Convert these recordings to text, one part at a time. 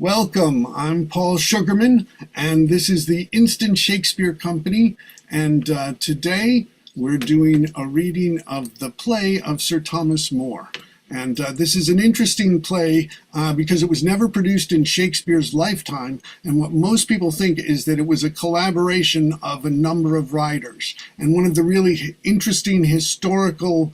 Welcome. I'm Paul Sugarman, and this is the Instant Shakespeare Company. And today we're doing a reading of the play of Sir Thomas More. And this is an interesting play because it was never produced in Shakespeare's lifetime. And what most people think is that it was a collaboration of a number of writers. And one of the really interesting historical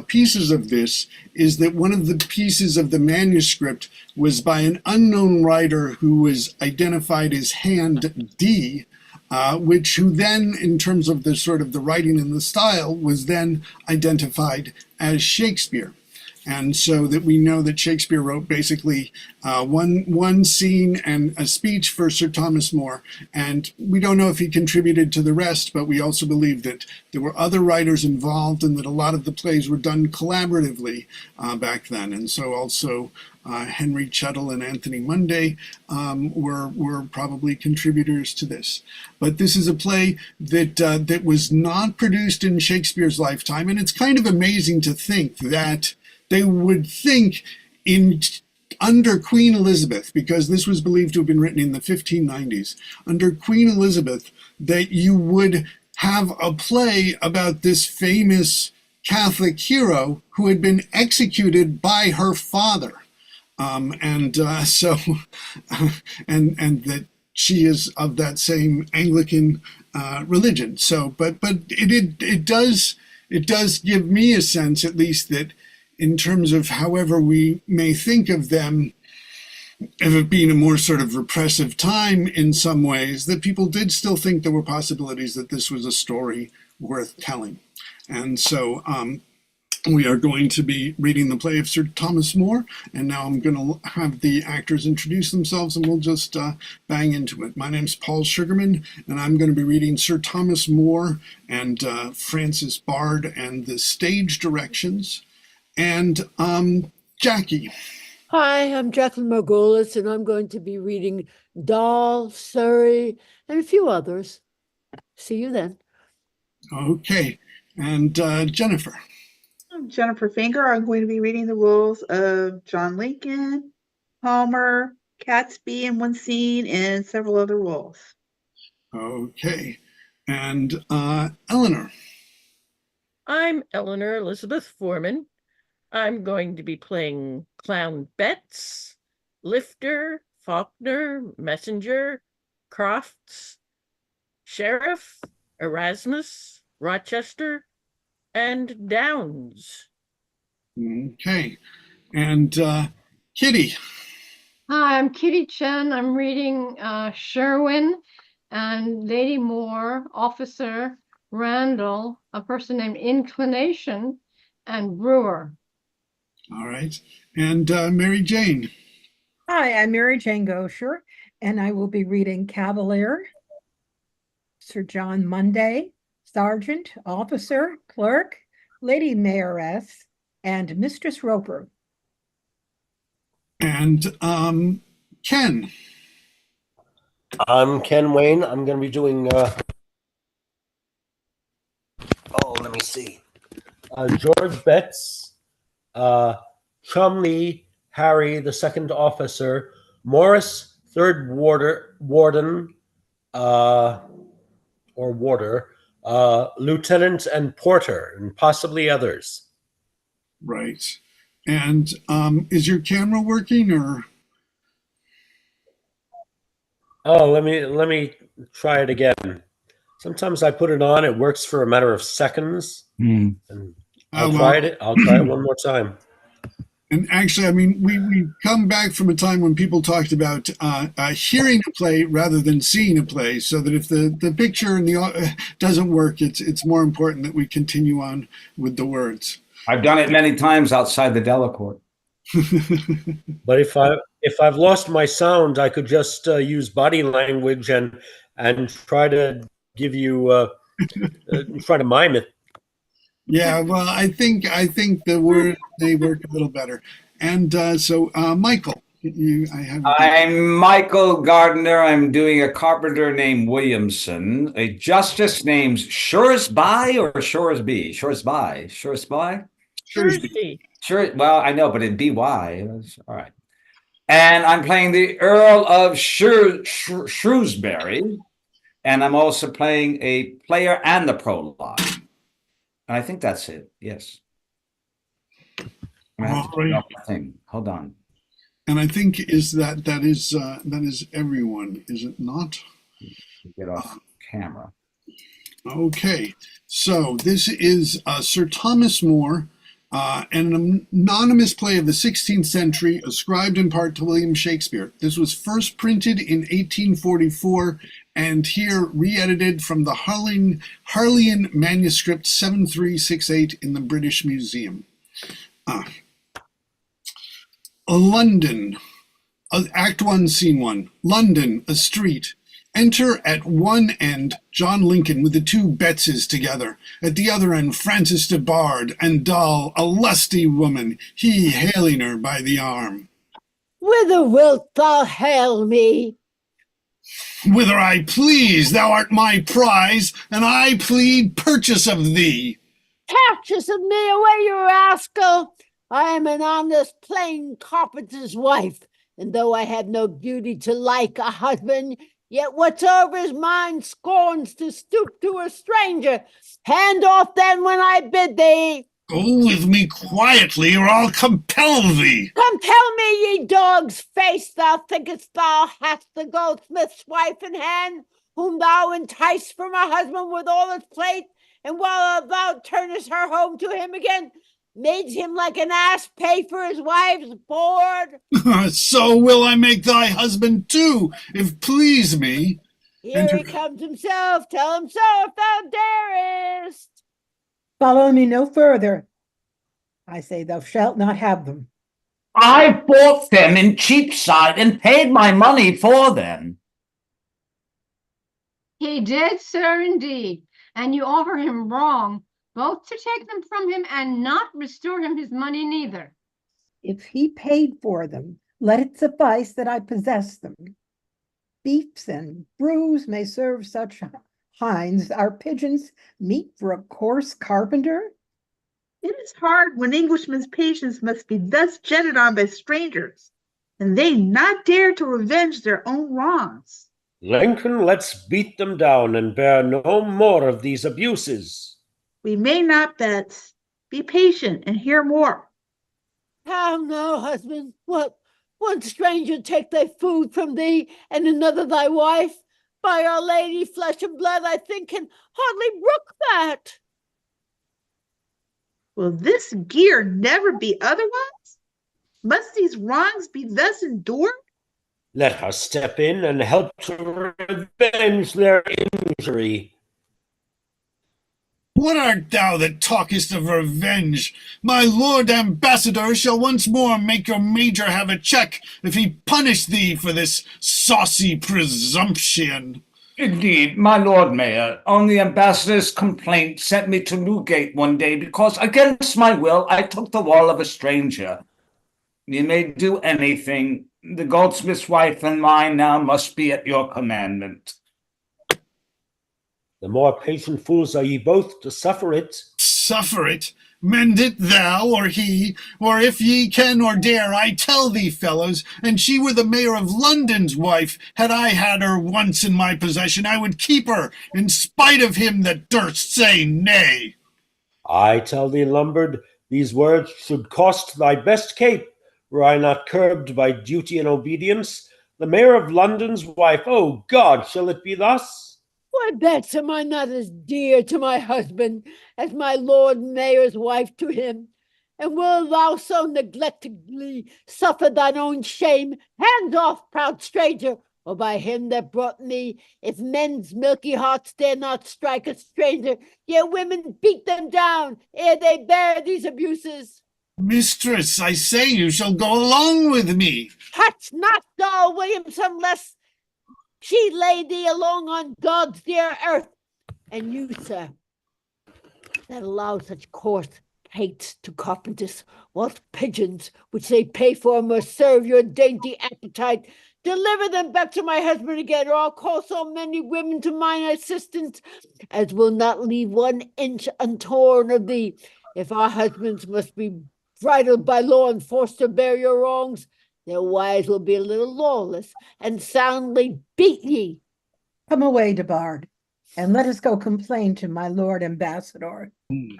pieces of this is that one of the pieces of the manuscript was by an unknown writer who was identified as Hand D, who then, in terms of the sort of the writing and the style, was then identified as Shakespeare. And so that we know that Shakespeare wrote basically one scene and a speech for Sir Thomas More. And we don't know if he contributed to the rest, but we also believe that there were other writers involved and that a lot of the plays were done collaboratively back then. And so also Henry Chettle and Anthony Munday were probably contributors to this. But this is a play that was not produced in Shakespeare's lifetime. And it's kind of amazing to think that they would think under Queen Elizabeth, because this was believed to have been written in the 1590s, under Queen Elizabeth, that you would have a play about this famous Catholic hero who had been executed by her father. And that she is of that same Anglican religion. So, but it does give me a sense, at least, that in terms of however we may think of them, of it being a more sort of repressive time in some ways, that people did still think there were possibilities that this was a story worth telling. And so we are going to be reading the play of Sir Thomas More, and now I'm going to have the actors introduce themselves and we'll just bang into it. My name's Paul Sugarman, and I'm going to be reading Sir Thomas More and Francis Bard and the stage directions. And Jackie. Hi, I'm Jacqueline Margolis, and I'm going to be reading Doll, Surrey, and a few others. See you then. Okay. And Jennifer. I'm Jennifer Finger. I'm going to be reading the roles of John Lincoln, Palmer, Catesby in one scene, and several other roles. Okay. And Eleanor. I'm Eleanor Elizabeth Foreman. I'm going to be playing Clown Betts, Lifter, Faulkner, Messenger, Crofts, Sheriff, Erasmus, Rochester, and Downs. Okay. And Kitty. Hi, I'm Kitty Chen. I'm reading Sherwin and Lady Moore, Officer Randall, a person named Inclination, and Brewer. All right. And Mary Jane. Hi, I'm Mary Jane Gosher, and I will be reading Cavalier, Sir John Munday, Sergeant, Officer, Clerk, Lady Mayoress, and Mistress Roper. And Ken. I'm Ken Wayne. I'm going to be doing, let me see. George Betts, Chumley, Harry, the second officer, Morris, third warden, or warder, lieutenant and porter, and possibly others. Right. And is your camera working or? Oh, let me try it again. Sometimes I put it on, it works for a matter of seconds. And I'll try it one more time. And actually, I mean, we come back from a time when people talked about hearing a play rather than seeing a play, so that if the picture and the doesn't work, it's more important that we continue on with the words. I've done it many times outside the Delacorte. But if I've lost my sound, I could just use body language and try to give you try to mime it. Yeah, well, I think the word they work a little better. And so, Michael, I'm Michael Gardner. I'm doing a carpenter named Williamson, a justice named Shoresby or Shoresby? Shoresby? Thursday. Sure. Well, I know, but it'd be why. All right. And I'm playing the Earl of Shrewsbury. And I'm also playing a player and the prologue. And I think that's it. Yes. I have to All turn right. off the thing. Hold on. And I think that is everyone, is it not? Get off camera. Okay, so this is Sir Thomas More, an anonymous play of the 16th century, ascribed in part to William Shakespeare. This was first printed in 1844 and here re-edited from the Harleian manuscript 7368 in the British Museum. London, Act 1, Scene 1. London, a street. Enter at one end John Lincoln with the two Bettses together. At the other end Frances de Bard and Doll, a lusty woman, he hailing her by the arm. Whither wilt thou hail me? Whither I please, thou art my prize, and I plead purchase of thee. Purchase of me, away, you rascal! I am an honest, plain carpenter's wife, and though I have no beauty to like a husband, yet whatsoever is mine scorns to stoop to a stranger. Hand off then when I bid thee. Go with me quietly, or I'll compel thee. Compel me, ye dog's face, thou thinkest thou hast the goldsmith's wife in hand, whom thou enticed from her husband with all its plate, and while thou turnest her home to him again, made him like an ass pay for his wife's board. So will I make thy husband too, if please me. Here he comes himself. Tell him so if thou darest. Follow me no further. I say thou shalt not have them. I bought them in Cheapside and paid my money for them. He did, sir, indeed, and you offer him wrong, both to take them from him and not restore him his money neither. If he paid for them, let it suffice that I possess them. Beefs and brews may serve such hinds. Our pigeons meet for a coarse carpenter. It is hard when Englishmen's patience must be thus jetted on by strangers, and they not dare to revenge their own wrongs. Lincoln, let's beat them down and bear no more of these abuses. We may not, Betts. Be patient and hear more. How now, husband? What? One stranger take thy food from thee, and another thy wife? By Our Lady, flesh and blood, I think can hardly brook that. Will this gear never be otherwise? Must these wrongs be thus endured? Let us step in and help to revenge their injury. What art thou that talkest of revenge? My lord ambassador shall once more make your major have a check if he punish thee for this saucy presumption. Indeed, my Lord Mayor, on the ambassador's complaint sent me to Newgate one day because, against my will, I took the wall of a stranger. You may do anything. The goldsmith's wife and mine now must be at your commandment. The more patient fools are ye both to suffer it. Suffer it, mend it thou or he, or if ye can or dare, I tell thee, fellows, and she were the mayor of London's wife, had I had her once in my possession, I would keep her, in spite of him that durst say nay. I tell thee, Lombard, these words should cost thy best cape, were I not curbed by duty and obedience. The mayor of London's wife, oh God, shall it be thus? Why, Betts, am I not as dear to my husband as my Lord Mayor's wife to him? And will thou so neglectedly suffer thine own shame? Hands off, proud stranger, or by him that brought me, if men's milky hearts dare not strike a stranger, yet women beat them down ere they bear these abuses. Mistress, I say you shall go along with me. Touch not Doll Williamson, lest she lay thee along on God's dear earth. And you, sir, that allow such coarse hates to carpenters, whilst pigeons, which they pay for, must serve your dainty appetite, deliver them back to my husband again, or I'll call so many women to mine assistance as will not leave 1 inch untorn of thee. If our husbands must be bridled by law and forced to bear your wrongs, Their wives will be a little lawless and soundly beat ye. Come away, Debarde, and let us go complain to my lord ambassador.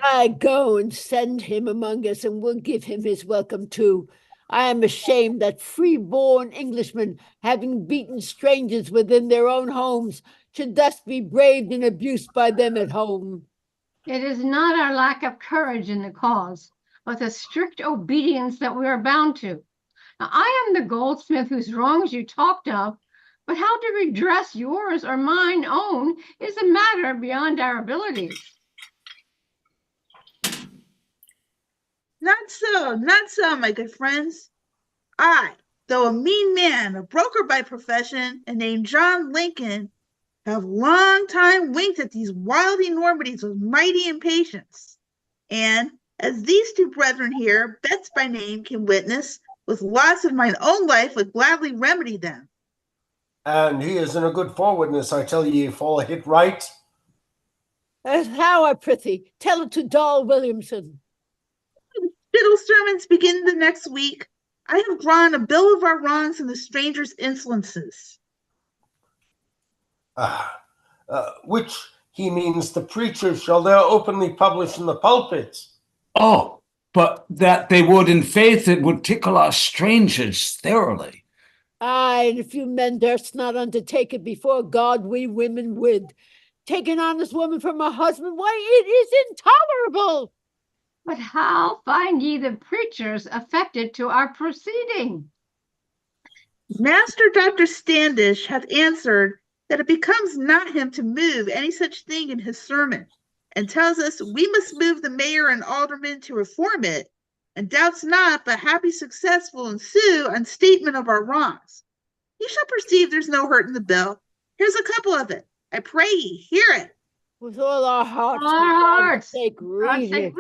I go and send him among us, and will give him his welcome too. I am ashamed that free-born Englishmen, having beaten strangers within their own homes, should thus be braved and abused by them at home. It is not our lack of courage in the cause, but the strict obedience that we are bound to. Now, I am the goldsmith whose wrongs you talked of, but how to redress yours or mine own is a matter beyond our abilities. Not so, my good friends. I, though a mean man, a broker by profession, and named John Lincoln, have long time winked at these wild enormities with mighty impatience. And, as these two brethren here, Betts by name, can witness, with loss of mine own life would gladly remedy them. And he is in a good forwardness, I tell ye, if all hit right. As how, I prithee, tell it to Doll Williamson. Fiddle sermons begin the next week. I have drawn a bill of our wrongs and the stranger's insolences. Which he means the preachers shall there openly publish in the pulpits. Oh, but that they would in faith, it would tickle our strangers thoroughly. Aye, and if you men durst not undertake it before God, we women would. Take an honest woman from her husband, why, it is intolerable. But how find ye the preachers affected to our proceeding? Master Dr. Standish hath answered that it becomes not him to move any such thing in his sermon, and tells us we must move the mayor and aldermen to reform it, and doubts not but happy success will ensue on statement of our wrongs. You shall perceive there's no hurt in the bill. Here's a couple of it. I pray ye, hear it. With all our hearts, All for our God's hearts. sake, read it.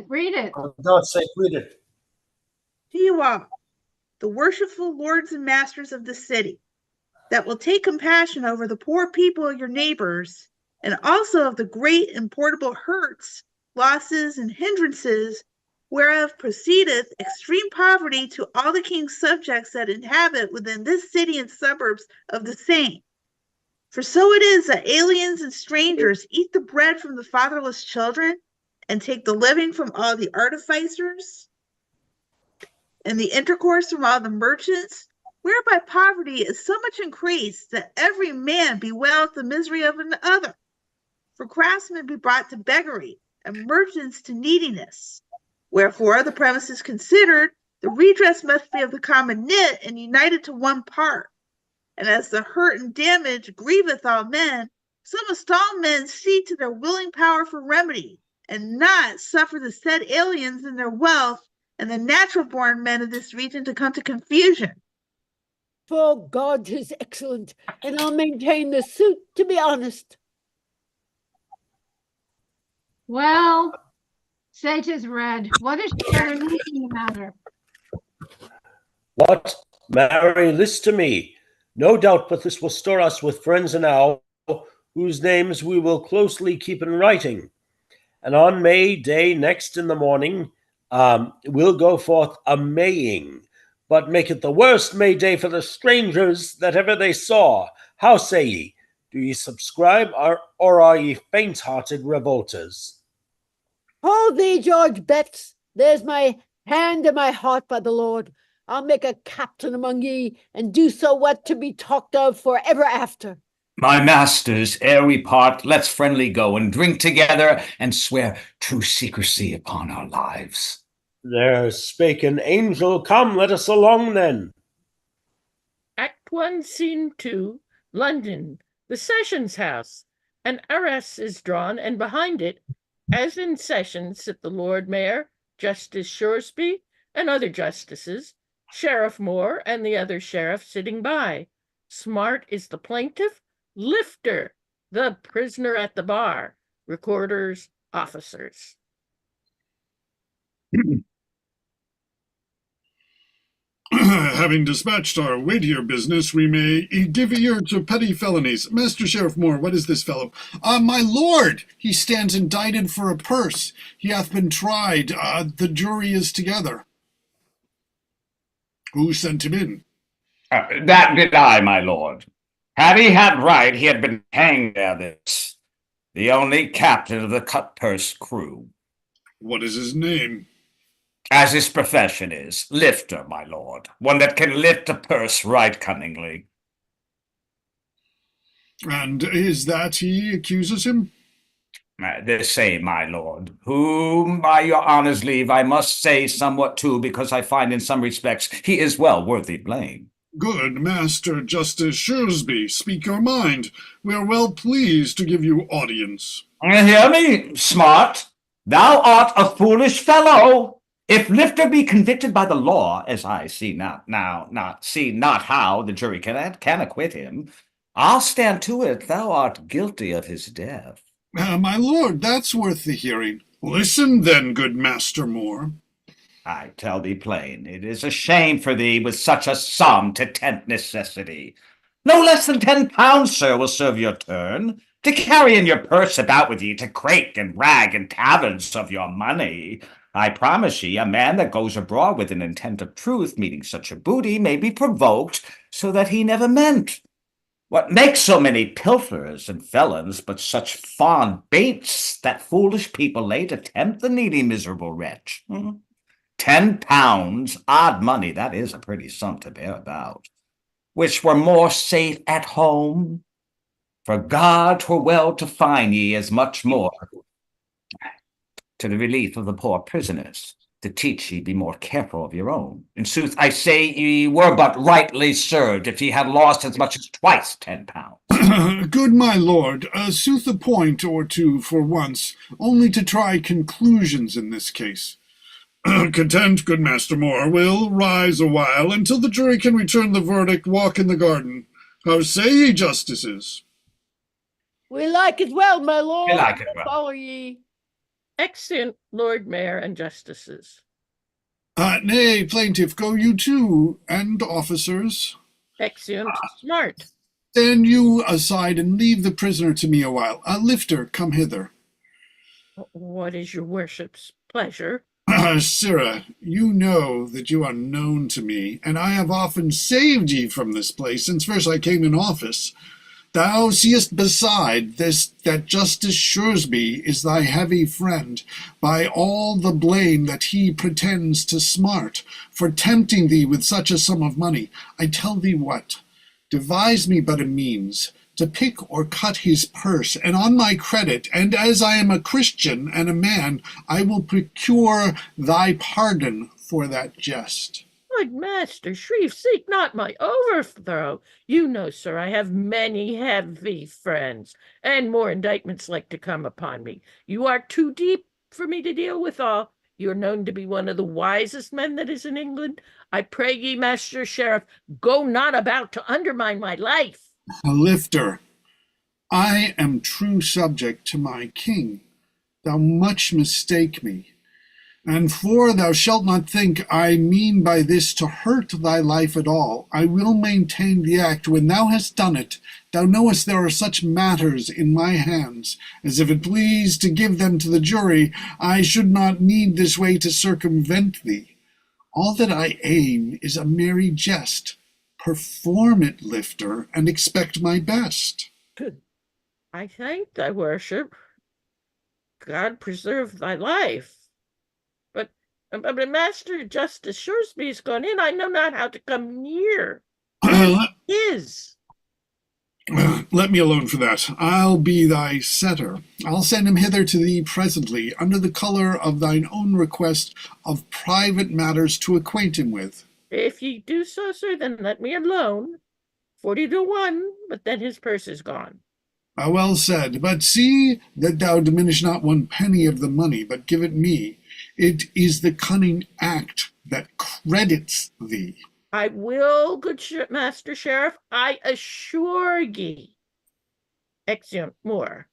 Read it. For God's sake, read it. To you all, the worshipful lords and masters of the city, that will take compassion over the poor people of your neighbors, and also of the great and portable hurts, losses, and hindrances whereof proceedeth extreme poverty to all the king's subjects that inhabit within this city and suburbs of the same. For so it is that aliens and strangers eat the bread from the fatherless children, and take the living from all the artificers, and the intercourse from all the merchants, whereby poverty is so much increased that every man bewaileth the misery of another. For craftsmen be brought to beggary, and merchants to neediness. Wherefore, the premises considered, the redress must be of the common knit and united to one part. And as the hurt and damage grieveth all men, so must all men see to their willing power for remedy, and not suffer the said aliens in their wealth and the natural born men of this region to come to confusion. For God is excellent, and I'll maintain the suit, to be honest. Well, say 'tis read. What is your meaning matter? What? Marry, list to me. No doubt but this will store us with friends enow, whose names we will closely keep in writing. And on May Day next in the morning, we'll go forth a-Maying, but make it the worst May Day for the strangers that ever they saw. How say ye? Do ye subscribe, or are ye faint-hearted revolters? Hold thee, George Betts. There's my hand and my heart, by the Lord. I'll make a captain among ye, and do so what to be talked of for ever after. My masters, ere we part, let's friendly go and drink together and swear true secrecy upon our lives. There spake an angel. Come, let us along then. Act 1, Scene 2, London, the Sessions House. An arras is drawn, and behind it, as in session, sit the Lord Mayor, Justice Shoresby, and other justices, Sheriff Moore and the other sheriff sitting by. Smart is the plaintiff, Lifter, the prisoner at the bar, recorders, officers. Having dispatched our weightier business, we may give ear to petty felonies. Master Sheriff Moore, what is this fellow? My lord, he stands indicted for a purse. He hath been tried. The jury is together. Who sent him in? That did I, my lord. Had he had right, he had been hanged ere this. The only captain of the cut-purse crew. What is his name? As his profession is, lifter, my lord. One that can lift a purse right cunningly. And is that he accuses him? The same, my lord, whom, by your honour's leave, I must say somewhat too, because I find in some respects he is well worthy blame. Good Master Justice Shrewsbury, speak your mind. We are well pleased to give you audience. Hear me, smart. Thou art a foolish fellow. If Lifter be convicted by the law, as I see not how the jury can acquit him, I'll stand to it thou art guilty of his death. My lord, that's worth the hearing. Listen then, good Master Moore. I tell thee plain, it is a shame for thee with such a sum to tempt necessity. No less than £10, sir, will serve your turn. To carry in your purse about with ye, to crake and rag in taverns of your money. I promise ye, a man that goes abroad with an intent of truth, meeting such a booty, may be provoked, so that he never meant. What makes so many pilferers and felons but such fond baits that foolish people lay to tempt the needy miserable wretch? £10, odd money, that is a pretty sum to bear about, which were more safe at home. For God 'twere well to fine ye as much more to the relief of the poor prisoners, to teach ye be more careful of your own. In sooth, I say ye were but rightly served if ye had lost as much as twice £10. Good my lord, sooth a point or two for once, only to try conclusions in this case. Content, good Master Moore, we'll rise a while until the jury can return the verdict. Walk in the garden. How say ye, justices? We like it well, my lord. We like it well. Follow ye. Exeunt Lord Mayor and Justices. Nay, plaintiff, go you too, and officers. Exeunt Smart. Stand you aside and leave the prisoner to me a while. Lifter, come hither. What is your worship's pleasure? Sirrah, you know that you are known to me, and I have often saved ye from this place since first I came in office. Thou seest beside this that Justice Shrewsbury is thy heavy friend, by all the blame that he pretends to smart, for tempting thee with such a sum of money. I tell thee what, devise me but a means to pick or cut his purse, and on my credit, and as I am a Christian and a man, I will procure thy pardon for that jest. Good Master Shreve, seek not my overthrow. You know, sir, I have many heavy friends, and more indictments like to come upon me. You are too deep for me to deal with all. You are known to be one of the wisest men that is in England. I pray ye, Master Sheriff, go not about to undermine my life. Lifter, I am true subject to my king. Thou much mistake me. And for thou shalt not think I mean by this to hurt thy life at all, I will maintain the act. When thou hast done it, thou knowest there are such matters in my hands, as if it pleased to give them to the jury, I should not need this way to circumvent thee. All that I aim is a merry jest. Perform it, Lifter, and expect my best. I thank thy worship. God preserve thy life. But Master Justice Shrewsbury's gone in. I know not how to come near. Is. Let me alone for that. I'll be thy setter. I'll send him hither to thee presently, under the colour of thine own request of private matters to acquaint him with. If ye do so, sir, then let me alone. 40 to 1, but then his purse is gone. Well said, but see that thou diminish not one penny of the money, but give it me. It is the cunning act that credits thee. I will, good Master Sheriff, I assure ye. Exeunt Moore.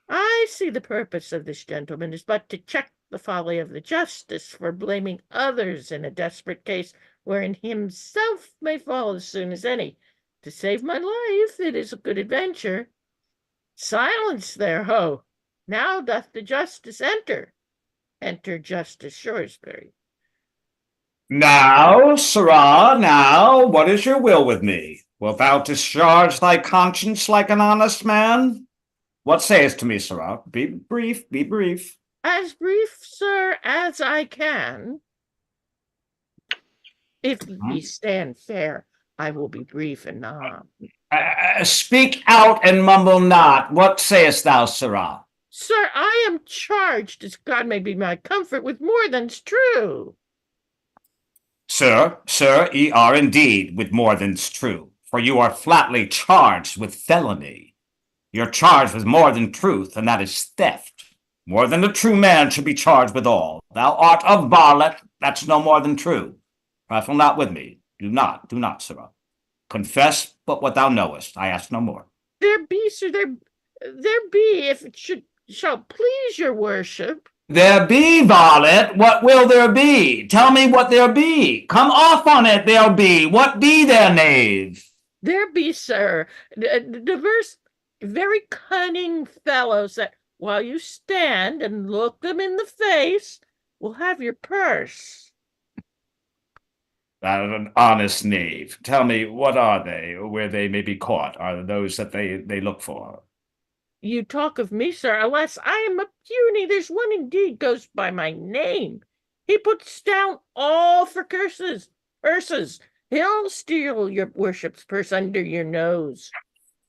I see the purpose of this gentleman is but to check the folly of the justice for blaming others in a desperate case wherein himself may fall as soon as any. To save my life, it is a good adventure. Silence there, ho! Now doth the justice enter. Enter Justice Shrewsbury. Now, sirrah, now, what is your will with me? Wilt thou discharge thy conscience like an honest man? What sayest to me, sirrah? Be brief, be brief. As brief, sir, as I can. If ye stand fair, I will be brief enough. Speak out and mumble not. What sayest thou, sirrah? Sir, I am charged, as God may be my comfort, with more than's true. Sir, ye are indeed with more than's true, for you are flatly charged with felony. You're charged with more than truth, and that is theft. More than a true man should be charged with all. Thou art a varlet, that's no more than true. Trifle not with me. Do not, sirrah. Confess but what thou knowest. I ask no more. There be, sir, there be, if it shall please your worship. There be, varlet. What will there be? Tell me what there be. Come off on it, there'll be. What be there, knave? There be, sir, diverse, very cunning fellows that, while you stand and look them in the face, will have your purse. An honest knave. Tell me, what are they, where they may be caught? Are those that they look for? You talk of me, sir. Alas, I am a puny. There's one indeed goes by my name. He puts down all for purses. He'll steal your worship's purse under your nose.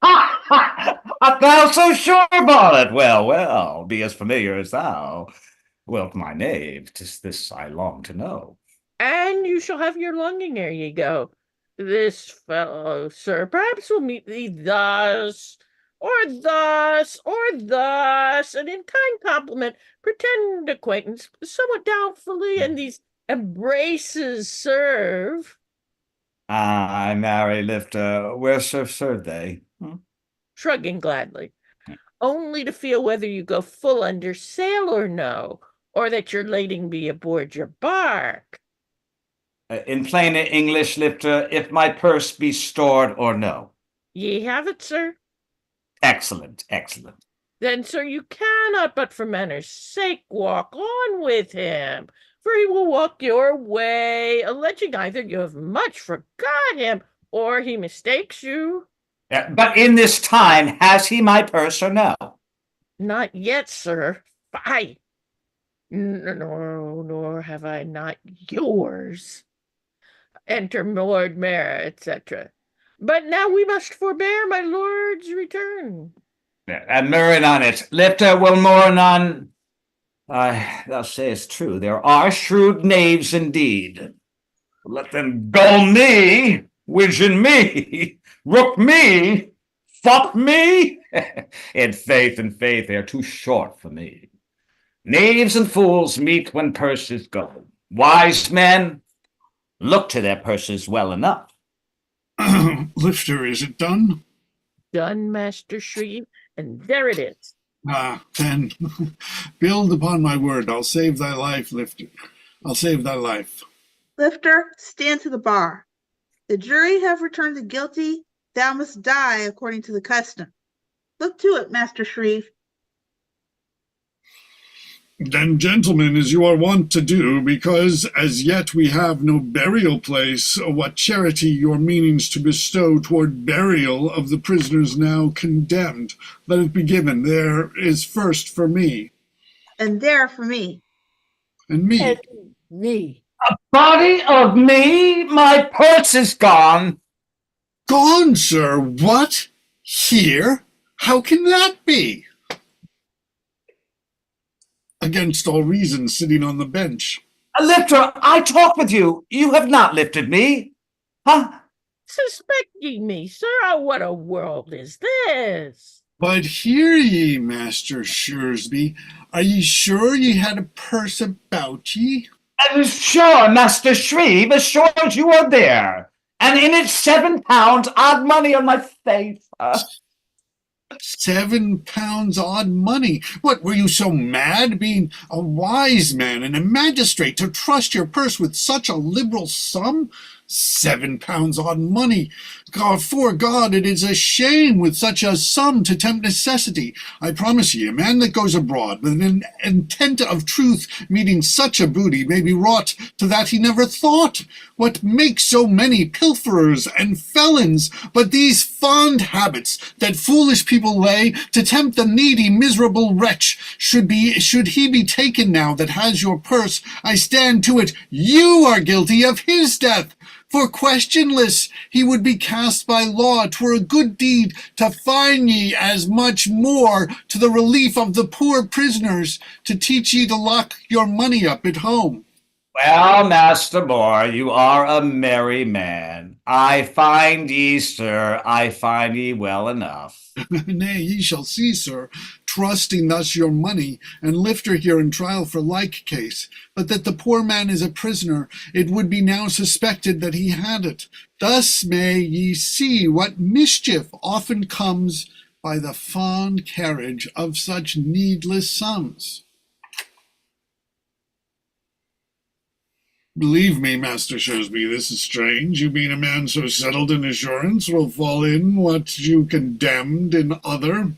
Art thou so sure, varlet? Well, be as familiar as thou wilt, my knave. 'Tis this I long to know. And you shall have your longing ere ye go. This fellow, sir, perhaps will meet thee thus, or thus, or thus, and in kind compliment pretend acquaintance somewhat doubtfully, and these embraces serve. I marry, Lifter, where serve they? Shrugging gladly, only to feel whether you go full under sail or no, or that your lading be aboard your bark. In plain English, Lifter, if my purse be stored or no. Ye have it, sir. Excellent. Then, sir, you cannot but for manners' sake walk on with him, for he will walk your way, alleging either you have much forgot him, or he mistakes you. But in this time, has he my purse or no? Not yet, sir. Fie. Nor have I not yours. Enter Lord Mayor, etc. But now we must forbear my lord's return. And murrain on it. Lifter will mourn on. Thou sayest true. There are shrewd knaves indeed. Let them gull me, widgeon me, rook me, fuck me. In faith, they are too short for me. Knaves and fools meet when purses go. Wise men look to their purses well enough. Lifter, is it done? Done, Master Shreve, and there it is. Then build upon my word. I'll save thy life, Lifter. I'll save thy life. Lifter, stand to the bar. The jury have returned the guilty. Thou must die according to the custom. Look to it, Master Shreve. Then, gentlemen, as you are wont to do, because as yet we have no burial place, what charity your meanings to bestow toward burial of the prisoners now condemned, let it be given. There is first for me. And there for me. And me. And me. A body of me? My purse is gone. Gone, sir? What? Here? How can that be? Against all reason, sitting on the bench. Lifter, I talk with you. You have not lifted me. Huh? Suspect ye me, sir? Oh, what a world is this? But hear ye, Master Shuresby, are ye sure ye had a purse about ye? Sure, Master Shreve, as sure as you are there. And in it £7, odd money on my face. £7 odd money. What, were you so mad, being a wise man and a magistrate, to trust your purse with such a liberal sum? £7 on money. God, for God, it is a shame with such a sum to tempt necessity. I promise ye, a man that goes abroad with an intent of truth, meeting such a booty, may be wrought to that he never thought. What makes so many pilferers and felons but these fond habits that foolish people lay to tempt the needy, miserable wretch? Should he be taken now that has your purse, I stand to it, you are guilty of his death. For questionless he would be cast by law. 'Twere a good deed to fine ye as much more to the relief of the poor prisoners, to teach ye to lock your money up at home. Well, Master Moore, you are a merry man. I find ye, sir, I find ye well enough. Nay, ye shall see, sir, trusting thus your money, and lift her here in trial for like case. But that the poor man is a prisoner, it would be now suspected that he had it. Thus may ye see what mischief often comes by the fond carriage of such needless sums. Believe me, Master Shrewsbury, this is strange. You being a man so settled in assurance will fall in what you condemned in other.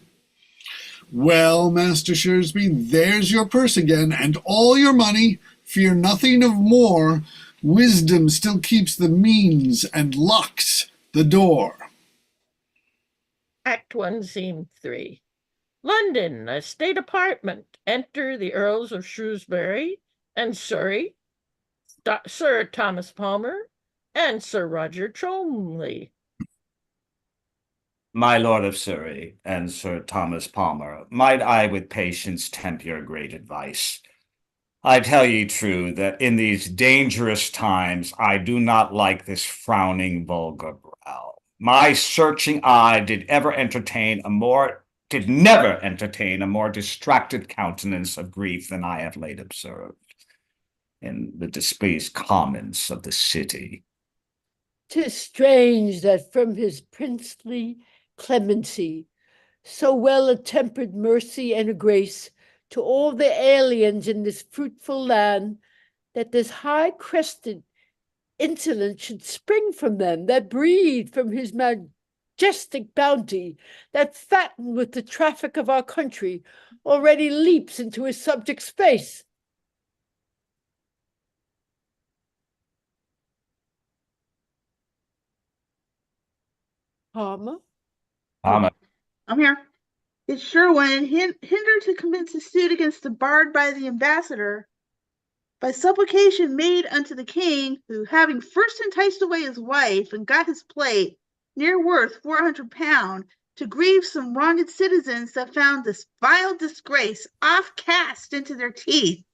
Well, Master Shrewsbury, there's your purse again, and all your money. Fear nothing of more. Wisdom still keeps the means and locks the door. Act 1, Scene 3. London, a state apartment. Enter the Earls of Shrewsbury and Surrey, Sir Thomas Palmer, and Sir Roger Cholmondeley. My Lord of Surrey and Sir Thomas Palmer, might I with patience tempt your great advice? I tell ye true that in these dangerous times I do not like this frowning vulgar brow. My searching eye did never entertain a more distracted countenance of grief than I have late observed in the displeased commons of the city. 'Tis strange that from his princely clemency, so well a tempered mercy and a grace to all the aliens in this fruitful land, that this high-crested insolence should spring from them, that breathe from his majestic bounty, that fattened with the traffic of our country, already leaps into his subject's face. Palmer? Palmer. I'm here. It's Sherwin hindered to commence a suit against the bard by the ambassador by supplication made unto the king, who having first enticed away his wife and got his plate, near worth £400, to grieve some wronged citizens that found this vile disgrace oft cast into their teeth,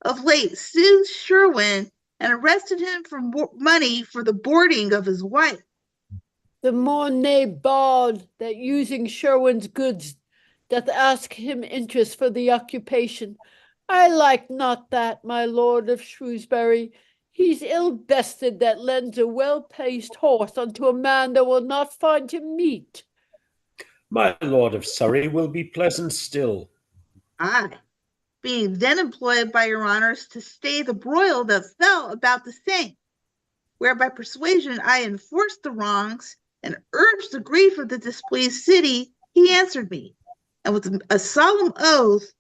of late sued Sherwin and arrested him for money for the boarding of his wife. The Mornay bard that using Sherwin's goods doth ask him interest for the occupation. I like not that, my lord of Shrewsbury. He's ill-bested that lends a well-paced horse unto a man that will not find him meat. My lord of Surrey will be pleasant still. I, being then employed by your honors to stay the broil that fell about the same, where by persuasion I enforced the wrongs and urged the grief of the displeased city, he answered me, and with a solemn oath,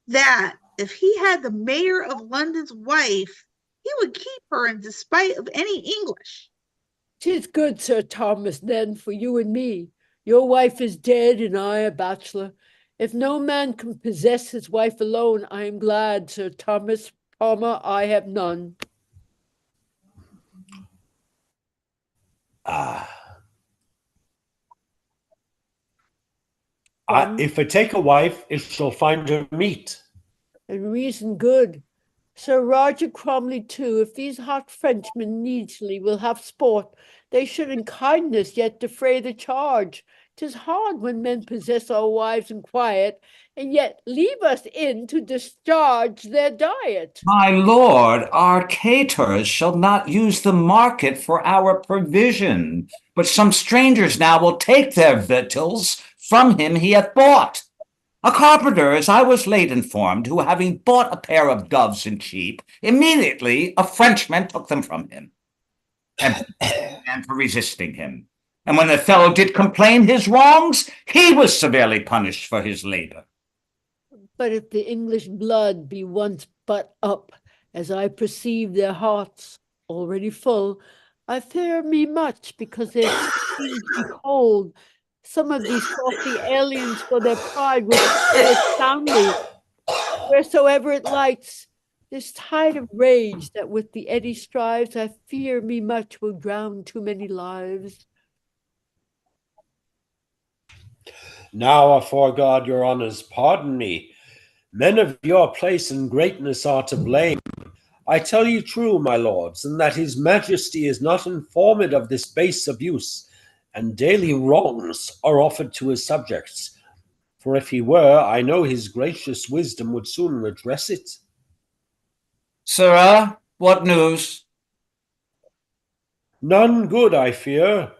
that if he had the mayor of London's wife, he would keep her in despite of any English. 'Tis good, Sir Thomas, then, for you and me. Your wife is dead, and I a bachelor. If no man can possess his wife alone, I am glad, Sir Thomas Palmer, I have none. If I take a wife, it shall find her meat. And reason good. Sir Roger Cromley too, if these hot Frenchmen needfully will have sport, they should in kindness yet defray the charge. 'Tis hard when men possess our wives in quiet, and yet leave us in to discharge their diet. My lord, our caterers shall not use the market for our provision, but some strangers now will take their victuals from him he hath bought. A carpenter, as I was late informed, who having bought a pair of doves in cheap, immediately a Frenchman took them from him. and for resisting him. And when the fellow did complain his wrongs, he was severely punished for his labor. But if the English blood be once but up, as I perceive their hearts already full, I fear me much, because their seems behold, some of these saucy aliens for their pride will fill it soundly, wheresoever it lights. This tide of rage that with the eddy strives, I fear me much will drown too many lives. Now, afore God, your honours, pardon me. Men of your place and greatness are to blame. I tell you true, my lords, and that his majesty is not informed of this base abuse, and daily wrongs are offered to his subjects. For if he were, I know his gracious wisdom would soon redress it. Sirrah, what news? None good, I fear.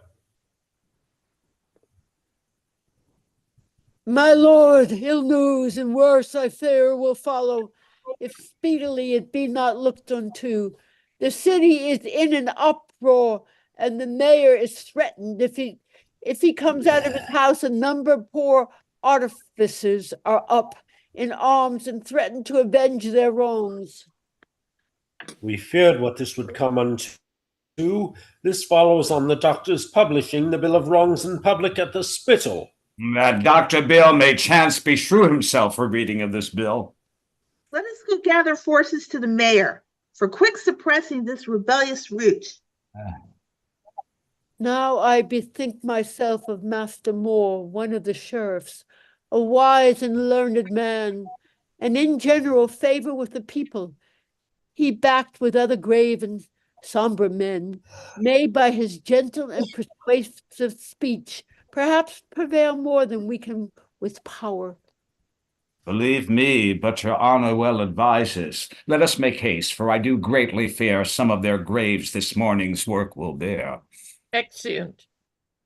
My lord, ill news and worse, I fear, will follow, if speedily it be not looked unto. The city is in an uproar, and the mayor is threatened. If he comes out of his house, a number of poor artificers are up in arms and threaten to avenge their wrongs. We feared what this would come unto. This follows on the doctor's publishing the bill of wrongs in public at the Spittal. That Dr. Bill may chance beshrew himself for reading of this bill. Let us go gather forces to the mayor for quick suppressing this rebellious root. Now I bethink myself of Master Moore, one of the sheriffs, a wise and learned man, and in general favor with the people. He, backed with other grave and somber men, may by his gentle and persuasive speech perhaps prevail more than we can with power. Believe me, but your honor well advises. Let us make haste, for I do greatly fear some of their graves this morning's work will bear. Exeunt.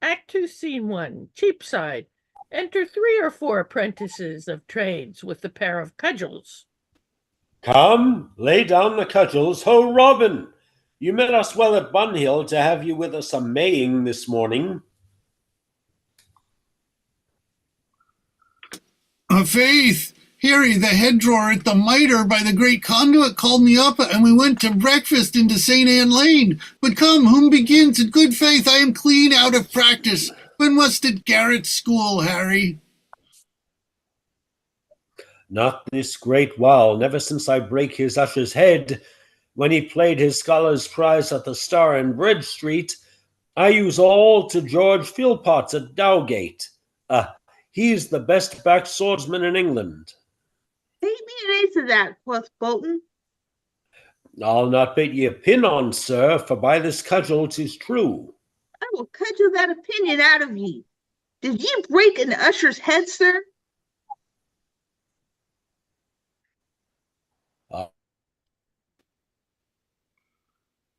Act 2, Scene 1, Cheapside. Enter 3 or 4 apprentices of trades with the pair of cudgels. Come, lay down the cudgels. Ho, Robin! You met us well at Bunhill to have you with us a Maying this morning. Faith, Harry, the head drawer at the Mitre by the Great Conduit called me up, and we went to breakfast into St. Anne Lane. But come, whom begins? In good faith, I am clean out of practice. When wast at Garrett's school, Harry? Not this great while, never since I brake his usher's head, when he played his scholar's prize at the Star in Bridge Street. I use all to George Philpotts at Dowgate. He's the best back swordsman in England. Take me an ace of that, quoth Bolton. I'll not bet ye a pin on, sir, for by this cudgel 'tis true. I will cudgel that opinion out of ye. Did ye break an usher's head, sir?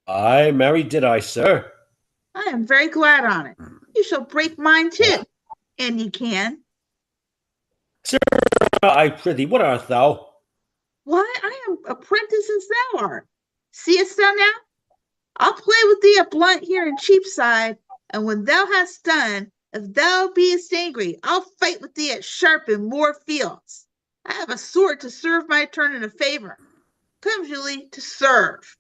Aye, marry did I, sir. I am very glad on it. You shall break mine too, and ye can. Sir, I prithee, what art thou? Why, I am apprentice as thou art. Seest thou now? I'll play with thee a blunt here in Cheapside, and when thou hast done, if thou beest angry, I'll fight with thee at Sharp in Moor Fields. I have a sword to serve my turn in a favor. Come, Julie, to serve.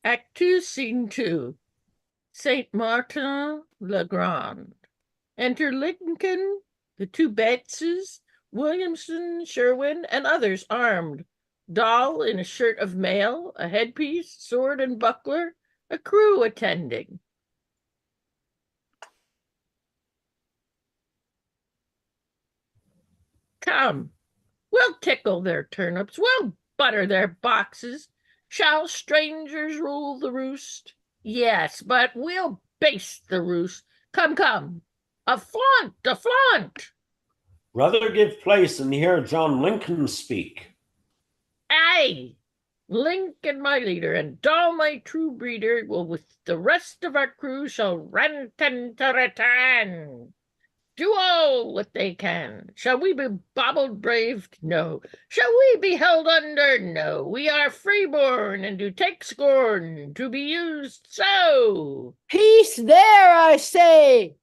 Act 2, Scene 2, Saint Martin le Grand. Enter Lincoln, the 2 Bateses, Williamson, Sherwin, and others armed. Doll in a shirt of mail, a headpiece, sword and buckler, a crew attending. Come, we'll tickle their turnips, we'll butter their boxes. Shall strangers rule the roost? Yes, but we'll baste the roost. Come, come, a flaunt, a flaunt. Rather give place and hear John Lincoln speak. Aye, Lincoln my leader, and Doll my true breeder, will with the rest of our crew shall ranten to return. do all what they can. Shall we be bobbled braved? No. Shall we be held under? No. We are freeborn, and do take scorn to be used so. Peace there, I say.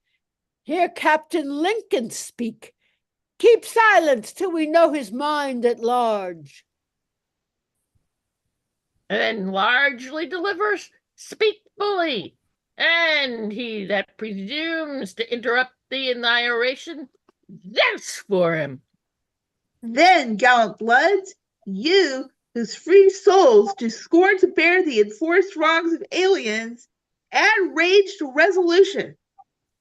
Hear Captain Lincoln speak. Keep silence till we know his mind at large. And largely delivers, speak fully. And he that presumes to interrupt thee in thy oration, thence for him. Then, gallant bloods, you whose free souls do scorn to bear the enforced wrongs of aliens, add rage to resolution.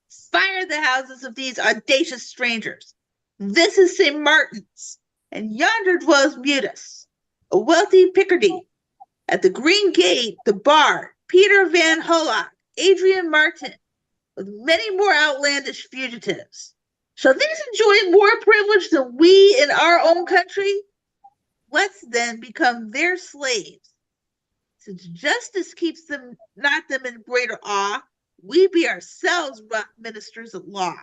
Fire the houses of these audacious strangers. This is St. Martin's, and yonder dwells Mutus, a wealthy Picardy. At the Green Gate, the Bard, Peter Van Hollock, Adrian Martin, with many more outlandish fugitives. Shall these enjoy more privilege than we in our own country? Let's then become their slaves. Since justice keeps them not them in greater awe, we be ourselves rough ministers of law.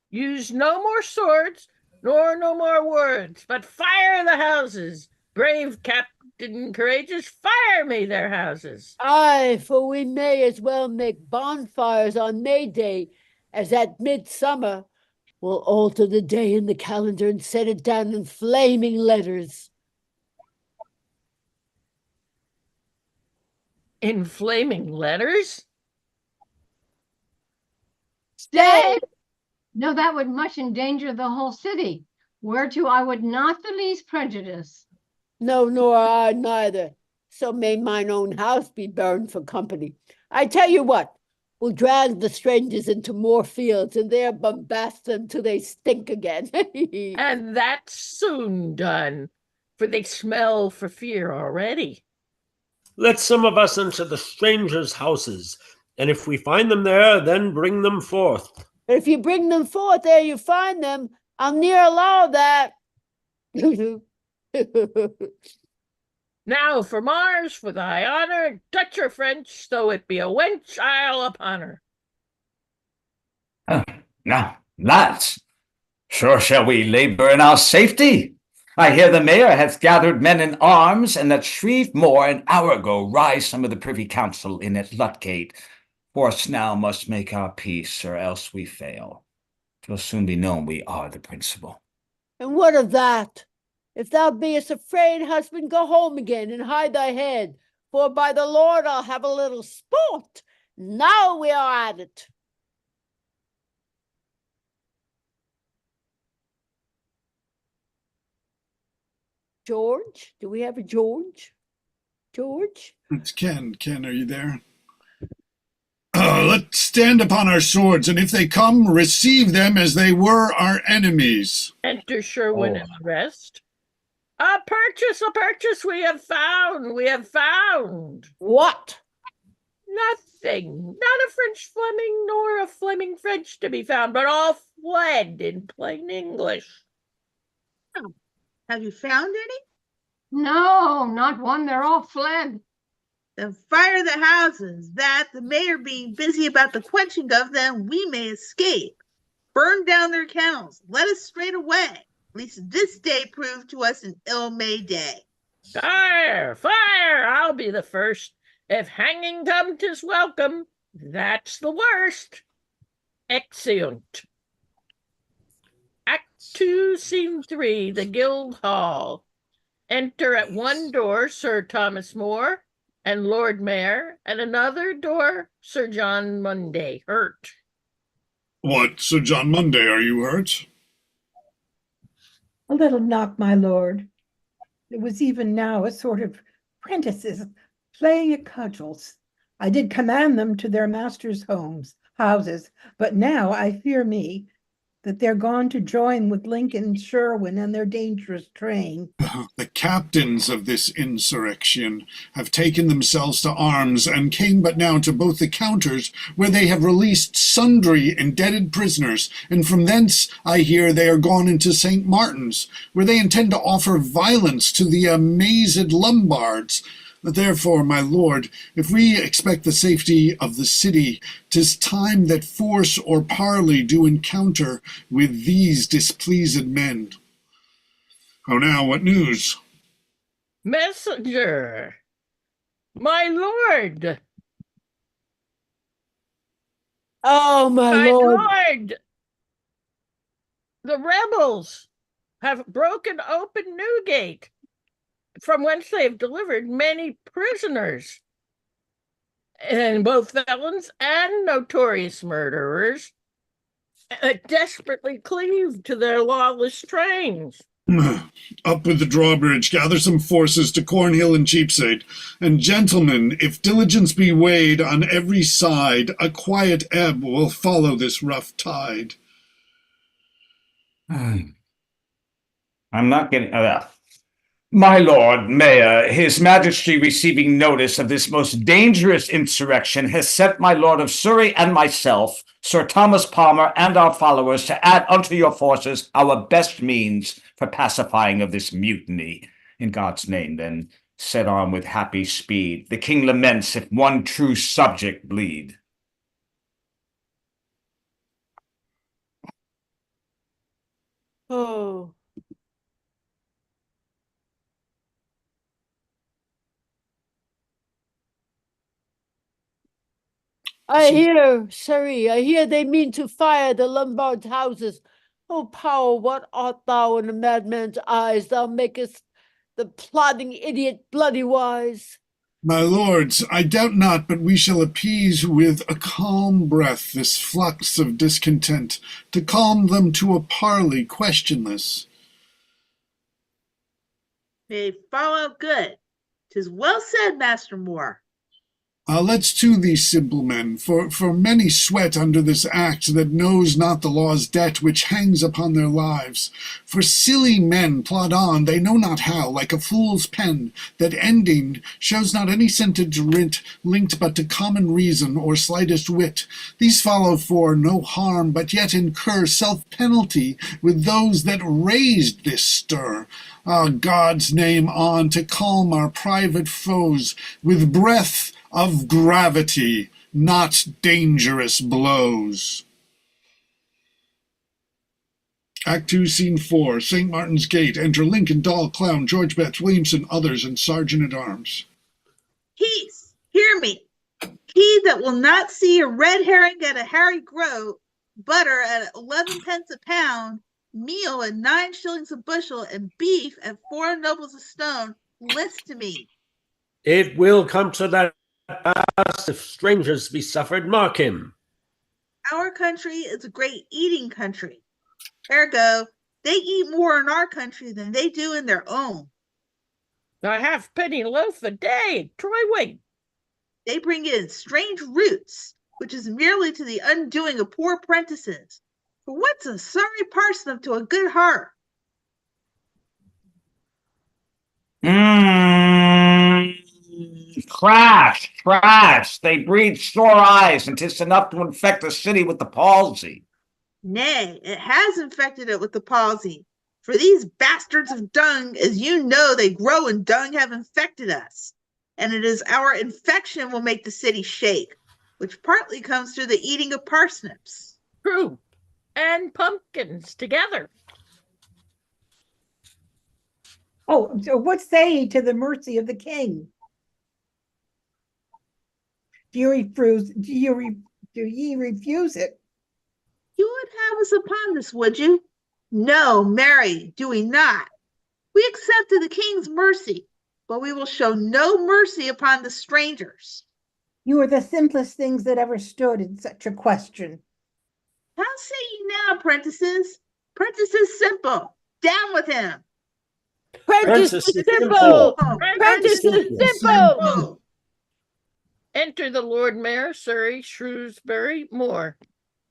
Use no more swords, nor no more words, but fire the houses. Brave Captain Courageous, fire me their houses. Aye, for we may as well make bonfires on May Day as at midsummer. We'll alter the day in the calendar and set it down in flaming letters. In flaming letters? Stay! No, that would much endanger the whole city, whereto I would not the least prejudice. No, nor I neither. So may mine own house be burned for company. I tell you what, we'll drag the strangers into more fields and there bombast them till they stink again. And that's soon done, for they smell for fear already. Let some of us into the strangers' houses, and if we find them there, then bring them forth. But if you bring them forth, there you find them. I'll ne'er allow that. Now for Mars, for thy honor, Dutch or French, though it be a wench, I'll upon her. Now, lads, sure shall we labor in our safety? I hear the mayor hath gathered men in arms, and that Shrevemore an hour ago rise some of the privy council in at Ludgate. Force now must make our peace, or else we fail. 'Twill soon be known we are the principal. And what of that? If thou beest afraid, husband, go home again and hide thy head. For by the Lord, I'll have a little sport. Now we are at it. George? Do we have a George? George? It's Ken. Ken, are you there? Let's stand upon our swords, and if they come, receive them as they were our enemies. Enter Sherwin and the rest. A purchase we have found. What? Nothing, not a French Fleming, nor a Fleming French to be found, but all fled in plain English. Have you found any? No, not one. They're all fled. Then fire the houses, that, the mayor being busy about the quenching of them, we may escape. Burn down their kennels, let us straight away. At least this day proved to us an ill May day. Fire, I'll be the first. If hanging come 'tis welcome, that's the worst. Exeunt. Act 2, Scene 3, the Guild Hall. Enter at one door Sir Thomas More and Lord Mayor, and another door Sir John Munday, hurt. What, Sir John Munday, are you hurt? A little knock, my lord. It was even now a sort of prentices playing at cudgels. I did command them to their masters' houses, but now I fear me that they're gone to join with Lincoln, Sherwin, and their dangerous train. The captains of this insurrection have taken themselves to arms and came but now to both the counters, where they have released sundry indebted prisoners, and from thence I hear they are gone into St. Martin's, where they intend to offer violence to the amazed Lombards. Therefore, my lord, if we expect the safety of the city, 'tis time that force or parley do encounter with these displeased men. How now, what news? Messenger, my lord, Oh, my my lord. lord, the rebels have broken open Newgate, from whence they have delivered many prisoners, and both felons and notorious murderers desperately cleave to their lawless trains. Up with the drawbridge, gather some forces to Cornhill and Cheapside, and gentlemen, if diligence be weighed on every side, a quiet ebb will follow this rough tide. I'm not getting. My lord mayor, his majesty receiving notice of this most dangerous insurrection has sent my lord of Surrey and myself, Sir Thomas Palmer, and our followers to add unto your forces our best means for pacifying of this mutiny. In God's name, then, set on with happy speed. The king laments if one true subject bleed. Oh. I hear they mean to fire the Lombard houses. O power, what art thou in a madman's eyes? Thou makest the plodding idiot bloody wise. My lords, I doubt not but we shall appease with a calm breath this flux of discontent, to calm them to a parley questionless. May it fall out good. 'Tis well said, Master Moore. Let's to these simple men, for many sweat under this act that knows not the law's debt which hangs upon their lives. For silly men plod on, they know not how, like a fool's pen, that ending shows not any sentence writ, linked but to common reason or slightest wit. These follow for no harm, but yet incur self-penalty with those that raised this stir. God's name on, to calm our private foes with breath of gravity, not dangerous blows. Act 2, Scene 4, St. Martin's Gate. Enter Lincoln, Dahl, Clown, George Betts, Williamson, others, and Sergeant-at-Arms. Peace, hear me. He that will not see a red herring at a Harry Grow, butter at 11 pence a pound, meal at 9 shillings a bushel, and beef at 4 nobles a stone, list to me. It will come to that pass if strangers be suffered. Mark him. Our country is a great eating country. Ergo, they eat more in our country than they do in their own. A halfpenny loaf a day, Troy. They bring in strange roots, which is merely to the undoing of poor apprentices. For what's a sorry parsnip to a good heart? Trash. They breed sore eyes, and 'tis enough to infect the city with the palsy. Nay, it has infected it with the palsy. For these bastards of dung, as you know they grow in dung, have infected us. And it is our infection will make the city shake, which partly comes through the eating of parsnips. True, and pumpkins together. Oh, so what say ye to the mercy of the king? Do ye refuse it? You would have us upon this, would you? No, marry, do we not. We accepted the king's mercy, but we will show no mercy upon the strangers. You are the simplest things that ever stood in such a question. How say ye now, apprentices? Prentices simple, down with him. Prentice Prentice is is simple. simple. Prentice is simple. Enter the Lord Mayor, Surrey, Shrewsbury, Moore.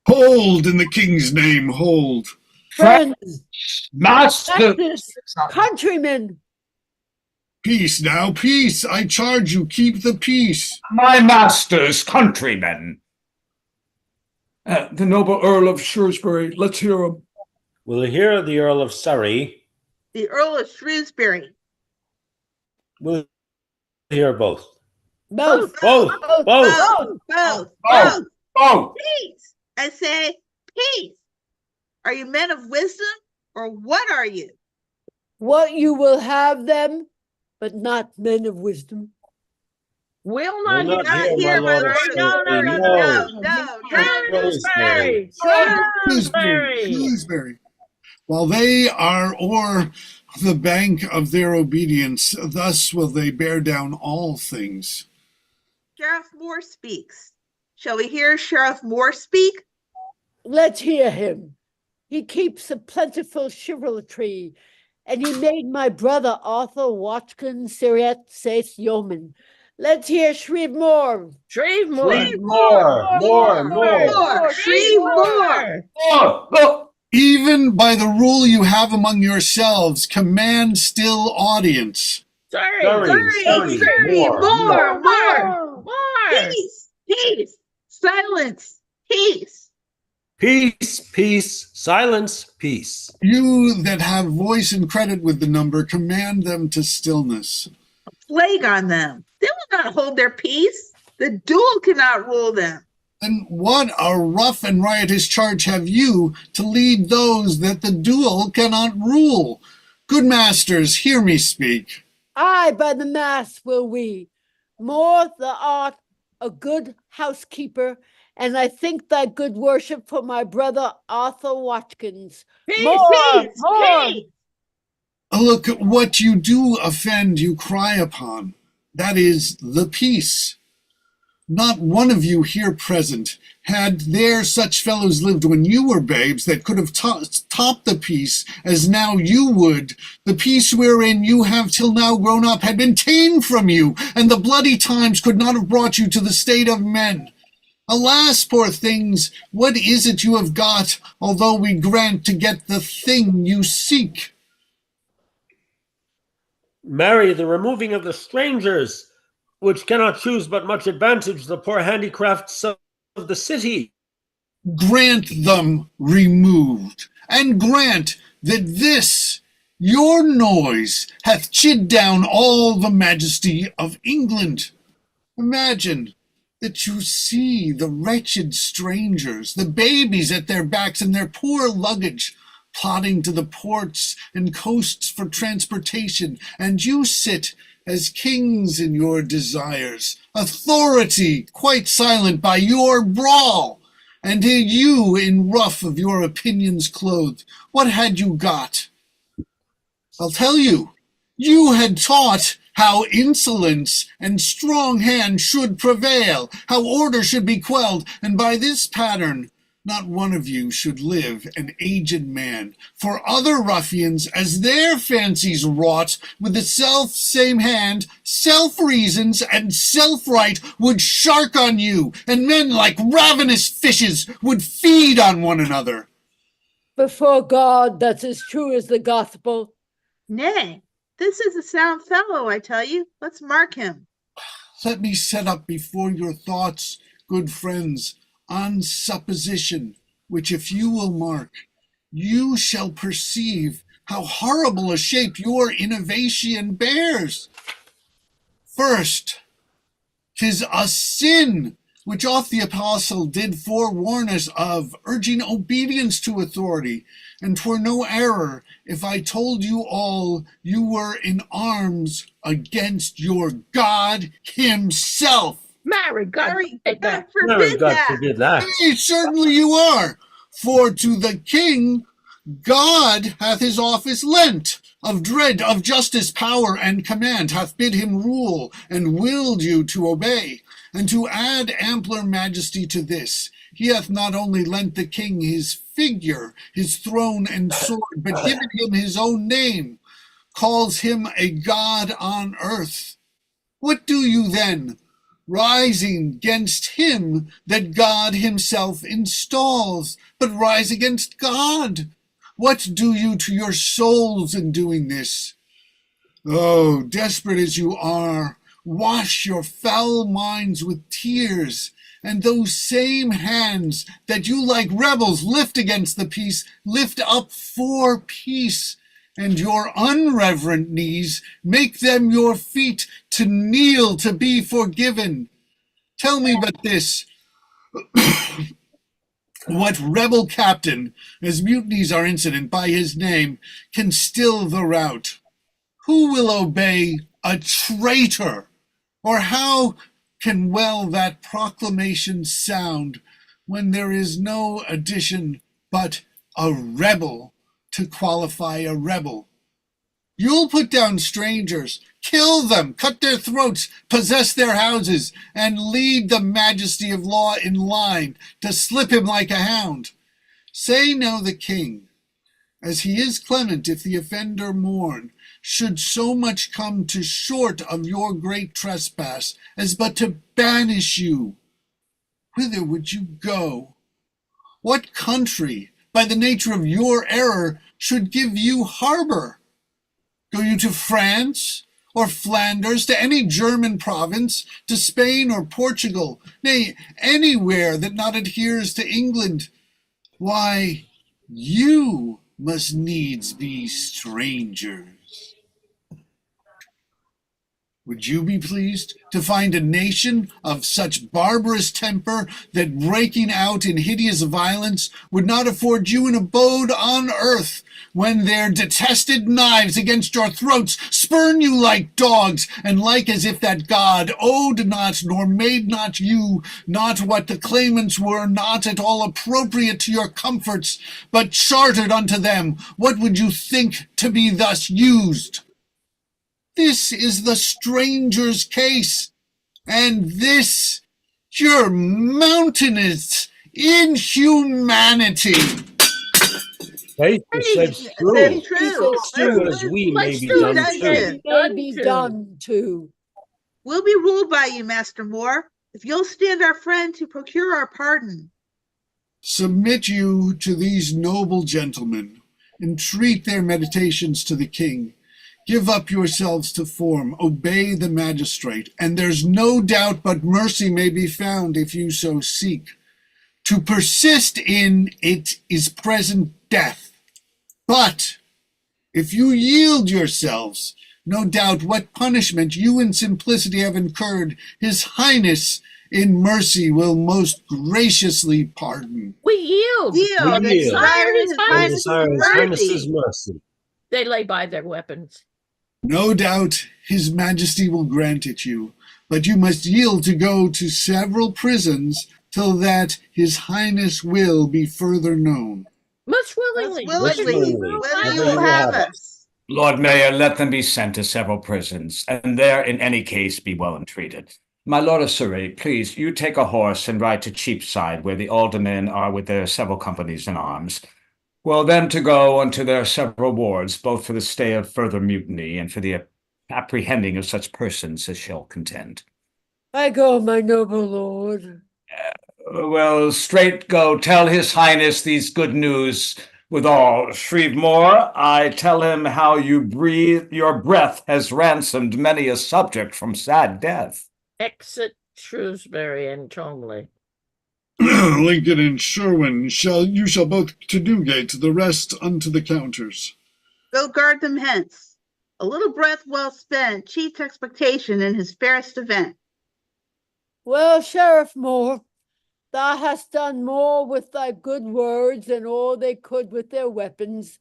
Hold, in the king's name, hold. Friends, Master, justice, countrymen. Peace now, peace. I charge you, keep the peace. my masters, countrymen. The noble Earl of Shrewsbury, let's hear him. We'll hear the Earl of Surrey. The Earl of Shrewsbury. We'll hear both. Both. Both. Both. Both. Both. Oh, oh, Peace. I say peace. Are you men of wisdom or what are you? What you will have them, but not men of wisdom. Will Will not not hear. Not hear, my here, my lord of lord. No, no, Shrewsbury. no, no, No. no, no, no. Shrewsbury. Shrewsbury. While they are o'er the bank of their obedience, thus will they bear down all things. Sheriff Moore speaks. Shall we hear Sheriff Moore speak? Let's hear him. He keeps a plentiful chivalry, and he made my brother Arthur Watkins Syriat Sace Yeoman. Let's hear Shrevemoor. Shrevemore. More. Shrevemore. oh. Even by the rule you have among yourselves, command still audience. Sorry. Surrey, more. More. Peace, peace, silence, peace. Peace. Silence. Peace. You that have voice and credit with the number, command them to stillness. Plague on them. They will not hold their peace. The duel cannot rule them. Then what a rough and riotous charge have you to lead those that the duel cannot rule? Good masters, hear me speak. Aye, by the mass will we. More thou art a good housekeeper, and I think thy good worship for my brother Arthur Watkins. Peace. Peace. Look, what you do offend, you cry upon. That is the peace. Not one of you here present, had there such fellows lived when you were babes that could have topped the peace as now you would, the peace wherein you have till now grown up had been ta'en from you, and the bloody times could not have brought you to the state of men. Alas, poor things, what is it you have got, although we grant to get the thing you seek? Marry, the removing of the strangers, which cannot choose but much advantage the poor handicrafts of the city. Grant them removed, and grant that this, your noise, hath chid down all the majesty of England. Imagine that you see the wretched strangers, the babies at their backs and their poor luggage, plodding to the ports and coasts for transportation, and you sit as kings in your desires, authority quite silent by your brawl, and you in ruff of your opinions clothed. What had you got? I'll tell you, you had taught how insolence and strong hand should prevail, how order should be quelled, and by this pattern not one of you should live an aged man, for other ruffians, as their fancies wrought, with the self-same hand, self-reasons, and self-right, would shark on you, and men like ravenous fishes would feed on one another. Before God, that's as true as the gospel. Nay, this is a sound fellow, I tell you. Let's mark him. Let me set up before your thoughts, good friends, on supposition, which if you will mark, you shall perceive how horrible a shape your innovation bears. First, 'tis a sin, which oft the apostle did forewarn us of, urging obedience to authority, and 'twere no error if I told you all you were in arms against your God himself. Marry, God Mary, forbid God that. forbid God that. forbid that. Yea, certainly you are. For to the king God hath his office lent, of dread, of justice, power, and command, hath bid him rule, and willed you to obey. And to add ampler majesty to this, he hath not only lent the king his figure, his throne and sword, but given him his own name, calls him a god on earth. What do you then, rising against him that God himself installs, but rise against God? What do you to your souls in doing this? Oh, desperate as you are, wash your foul minds with tears, and those same hands that you like rebels lift against the peace, lift up for peace, and your unreverent knees make them your feet to kneel to be forgiven. Tell me but this, what rebel captain, as mutinies are incident by his name, can still the rout? Who will obey a traitor? Or how can well that proclamation sound when there is no addition but a rebel to qualify a rebel? You'll put down strangers, kill them, cut their throats, possess their houses, and lead the majesty of law in line to slip him like a hound. Say now the king, as he is clement if the offender mourn, should so much come to short of your great trespass as but to banish you, whither would you go? What country, by the nature of your error, should give you harbor? Go you to France, or Flanders, to any German province, to Spain or Portugal, nay, anywhere that not adheres to England? Why, you must needs be strangers. Would you be pleased to find a nation of such barbarous temper that breaking out in hideous violence would not afford you an abode on earth, when their detested knives against your throats spurn you like dogs, and like as if that God owed not nor made not you, not what the claimants were not at all appropriate to your comforts, but chartered unto them? What would you think to be thus used? This is the stranger's case, and this your mountainous inhumanity. Faith is said true. That's true. Do as we may Let's be do done as too. we May be done to. We'll be ruled by you, Master Moore, if you'll stand our friend to procure our pardon. Submit you to these noble gentlemen, entreat their meditations to the king. Give up yourselves to form, obey the magistrate, and there's no doubt but mercy may be found if you so seek. To persist in it is present death. But if you yield yourselves, no doubt what punishment you in simplicity have incurred, his highness in mercy will most graciously pardon. We yield. Yield and yield. desire his His And highness's desire His mercy. Highness's mercy. They lay by their weapons. No doubt his majesty will grant it you, but you must yield to go to several prisons till that his highness will be further known. Most willingly. Willingly, willingly, whether you whether will you have have us. Lord Mayor, let them be sent to several prisons, and there, in any case, be well entreated. My Lord of Surrey, please, you take a horse and ride to Cheapside, where the aldermen are with their several companies in arms. Well, then to go unto their several wards, both for the stay of further mutiny and for the apprehending of such persons as shall contend. I go, my noble lord. Well, straight go, tell his highness these good news withal. Shrevemore, I tell him how you breathe, your breath has ransomed many a subject from sad death. Exit Shrewsbury and Cholmondeley. Lincoln and Sherwin, you shall both to Newgate, the rest unto the counters. Go guard them hence. A little breath well spent cheats expectation in his fairest event. Well, Sheriff Moore, thou hast done more with thy good words than all they could with their weapons.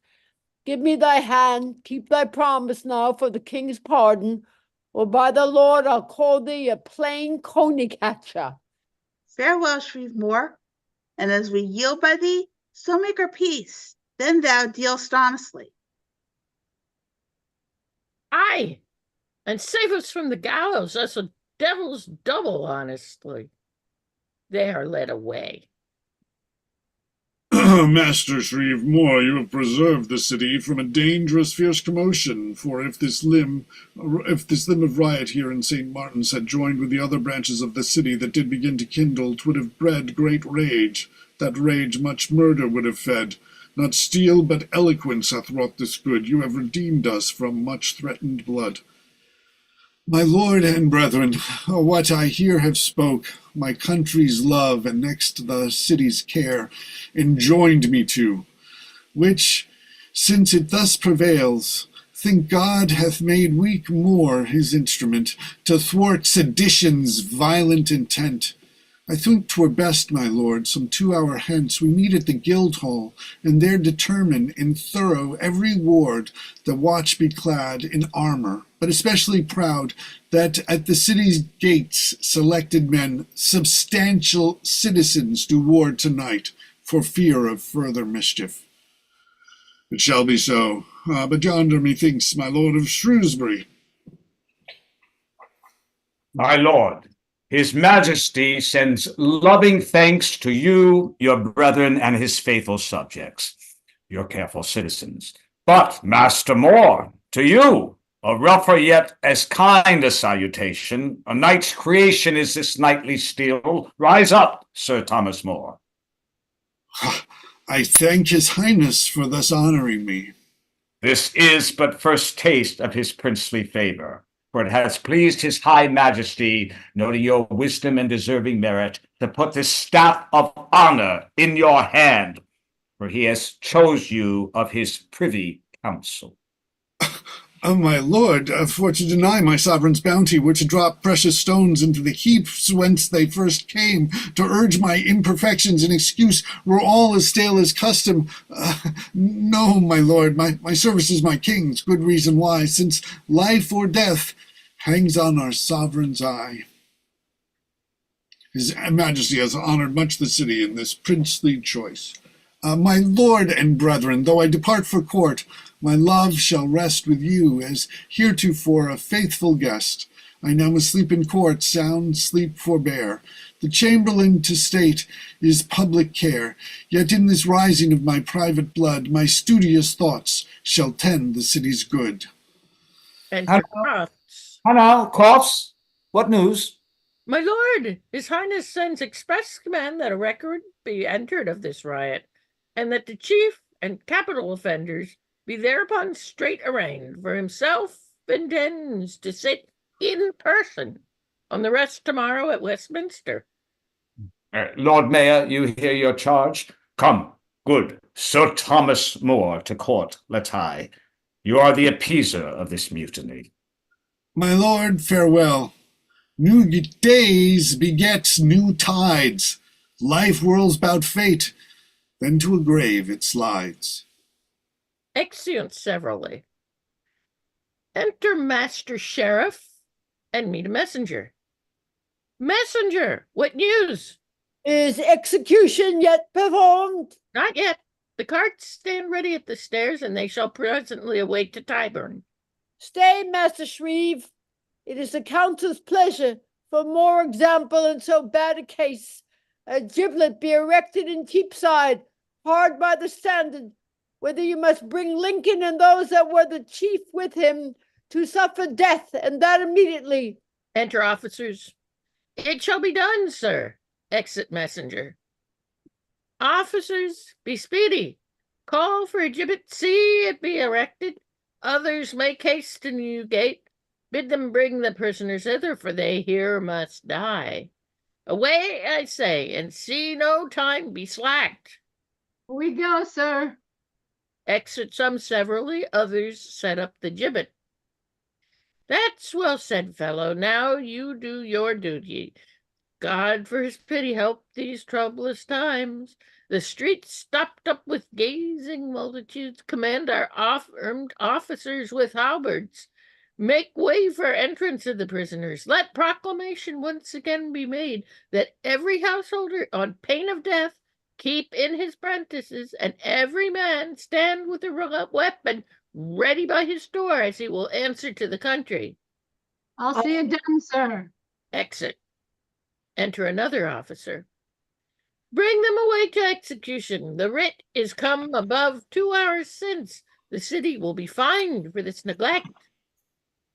Give me thy hand, keep thy promise now for the king's pardon, or by the Lord I'll call thee a plain coney catcher. Farewell, Shrevemore, and as we yield by thee, so make our peace. Then thou dealst honestly. Aye, and save us from the gallows as a devil's double, honestly. They are led away. Master Shrevemore, you have preserved the city from a dangerous, fierce commotion, for if this limb of riot here in St. Martin's had joined with the other branches of the city that did begin to kindle, 'twould have bred great rage. That rage much murder would have fed. Not steel, but eloquence hath wrought this good. You have redeemed us from much threatened blood. My lord and brethren, what I here have spoke, my country's love, and next the city's care, enjoined me to, which Since it thus prevails, think God hath made weak More his instrument, to thwart sedition's violent intent. I think 'twere best, my lord, some 2 hour hence, we meet at the Guildhall, and there determine in thorough every ward the watch be clad in armour, but especially proud that at the city's gates selected men, substantial citizens, do ward tonight, for fear of further mischief. It shall be so. But yonder, methinks, my lord of Shrewsbury. My lord, his majesty sends loving thanks to you, your brethren, and his faithful subjects, your careful citizens. But, Master More, to you, a rougher yet as kind a salutation. A knight's creation is this knightly steel. Rise up, Sir Thomas More. I thank his highness for thus honouring me. This is but first taste of his princely favor, for it has pleased his high majesty, noting your wisdom and deserving merit, to put this staff of honor in your hand, for he has chose you of his privy council. My lord, for to deny my sovereign's bounty were to drop precious stones into the heaps whence they first came, to urge my imperfections in excuse were all as stale as custom. No, my lord, my service is my king's, good reason why, since life or death hangs on our sovereign's eye. His majesty has honoured much the city in this princely choice. My lord and brethren, though I depart for court, my love shall rest with you, as heretofore a faithful guest. I now must sleep in court, sound sleep forbear. The chamberlain to state is public care, yet in this rising of my private blood, my studious thoughts shall tend the city's good. Enter Crofts. Hello, Crofts. What news? My lord, his highness sends express command that a record be entered of this riot, and that the chief and capital offenders be thereupon straight arraigned, for himself intends to sit in person on the rest tomorrow at Westminster. Lord Mayor, you hear your charge? Come, good Sir Thomas More to court, let's hie. You are the appeaser of this mutiny. My lord, farewell. New days begets new tides. Life whirls about fate, then to a grave it slides. Exeunt severally. Enter Master Sheriff and meet a messenger. Messenger, what news? Is execution yet performed? Not yet. The carts stand ready at the stairs, and they shall presently await to Tyburn. Stay, Master Shreve. It is the count's pleasure, for more example in so bad a case, a giblet be erected in Cheapside, hard by the standard, whether you must bring Lincoln and those that were the chief with him to suffer death, and that immediately. Enter officers. It shall be done, sir. Exit messenger. Officers, be speedy. Call for a gibbet, see it be erected. Others make haste to Newgate. Bid them bring the prisoners hither, for they here must die. Away, I say, and see no time be slacked. We go, sir. Exit some severally, others set up the gibbet. That's well said, fellow. Now you do your duty. God for his pity help these troublous times. The streets stopped up with gazing multitudes. Command our armed officers with halberds. Make way for entrance of the prisoners. Let proclamation once again be made that every householder, on pain of death, keep in his prentices, and every man stand with a weapon ready by his door, as he will answer to the country. I'll see it done, sir. Exit. Enter another officer. Bring them away to execution. The writ is come above 2 hours since. The city will be fined for this neglect.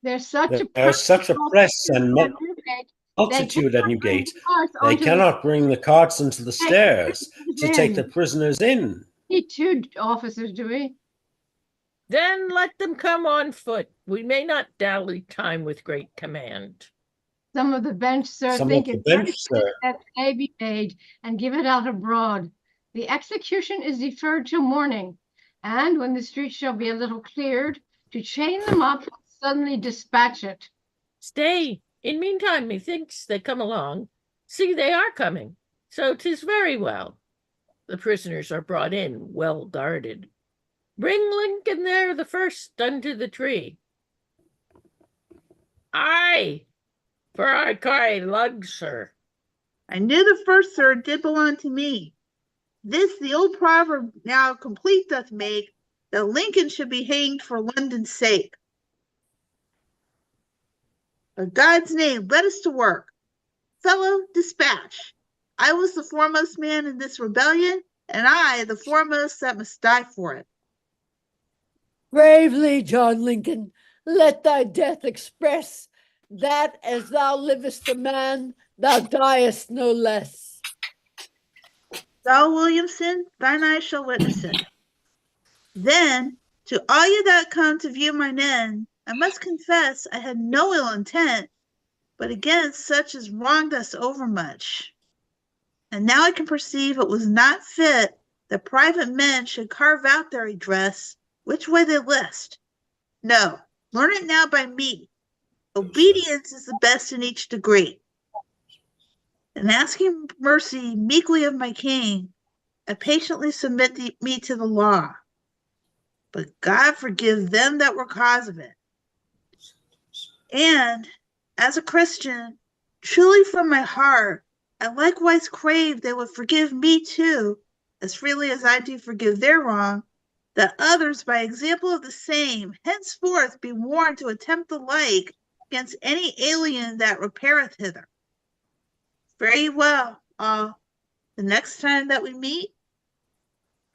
There's such a press and multitude at Newgate. They cannot bring the carts into the stairs to take the prisoners in. Need 2 officers, do we? Then let them come on foot. We may not dally time with great command. Some of the bench, sir, Some think of the it bench, better sir. that may be made and give it out abroad. The execution is deferred till morning. And when the street shall be a little cleared, to chain them up and suddenly dispatch it. Stay. In meantime, methinks they come along. See, they are coming. So 'tis very well. The prisoners are brought in, well guarded. Bring Lincoln there the first unto the tree. Aye, for I cry lug, sir. I knew the first, sir, did belong to me. This the old proverb now complete doth make, that Lincoln should be hanged for London's sake. For God's name, let us to work. Fellow, dispatch. I was the foremost man in this rebellion, and I the foremost that must die for it. Bravely, John Lincoln, let thy death express that as thou livest a man, thou diest no less. Thou, Williamson, thine eyes shall witness it. Then, to all you that come to view mine end, I must confess I had no ill intent, but against such as wronged us overmuch. And now I can perceive it was not fit that private men should carve out their redress which way they list. No, learn it now by me. Obedience is the best in each degree. And asking mercy meekly of my king, I patiently submit me to the law. But God forgive them that were cause of it. And as a Christian, truly from my heart, I likewise crave they would forgive me too, as freely as I do forgive their wrong, that others by example of the same henceforth be warned to attempt the like against any alien that repaireth hither. Very well, all. The next time that we meet,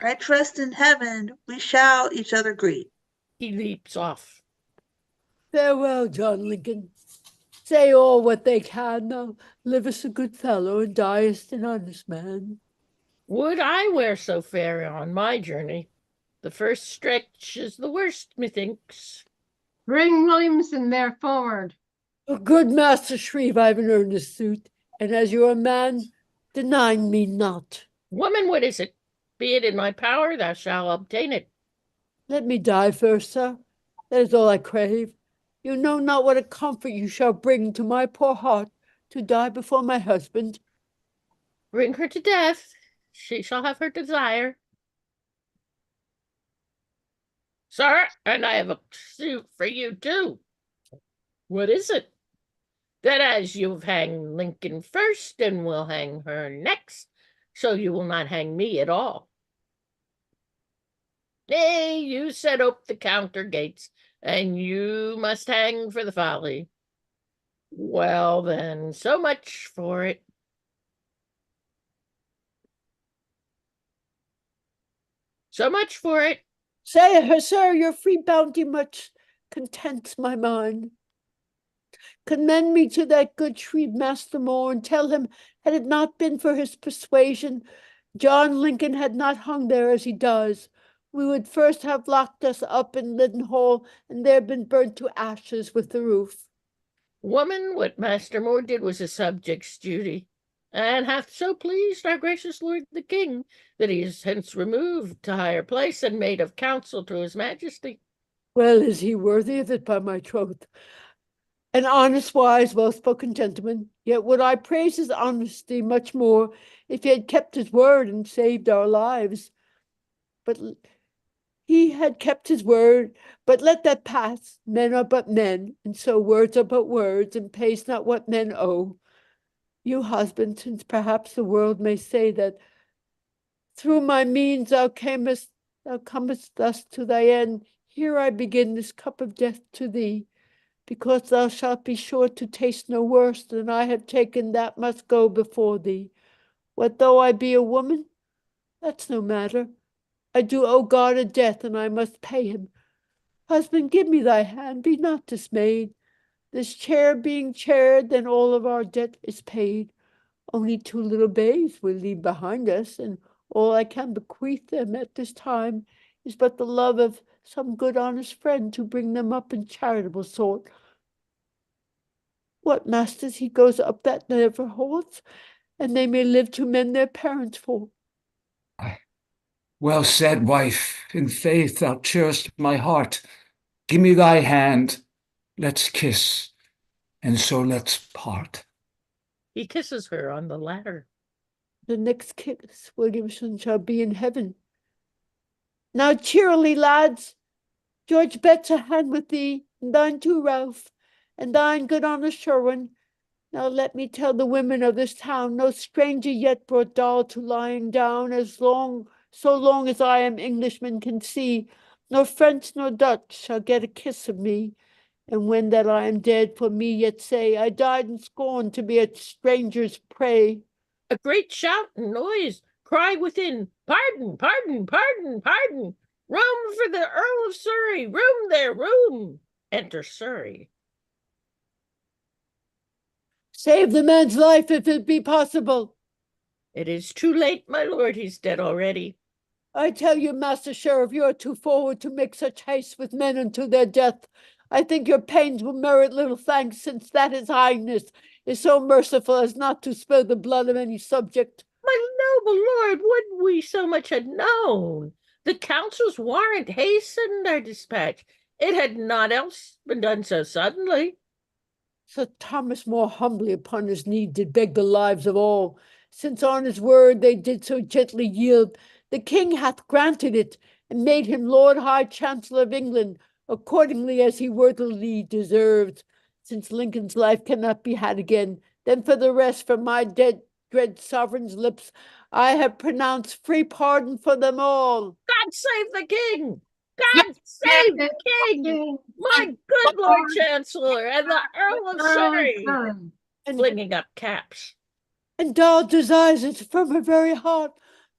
I trust in heaven we shall each other greet. He leaps off. Farewell, John Lincoln. Say all what they can, thou livest a good fellow and diest an honest man. Would I were so fair on my journey. The first stretch is the worst, methinks. Bring Williamson there forward. A good Master Shreve, I've an earnest suit, and as you're a man, deny me not. Woman, what is it? Be it in my power, thou shalt obtain it. Let me die first, sir. That is all I crave. You know not what a comfort you shall bring to my poor heart to die before my husband. Bring her to death. She shall have her desire. Sir, and I have a suit for you too. What is it? That as you've hanged Lincoln first, and will hang her next, so you will not hang me at all. Nay, you set up the counter gates, and you must hang for the folly. Well then, so much for it. So much for it. Say her, sir, your free bounty much contents my mind. Commend me to that good Shreve Master More, and tell him, had it not been for his persuasion, John Lincoln had not hung there as he does. We would first have locked us up in Lidenhall, and there been burnt to ashes with the roof. Woman, what Master More did was a subject's duty, and hath so pleased our gracious lord the king, that he is hence removed to higher place, and made of counsel to his majesty. Well is he worthy of it, by my troth. An honest, wise, well-spoken gentleman, yet would I praise his honesty much more if he had kept his word and saved our lives. But he had kept his word, but let that pass. Men are but men, and so words are but words, and pays not what men owe. You, husband, since perhaps the world may say that through my means thou comest thus to thy end, here I begin this cup of death to thee, because thou shalt be sure to taste no worse than I have taken that must go before thee. What though I be a woman? That's no matter. I do owe God a debt, and I must pay him. Husband, give me thy hand, be not dismayed. This chair being chaired, then all of our debt is paid. Only 2 little babes we leave behind us, and all I can bequeath them at this time is but the love of some good honest friend to bring them up in charitable sort. What, masters, he goes up that never holds, and they may live to mend their parents' fault. Well said, wife. In faith thou cheerest my heart. Give me thy hand. Let's kiss, and so let's part. He kisses her on the latter. The next kiss, Williamson, shall be in heaven. Now cheerily, lads. George bets a hand with thee, and thine too, Ralph, and thine, good honest Sherwin. Now let me tell the women of this town, no stranger yet brought doll to lying down so long as I am Englishman can see, nor French nor Dutch shall get a kiss of me. And when that I am dead, for me yet say, I died in scorn to be a stranger's prey. A great shout and noise, cry within, pardon, pardon, pardon, pardon. Room for the Earl of Surrey, room there, room. Enter Surrey. Save the man's life if it be possible. It is too late, my lord, he's dead already. I tell you, Master Sheriff, you are too forward to make such haste with men unto their death. I think your pains will merit little thanks, since that his highness is so merciful as not to spill the blood of any subject. My noble lord, would we so much had known! The council's warrant hastened our dispatch. It had not else been done so suddenly. Sir Thomas more humbly upon his knee did beg the lives of all, since on his word they did so gently yield. The king hath granted it, and made him Lord High Chancellor of England, accordingly as he worthily deserved. Since Lincoln's life cannot be had again, then for the rest, from my dread sovereign's lips, I have pronounced free pardon for them all. God save the king! God save the king! My good Lord Chancellor and the Earl of Surrey! Flinging up caps. And Doll desires it from her very heart.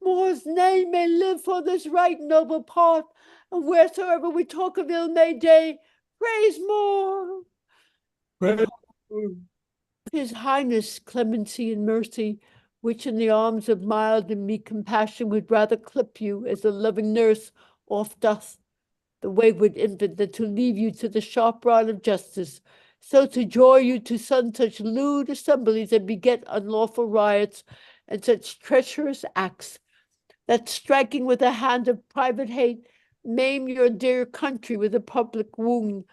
More's name may live for this right noble part, and wheresoever we talk of ill May Day, praise More. His Highness clemency and mercy, which in the arms of mild and meek compassion would rather clip you as a loving nurse oft doth the wayward infant than to leave you to the sharp rod of justice, so to joy you to such lewd assemblies and beget unlawful riots and such treacherous acts, that striking with a hand of private hate, maim your dear country with a public wound.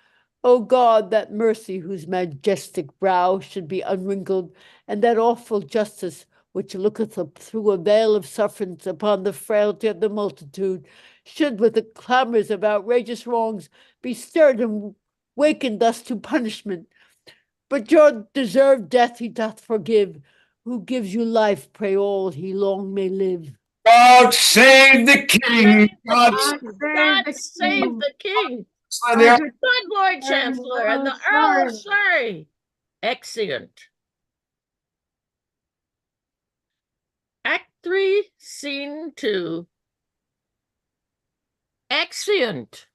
O God, that mercy whose majestic brow should be unwrinkled, and that awful justice which looketh up through a veil of sufferance upon the frailty of the multitude, should with the clamors of outrageous wrongs be stirred and wakened thus to punishment. But your deserved death he doth forgive, who gives you life, pray all he long may live. God save the king! God Save the king! save My the good Lord Chancellor and the Earl of Surrey! Exeunt. Act 3, Scene 2. Exeunt.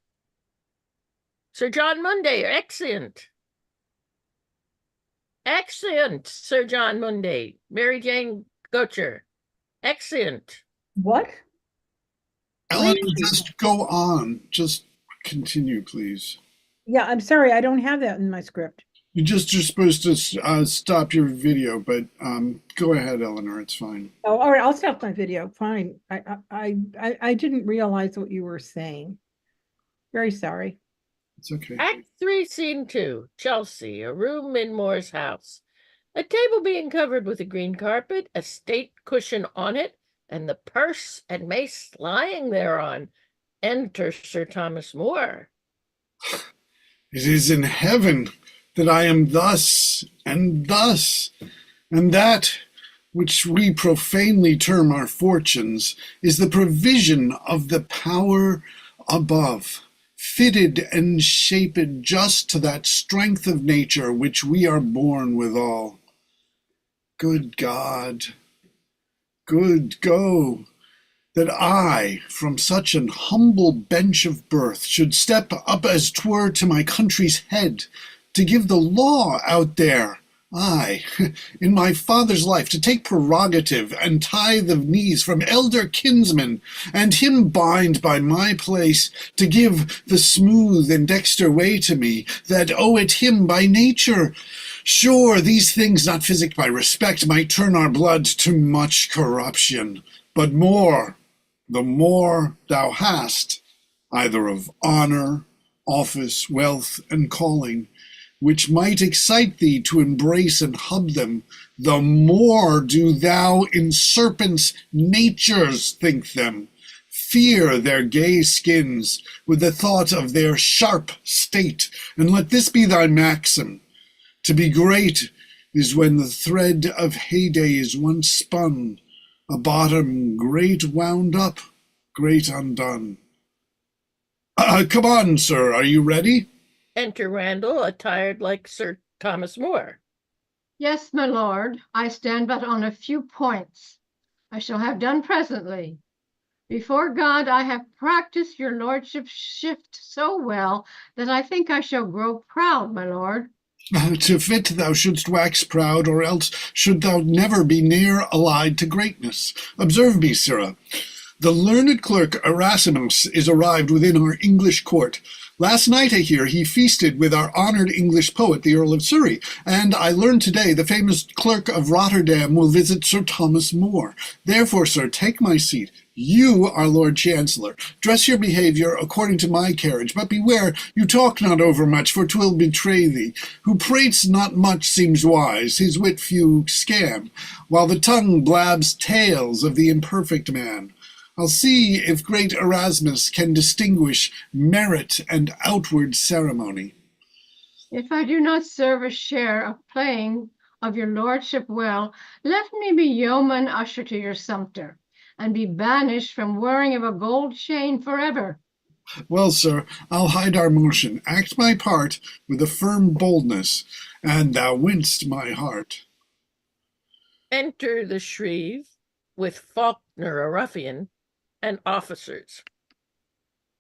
Sir John Munday, exeunt. Exeunt, Sir John Munday. Mary Jane Gocher, exeunt. What? Eleanor, just go on. Just continue, please. Yeah, I'm sorry, I don't have that in my script. You're supposed to stop your video, but go ahead, Eleanor. It's fine. Oh, all right, I'll stop my video. Fine. I didn't realize what you were saying. Very sorry. It's okay. Act 3, Scene 2, Chelsea, a room in Moore's house. A table being covered with a green carpet, a state cushion on it, and the purse and mace lying thereon. Enter Sir Thomas More. It is in heaven that I am thus, and that which we profanely term our fortunes is the provision of the power above, fitted and shaped just to that strength of nature which we are born withal. Good God, good go, that I, from such an humble bench of birth, should step up as 'twere to my country's head, to give the law out there, aye, in my father's life, to take prerogative and tithe of knees from elder kinsmen, and him bind by my place, to give the smooth and dexter way to me, that owe it him by nature. Sure, these things not physicked by respect might turn our blood to much corruption, but more, the more thou hast, either of honor, office, wealth, and calling, which might excite thee to embrace and hub them, the more do thou in serpents' natures think them. Fear their gay skins with the thought of their sharp state, and let this be thy maxim. To be great is when the thread of heyday is once spun, a bottom great wound up, great undone. Come on, sir, are you ready? Enter Randall, attired like Sir Thomas More. Yes, my lord, I stand but on a few points. I shall have done presently. Before God, I have practiced your lordship's shift so well that I think I shall grow proud, my lord. To fit thou shouldst wax proud, or else should thou never be near allied to greatness. Observe me, sirrah. The learned clerk Erasmus is arrived within our English court. Last night, I hear, he feasted with our honored English poet, the Earl of Surrey, and I learned today the famous clerk of Rotterdam will visit Sir Thomas More. Therefore, sir, take my seat. You are Lord Chancellor. Dress your behaviour according to my carriage, but beware you talk not overmuch, for 'twill betray thee. Who prates not much seems wise, his wit few scam, while the tongue blabs tales of the imperfect man. I'll see if great Erasmus can distinguish merit and outward ceremony. If I do not serve a share of playing of your lordship well, let me be yeoman usher to your sumpter, and be banished from wearing of a gold chain forever. Well, sir, I'll hide our motion, act my part with a firm boldness, and thou winst my heart. Enter the Shreve, with Faulkner, a ruffian, and officers.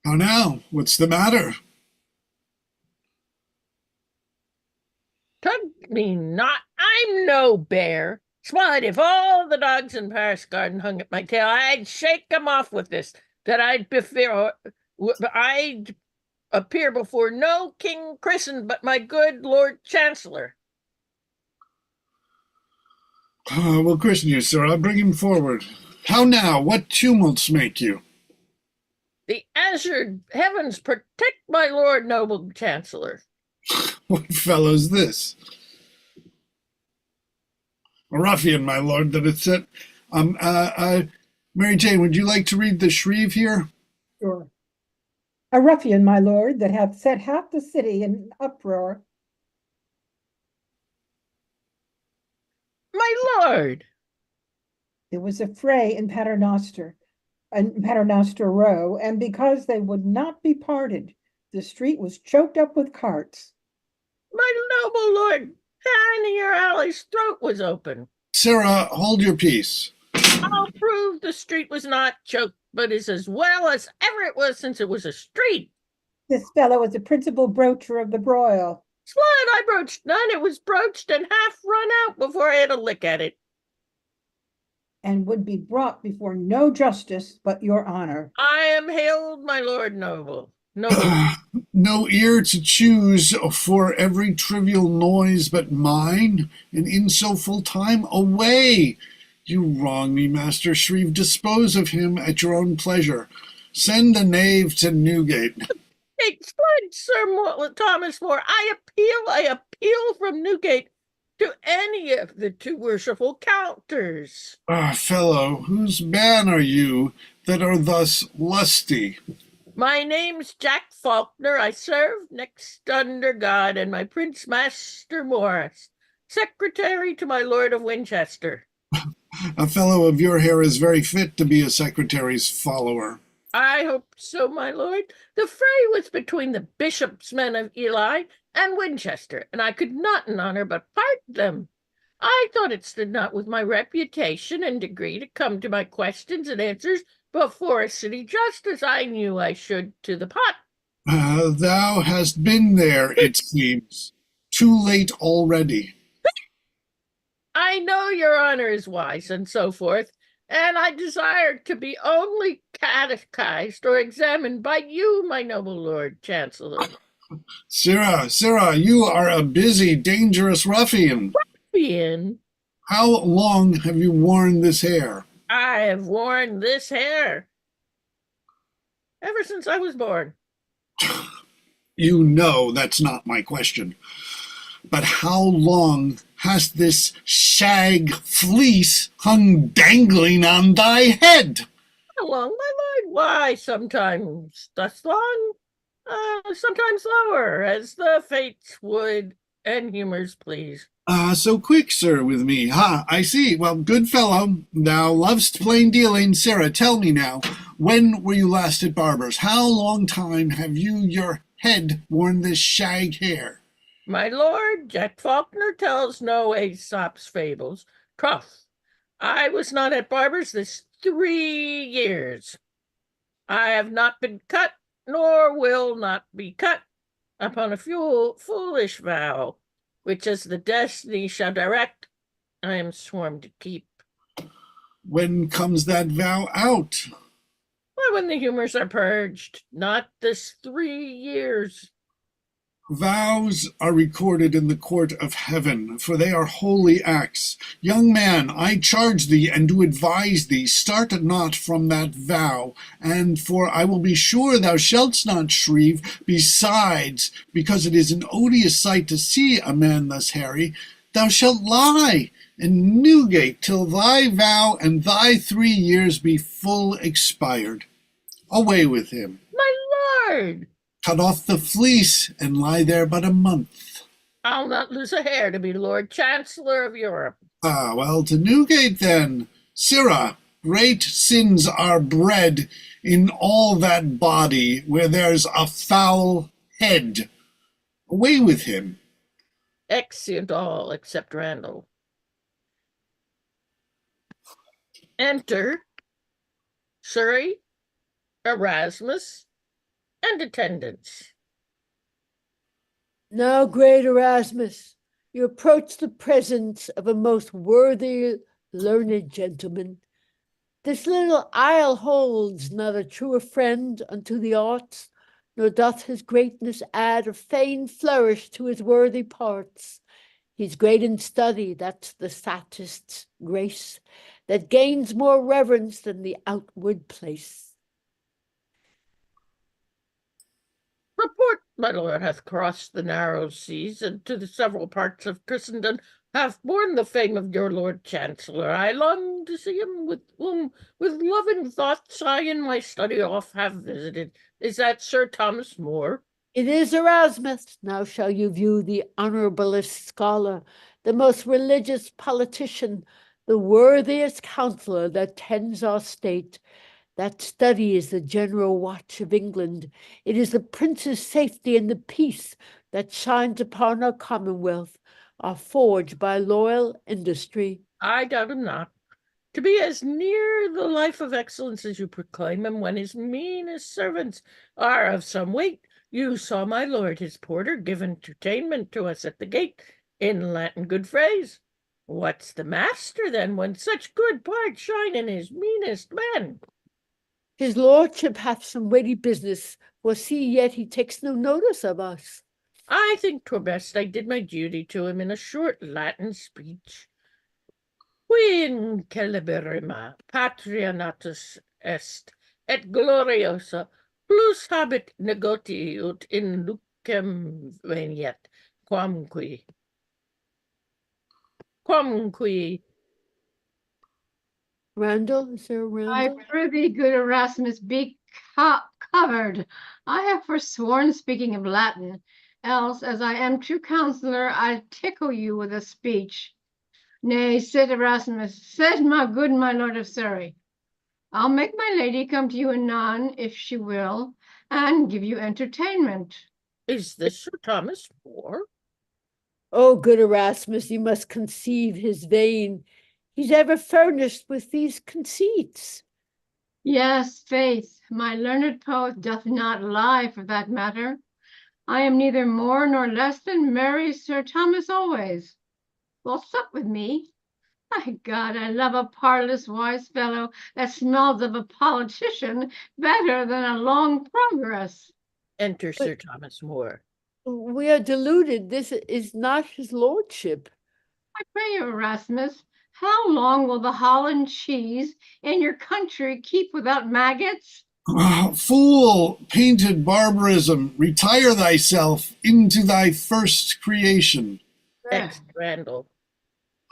How now? What's the matter? Tug me not, I'm no bear. Smiled, if all the dogs in Paris Garden hung at my tail, I'd shake 'em off with this, that I'd appear before no king christened but my good Lord Chancellor. We'll christen you, sir. I'll bring him forward. How now? What tumults make you? The azured heavens protect my Lord Noble Chancellor. What fellow's this? A ruffian, my lord, that it said. Mary Jane, would you like to read the Shreve here? Sure. A ruffian, my lord, that hath set half the city in uproar. My lord! There was a fray in Paternoster Row, and because they would not be parted, the street was choked up with carts. My noble lord, Pioneer Alley's throat was open. Sarah, hold your peace. I'll prove the street was not choked, but is as well as ever it was since it was a street. This fellow is the principal broacher of the broil. Slide, I broached none. It was broached and half run out before I had a lick at it. And would be brought before no justice but your honor. I am hailed, my lord noble. No ear to choose for every trivial noise but mine, and in so full time away. You wrong me, Master Shreve. Dispose of him at your own pleasure. Send the knave to Newgate. Excellent, Sir Thomas More. I appeal from Newgate to any of the two worshipful counters. Fellow, whose man are you that are thus lusty? My name's Jack Faulkner. I serve next under God, and my Prince Master Morris, secretary to my Lord of Winchester. A fellow of your hair is very fit to be a secretary's follower. I hope so, my lord. The fray was between the bishop's men of Ely and Winchester, and I could not in honor but part them. I thought it stood not with my reputation and degree to come to my questions and answers before a city justice. I knew I should to the pot. Thou hast been there, it seems. Too late already. I know your honor is wise, and so forth, and I desire to be only catechized or examined by you, my noble Lord Chancellor. Sirrah, you are a busy, dangerous ruffian. Ruffian? How long have you worn this hair? I have worn this hair ever since I was born. You know that's not my question. But how long has this shag fleece hung dangling on thy head? How long, my lord? Why, sometimes thus long, sometimes lower, as the fates would and humors please. So quick, sir, with me. I see. Well, good fellow. Thou lovest plain dealing. Sarah, tell me now, when were you last at barber's? How long time have you your head worn this shag hair? My lord, Jack Faulkner tells no Aesop's fables. Troth, I was not at barber's this 3 years. I have not been cut, nor will not be cut, upon a foolish vow, which as the destiny shall direct, I am sworn to keep. When comes that vow out? Why, when the humors are purged, not this 3 years. Vows are recorded in the court of heaven, for they are holy acts. Young man, I charge thee and do advise thee, start not from that vow, and for I will be sure thou shalt not shrieve. Besides, because it is an odious sight to see a man thus hairy, thou shalt lie in Newgate till thy vow and thy 3 years be full expired. Away with him. My lord! Cut off the fleece and lie there but a month. I'll not lose a hair to be Lord Chancellor of Europe. Well, to Newgate then. Sirrah, great sins are bred in all that body where there's a foul head. Away with him. Exeunt all except Randall. Enter Surrey, Erasmus, and attendants. Now, great Erasmus, you approach the presence of a most worthy, learned gentleman. This little isle holds not a truer friend unto the arts, nor doth his greatness add a fain flourish to his worthy parts. He's great in study, that's the statist's grace, that gains more reverence than the outward place. Report, my lord, hath crossed the narrow seas, and to the several parts of Christendom hath borne the fame of your Lord Chancellor. I long to see him, with whom with loving thoughts I in my study oft have visited. Is that Sir Thomas More? It is Erasmus. Now shall you view the honorablest scholar, the most religious politician, the worthiest counselor that tends our state. That study is the general watch of England. It is the prince's safety and the peace that shines upon our commonwealth, are forged by loyal industry. I doubt him not. To be as near the life of excellence as you proclaim him, when his meanest servants are of some weight. You saw my lord his porter give entertainment to us at the gate, in Latin good phrase. What's the master, then, when such good parts shine in his meanest men? His lordship hath some weighty business, for see yet he takes no notice of us. I think 'twere best I did my duty to him in a short Latin speech. Qui in celeberrima patria natus est, et gloriosa, plus habet negoti ut in lucem veniet, quamqui. Randall, is there a I Randall? prithee, good Erasmus, be covered. I have forsworn speaking of Latin, else, as I am true counselor, I'd tickle you with a speech. Nay, sit, Erasmus, sit, my good my lord of Surrey. I'll make my lady come to you anon, if she will, and give you entertainment. Is this Sir Thomas More? Oh, good Erasmus, you must conceive his vein. He's ever furnished with these conceits. Yes, faith, my learned poet doth not lie for that matter. I am neither more nor less than merry Sir Thomas always. Well, sup with me. My God, I love a parlous wise fellow that smells of a politician better than a long progress. Enter Sir Thomas More. We are deluded. This is not his lordship. I pray you, Erasmus, how long will the Holland cheese in your country keep without maggots? Fool, painted barbarism, retire thyself into thy first creation. Next, Randall.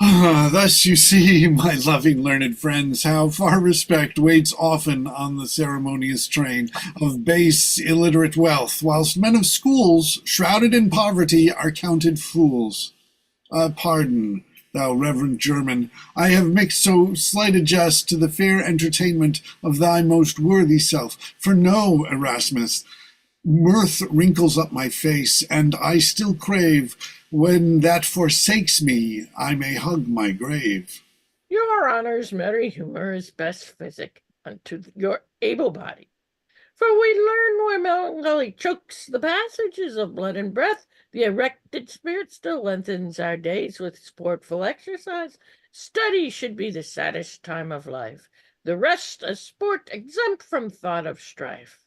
Thus you see, my loving learned friends, how far respect waits often on the ceremonious train of base illiterate wealth, whilst men of schools, shrouded in poverty, are counted fools. Pardon, thou reverend German, I have mixed so slight a jest to the fair entertainment of thy most worthy self. For know, Erasmus, mirth wrinkles up my face, and I still crave, when that forsakes me, I may hug my grave. Your honor's merry humor is best physic unto your able body. For we learn where melancholy chokes the passages of blood and breath, the erected spirit still lengthens our days with sportful exercise. Study should be the saddest time of life, the rest a sport exempt from thought of strife.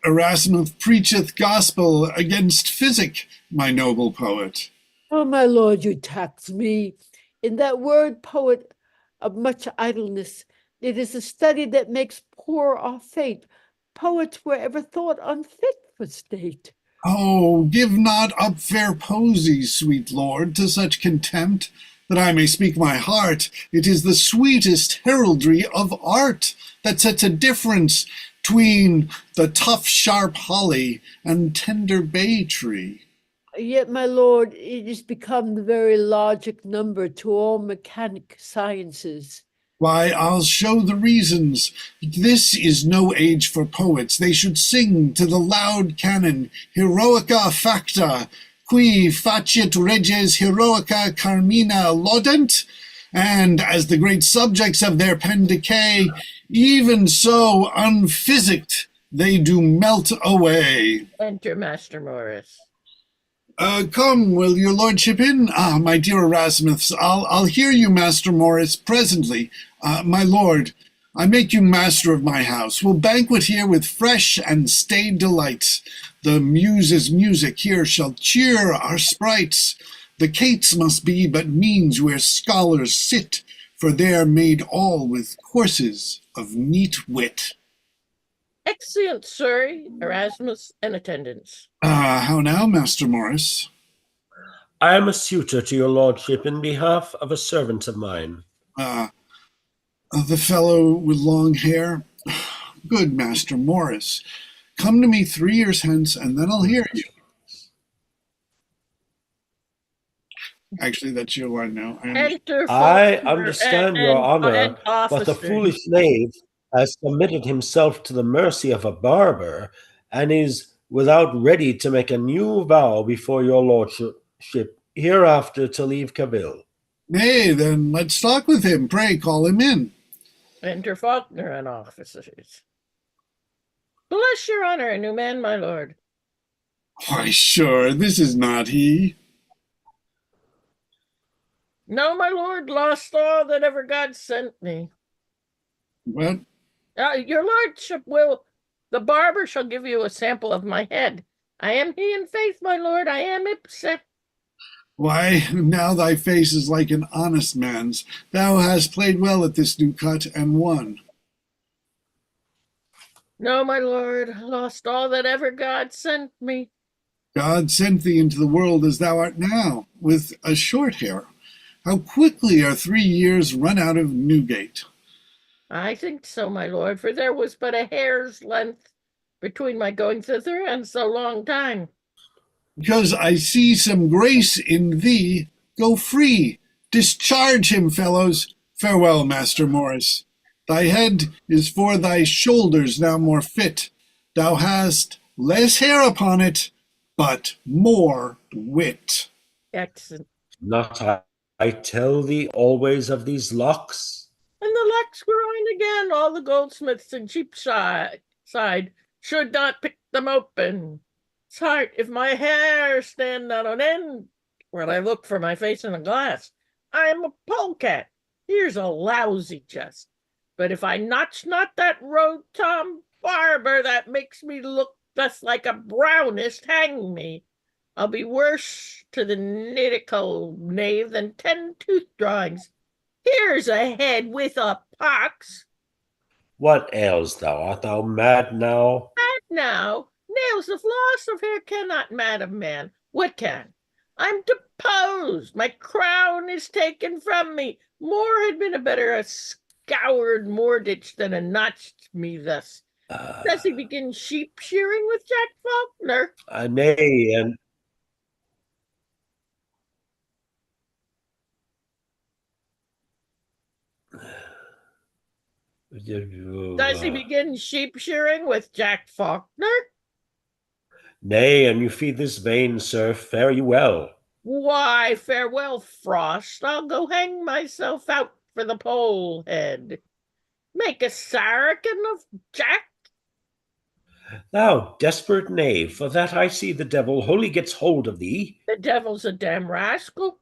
Erasmus preacheth gospel against physic, my noble poet. Oh, my lord, you tax me. In that word poet of much idleness, it is a study that makes poor our fate. Poets were ever thought unfit for state. Oh, give not up fair posies, sweet lord, to such contempt, that I may speak my heart. It is the sweetest heraldry of art that sets a difference tween the tough, sharp holly and tender bay tree. Yet, my lord, it is become the very logic number to all mechanic sciences. Why, I'll show the reasons. This is no age for poets. They should sing to the loud cannon, Heroica facta, qui facit reges heroica carmina laudent. And as the great subjects of their pen decay, even so unphysicked they do melt away. Enter Master Morris. Come, will your lordship in? My dear Erasmus, I'll hear you, Master Morris, presently. My lord, I make you master of my house. We'll banquet here with fresh and staid delights. The muse's music here shall cheer our sprites. The cates must be but means where scholars sit, for they're made all with courses of neat wit. Exeunt, sir, Erasmus, and attendants. How now, Master Morris? I am a suitor to your lordship in behalf of a servant of mine. The fellow with long hair? Good Master Morris. Come to me 3 years hence, and then I'll hear you. Actually, that's your line now. Enter I Faulkner understand, your honor, and but the officer. foolish knave has committed himself to the mercy of a barber, and is without ready to make a new vow before your lordship hereafter to leave Cavil. Nay, then let's talk with him. Pray call him in. Enter Faulkner and officers. Bless your honor, a new man, my lord. Why, sure, this is not he. No, my lord, lost all that ever God sent me. What? Your lordship will, the barber shall give you a sample of my head. I am he in faith, my lord, I am ipse. Why, now thy face is like an honest man's. Thou hast played well at this new cut and won. No, my lord, lost all that ever God sent me. God sent thee into the world as thou art now, with a short hair. How quickly are 3 years run out of Newgate. I think so, my lord, for there was but a hair's length between my going thither and so long time. Because I see some grace in thee, go free. Discharge him, fellows. Farewell, Master Morris. Thy head is for thy shoulders now more fit. Thou hast less hair upon it, but more wit. Excellent. Not I tell thee always of these locks? And the locks growing again, all the goldsmiths in Cheapside should not pick them open. It's hard if my hair stand not on end when I look for my face in a glass. I am a polecat. Here's a lousy jest. But if I notch not that road Tom barber that makes me look thus like a brownist, hang me. I'll be worse to the nitical knave than 10 tooth drawings. Here's a head with a pox. What ails thou? Art thou mad now? Mad now? Nails of loss of hair cannot mad a man. What can? I'm deposed. My crown is taken from me. More had been a better a scoured moor-ditch than a notched me thus. Does he begin sheep shearing with Jack Faulkner? Nay, and Does he begin sheep shearing with Jack Faulkner? Nay, and you feed this vein, sir, fare you well. Why, farewell, Frost. I'll go hang myself out for the pole head. Make a sarrakin of Jack? Thou desperate knave, for that I see the devil wholly gets hold of thee. The devil's a damn rascal.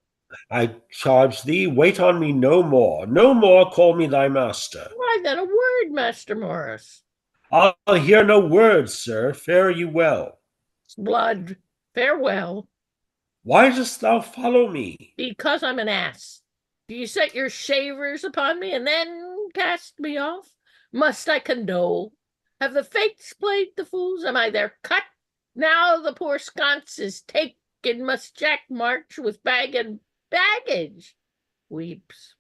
I charge thee, wait on me no more. No more call me thy master. Why then a word, Master Morris. I'll hear no words, sir. Fare you well. Blood, farewell. Why dost thou follow me? Because I'm an ass. Do you set your shavers upon me and then cast me off? Must I condole? Have the fates played the fools? Am I their cut? Now the poor sconce is taken. Must Jack march with bag and baggage? Weeps.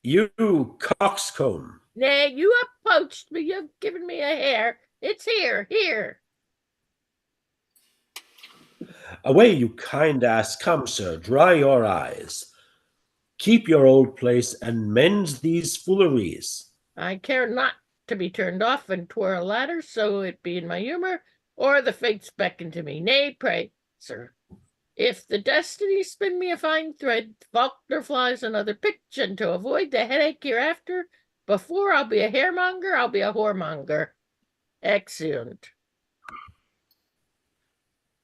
You coxcomb. Nay, you have poached me. You've given me a hair. It's here. Away, you kind ass. Come, sir, dry your eyes. Keep your old place and mend these fooleries. I care not to be turned off and twirl a ladder, so it be in my humor, or the fates beckon to me. Nay, pray, sir, if the destiny spin me a fine thread, Faulkner flies another pitch, and to avoid the headache hereafter, before I'll be a hairmonger, I'll be a whoremonger. Exeunt.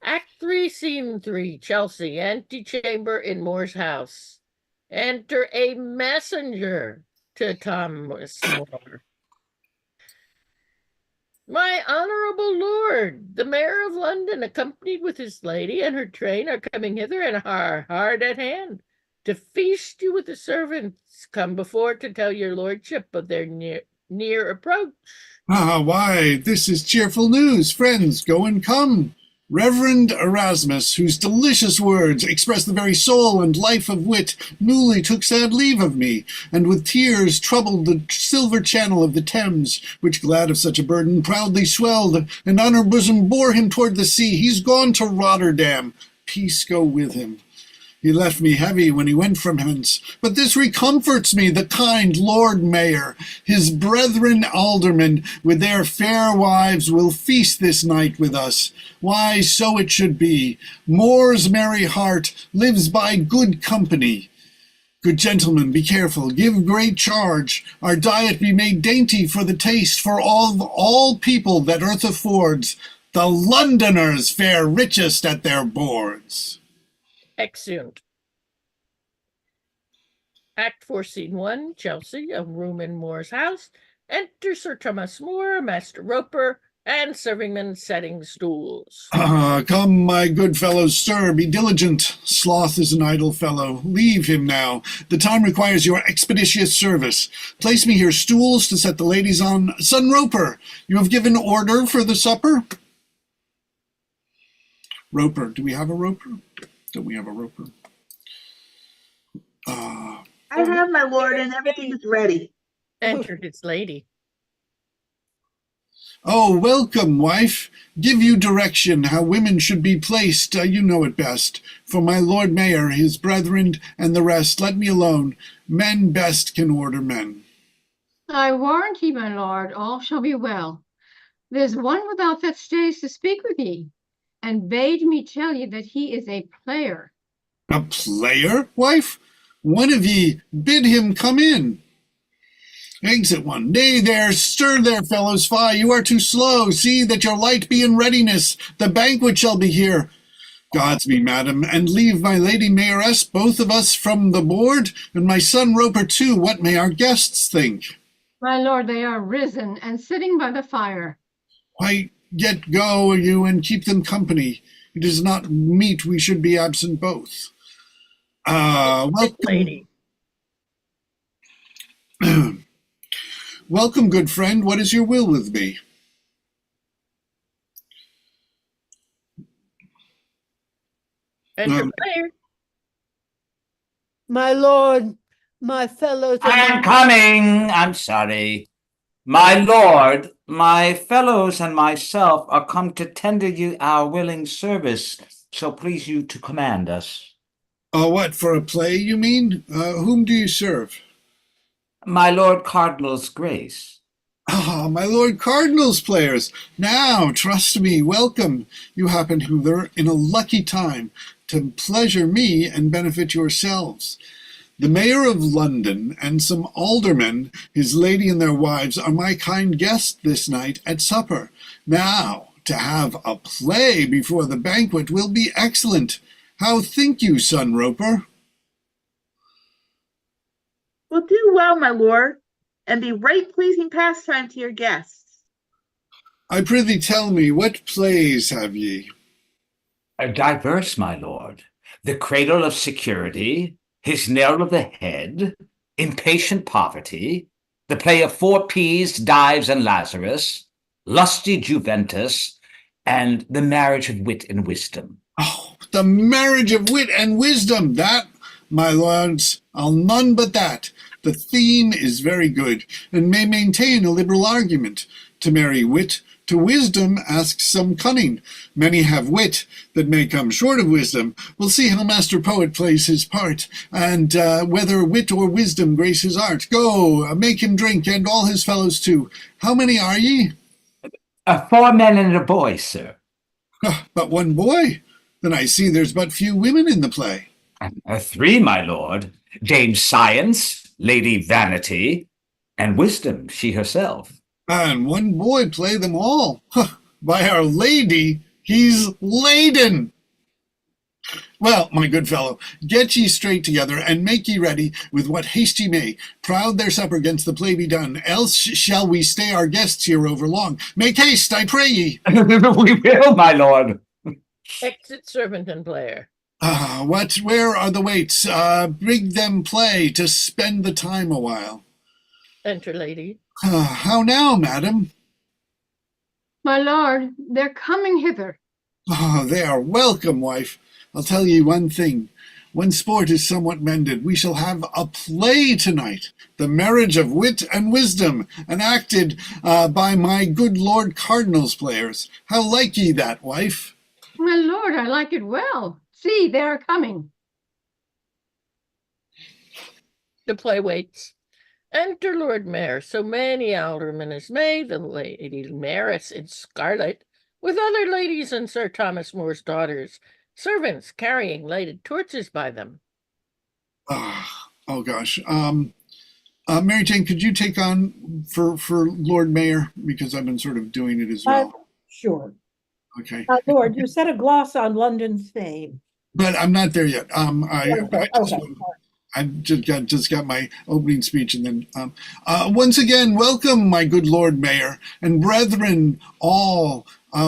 Act 3, Scene 3, Chelsea, antechamber in Moore's house. Enter a messenger to Thomas More. My honorable lord, the mayor of London, accompanied with his lady and her train, are coming hither and are hard at hand to feast you with the servants come before to tell your lordship of their near approach. Why, this is cheerful news. Friends, go and come. Reverend Erasmus, whose delicious words express the very soul and life of wit, newly took sad leave of me, and with tears troubled the silver channel of the Thames, which, glad of such a burden, proudly swelled, and on her bosom bore him toward the sea. He's gone to Rotterdam. Peace go with him. He left me heavy when he went from hence, but this recomforts me, the kind Lord Mayor. His brethren aldermen, with their fair wives, will feast this night with us. Why, so it should be. Moore's merry heart lives by good company. Good gentlemen, be careful, give great charge. Our diet be made dainty for the taste, for all people that earth affords. The Londoners fare richest at their boards. Exeunt. Act 4, Scene 1, Chelsea, a room in Moore's house. Enter Sir Thomas More, Master Roper, and servingmen setting stools. Come, my good fellows, sir, be diligent. Sloth is an idle fellow. Leave him now. The time requires your expeditious service. Place me here stools to set the ladies on. Son Roper, you have given order for the supper? Roper, do we have a Roper? Don't we have a Roper? I have, my lord, and everything is ready. Entered his lady. Oh, welcome, wife. Give you direction how women should be placed. You know it best. For my Lord Mayor, his brethren, and the rest, let me alone. Men best can order men. I warrant ye, my lord, all shall be well. There's one without that stays to speak with ye, and bade me tell ye that he is a player. A player, wife? One of ye bid him come in. Exit one. Nay there, stir there, fellows, fie, you are too slow. See that your light be in readiness. The banquet shall be here. Gods me, madam, and leave my lady mayoress, both of us from the board, and my son Roper too. What may our guests think? My lord, they are risen and sitting by the fire. Why, yet go you and keep them company. It is not meet we should be absent both. Welcome. Lady. Welcome, good friend. What is your will with me? Enter Um, player. My lord, my fellows, and I'm coming. I'm sorry. My lord, my fellows and myself are come to tender you our willing service, so please you to command us. what, for a play, you mean? Whom do you serve? My Lord Cardinal's grace. Ah, my Lord Cardinal's players. Now, trust me, welcome. You happen hither in a lucky time to pleasure me and benefit yourselves. The Mayor of London and some aldermen, his lady and their wives, are my kind guests this night at supper. Now, to have a play before the banquet will be excellent. How think you, son Roper? Will do well, my lord, and be right pleasing pastime to your guests. I prithee tell me, what plays have ye? Diverse, my lord. The Cradle of Security, His Nail of the Head, Impatient Poverty, the play of Four Peas, Dives, and Lazarus, Lusty Juventus, and The Marriage of Wit and Wisdom. Oh, the marriage of wit and wisdom, that, my lords, I'll none but that. The theme is very good, and may maintain a liberal argument. To marry wit, to wisdom asks some cunning. Many have wit that may come short of wisdom. We'll see how Master Poet plays his part, and whether wit or wisdom grace his art. Go, make him drink, and all his fellows too. How many are ye? 4 men and a boy, sir. But one boy? Then I see there's but few women in the play. 3, my lord. Dame Science, Lady Vanity, and Wisdom, she herself. And one boy play them all. By Our Lady, he's laden. Well, my good fellow, get ye straight together, and make ye ready with what haste ye may. Proud their supper against the play be done, else shall we stay our guests here over long. Make haste, I pray ye. We will, my lord. Exit servant and player. Where are the waits? Bring them play to spend the time a while. Enter lady. How now, madam? My lord, they're coming hither. They are welcome, wife. I'll tell ye one thing. When sport is somewhat mended, we shall have a play tonight, The Marriage of Wit and Wisdom, enacted by my good Lord Cardinal's players. How like ye that, wife? My lord, I like it well. See, they are coming. The play waits. Enter Lord Mayor, so many aldermen as may, the Lady Mayoress in scarlet, with other ladies and Sir Thomas More's daughters, servants carrying lighted torches by them. Oh gosh. Mary Jane, could you take on for Lord Mayor? Because I've been sort of doing it as well. Sure. Okay. Lord, you said a gloss on London's fame. But I'm not there yet. Okay. I just got my opening speech, and then once again, welcome, my good Lord Mayor and brethren all.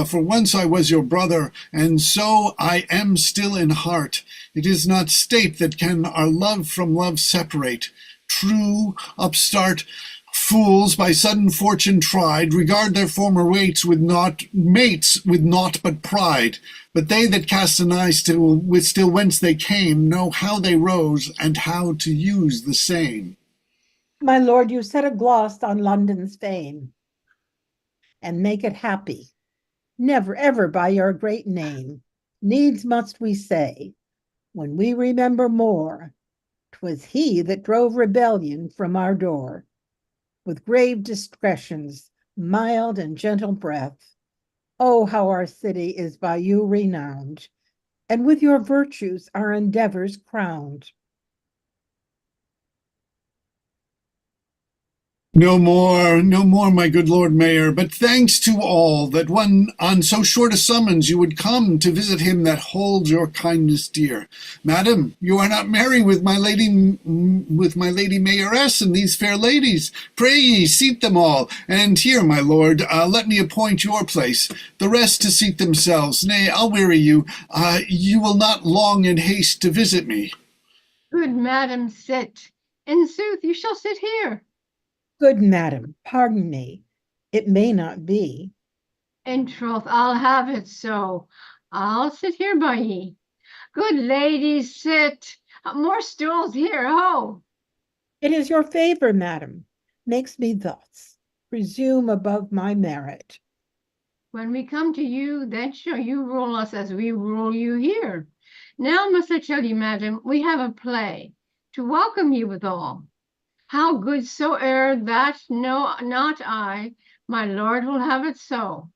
For once I was your brother, and so I am still in heart. It is not state that can our love from love separate. True upstart fools by sudden fortune tried regard their former mates with naught but pride. But they that cast an eye still whence they came know how they rose and how to use the same. My lord, you set a gloss on London's fame, and make it happy. Never ever by your great name, needs must we say, when we remember more, 'twas he that drove rebellion from our door. With grave discretions, mild and gentle breath, oh, how our city is by you renowned, and with your virtues our endeavors crowned. No more, my good Lord Mayor, but thanks to all that on so short a summons you would come to visit him that holds your kindness dear. Madam, you are not merry with my lady Mayoress and these fair ladies. Pray ye, seat them all, and here, my lord, let me appoint your place, the rest to seat themselves. Nay, I'll weary you. You will not long in haste to visit me. Good madam, sit. In sooth, you shall sit here. Good madam, pardon me. It may not be. In troth, I'll have it so. I'll sit here by ye. Good ladies, sit. More stools here, ho. It is your favor, madam, makes me thus presume above my merit. When we come to you, then shall you rule us as we rule you here. Now must I tell you, madam, we have a play to welcome you withal. How good soe'er that know not I, my lord will have it so.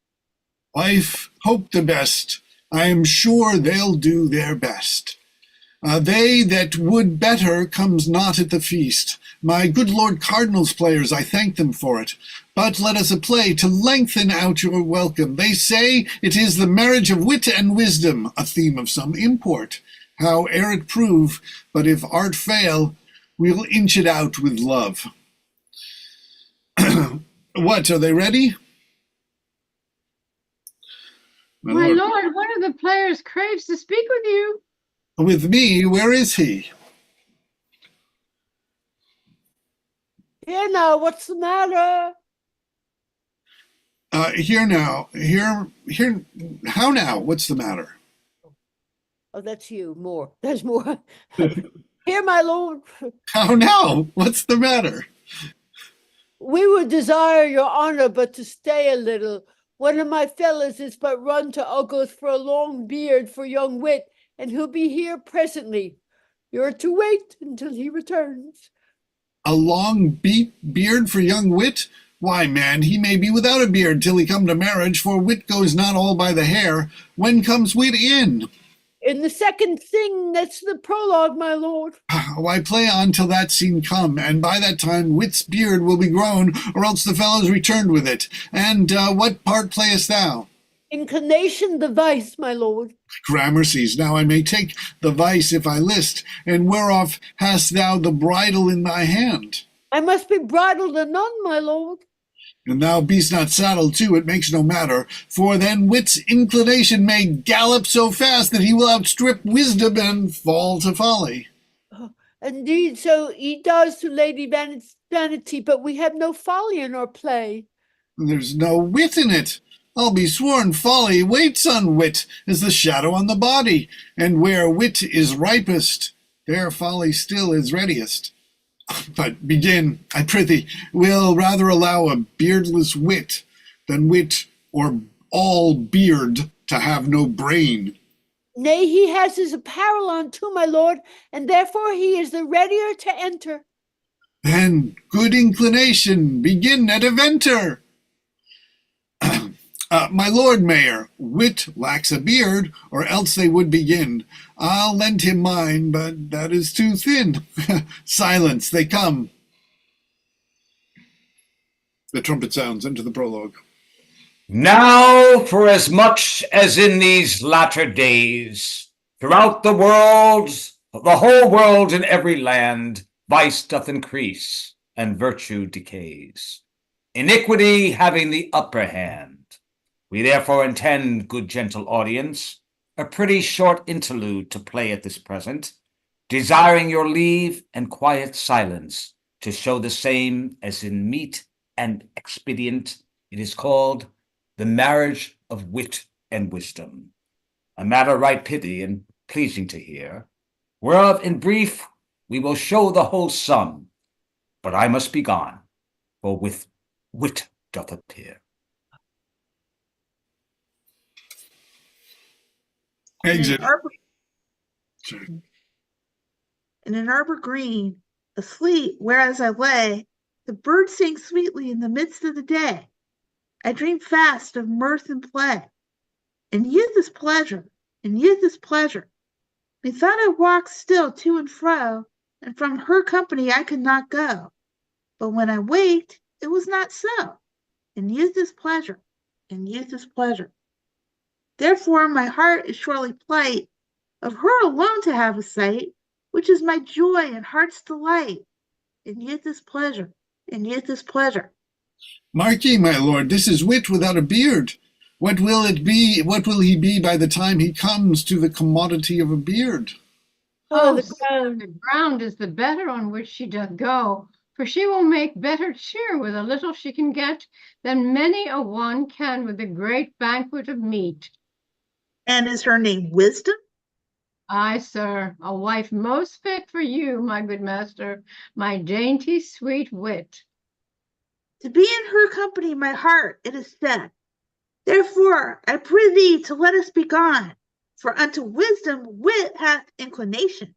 Wife, hope the best. I am sure they'll do their best. They that would better comes not at the feast. My good Lord Cardinal's players, I thank them for it. But let us a play to lengthen out your welcome. They say it is the marriage of wit and wisdom, a theme of some import. Howe'er it prove, but if art fail, we'll inch it out with love. What, are they ready? My lord, one of the players craves to speak with you. With me, where is he? Here now, what's the matter? Here now, here, how now? What's the matter? Oh, that's you, more. There's more. Here, my lord. How now? What's the matter? We would desire your honor but to stay a little. One of my fellows is but run to Uggles for a long beard for young wit, and he'll be here presently. You're to wait until he returns. A long beard for young wit? Why, man, he may be without a beard till he come to marriage, for wit goes not all by the hair. When comes wit in? In the second thing, that's the prologue, my lord. Why, play on till that scene come, and by that time wit's beard will be grown, or else the fellow's returned with it. And what part playest thou? Inclination the vice, my lord. Gramercies, now I may take the vice if I list, and whereof hast thou the bridle in thy hand? I must be bridled anon, my lord. And thou be'st not saddled too, it makes no matter, for then wit's inclination may gallop so fast that he will outstrip wisdom and fall to folly. Indeed, so he does to Lady Vanity, but we have no folly in our play. There's no wit in it. I'll be sworn folly waits on wit as the shadow on the body, and where wit is ripest, there folly still is readiest. But begin, I prithee. We'll rather allow a beardless wit than wit or all beard to have no brain. Nay, he has his apparel on too, my lord, and therefore he is the readier to enter. Then, good inclination, begin at eventer. My lord mayor, wit lacks a beard, or else they would begin. I'll lend him mine, but that is too thin. Silence, they come. The trumpet sounds into the prologue. Now, for as much as in these latter days, throughout the world, the whole world in every land, vice doth increase, and virtue decays, iniquity having the upper hand. We therefore intend, good gentle audience, a pretty short interlude to play at this present, desiring your leave and quiet silence to show the same as in meet and expedient. It is called the marriage of wit and wisdom, a matter right pithy and pleasing to hear, whereof in brief we will show the whole sum, but I must be gone, for with wit doth appear. Exit. In an arbor green, asleep, whereas I lay, the birds sang sweetly in the midst of the day. I dreamed fast of mirth and play, and youth is pleasure, and youth is pleasure. Methought I walked still to and fro, and from her company I could not go. But when I waked, it was not so, and youth is pleasure, and youth is pleasure. Therefore my heart is surely plight, of her alone to have a sight, which is my joy and heart's delight. And youth is pleasure, and youth is pleasure. Mark ye, my lord, this is wit without a beard. What will it be? What will he be by the time he comes to the commodity of a beard? Oh, Oh, the ground. the ground is the better on which she doth go, for she will make better cheer with a little she can get than many a one can with a great banquet of meat. And is her name Wisdom? Ay, sir, a wife most fit for you, my good master, my dainty sweet wit. To be in her company, my heart, it is set. Therefore, I pray thee to let us be gone, for unto wisdom wit hath inclination.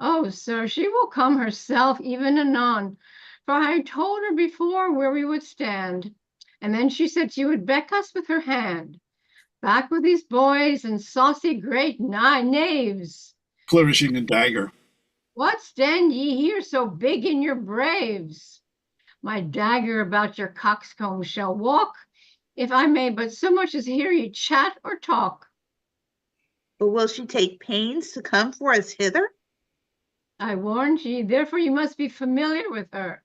Oh, sir, she will come herself even anon, for I told her before where we would stand, and then she said she would beck us with her hand. Back with these boys and saucy great knaves. Flourishing a dagger. What stand ye here so big in your braves? My dagger about your coxcomb shall walk, if I may but so much as hear ye chat or talk. But will she take pains to come for us hither? I warn ye, therefore you must be familiar with her.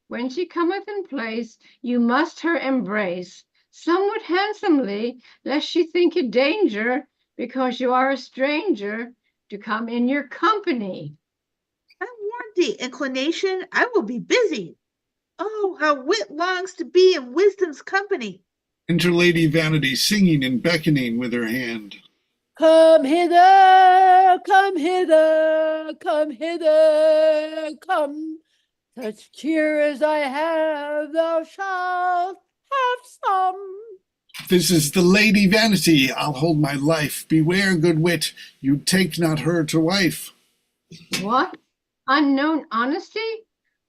When she cometh in place, you must her embrace, somewhat handsomely, lest she think it danger, because you are a stranger, to come in your company. I warn thee, inclination, I will be busy. Oh, how wit longs to be in wisdom's company. Enter Lady Vanity singing and beckoning with her hand. Come hither, come hither, come hither, come. Such cheer as I have, thou shalt have some. This is the Lady Vanity. I'll hold my life. Beware, good wit, you take not her to wife. What? Unknown honesty?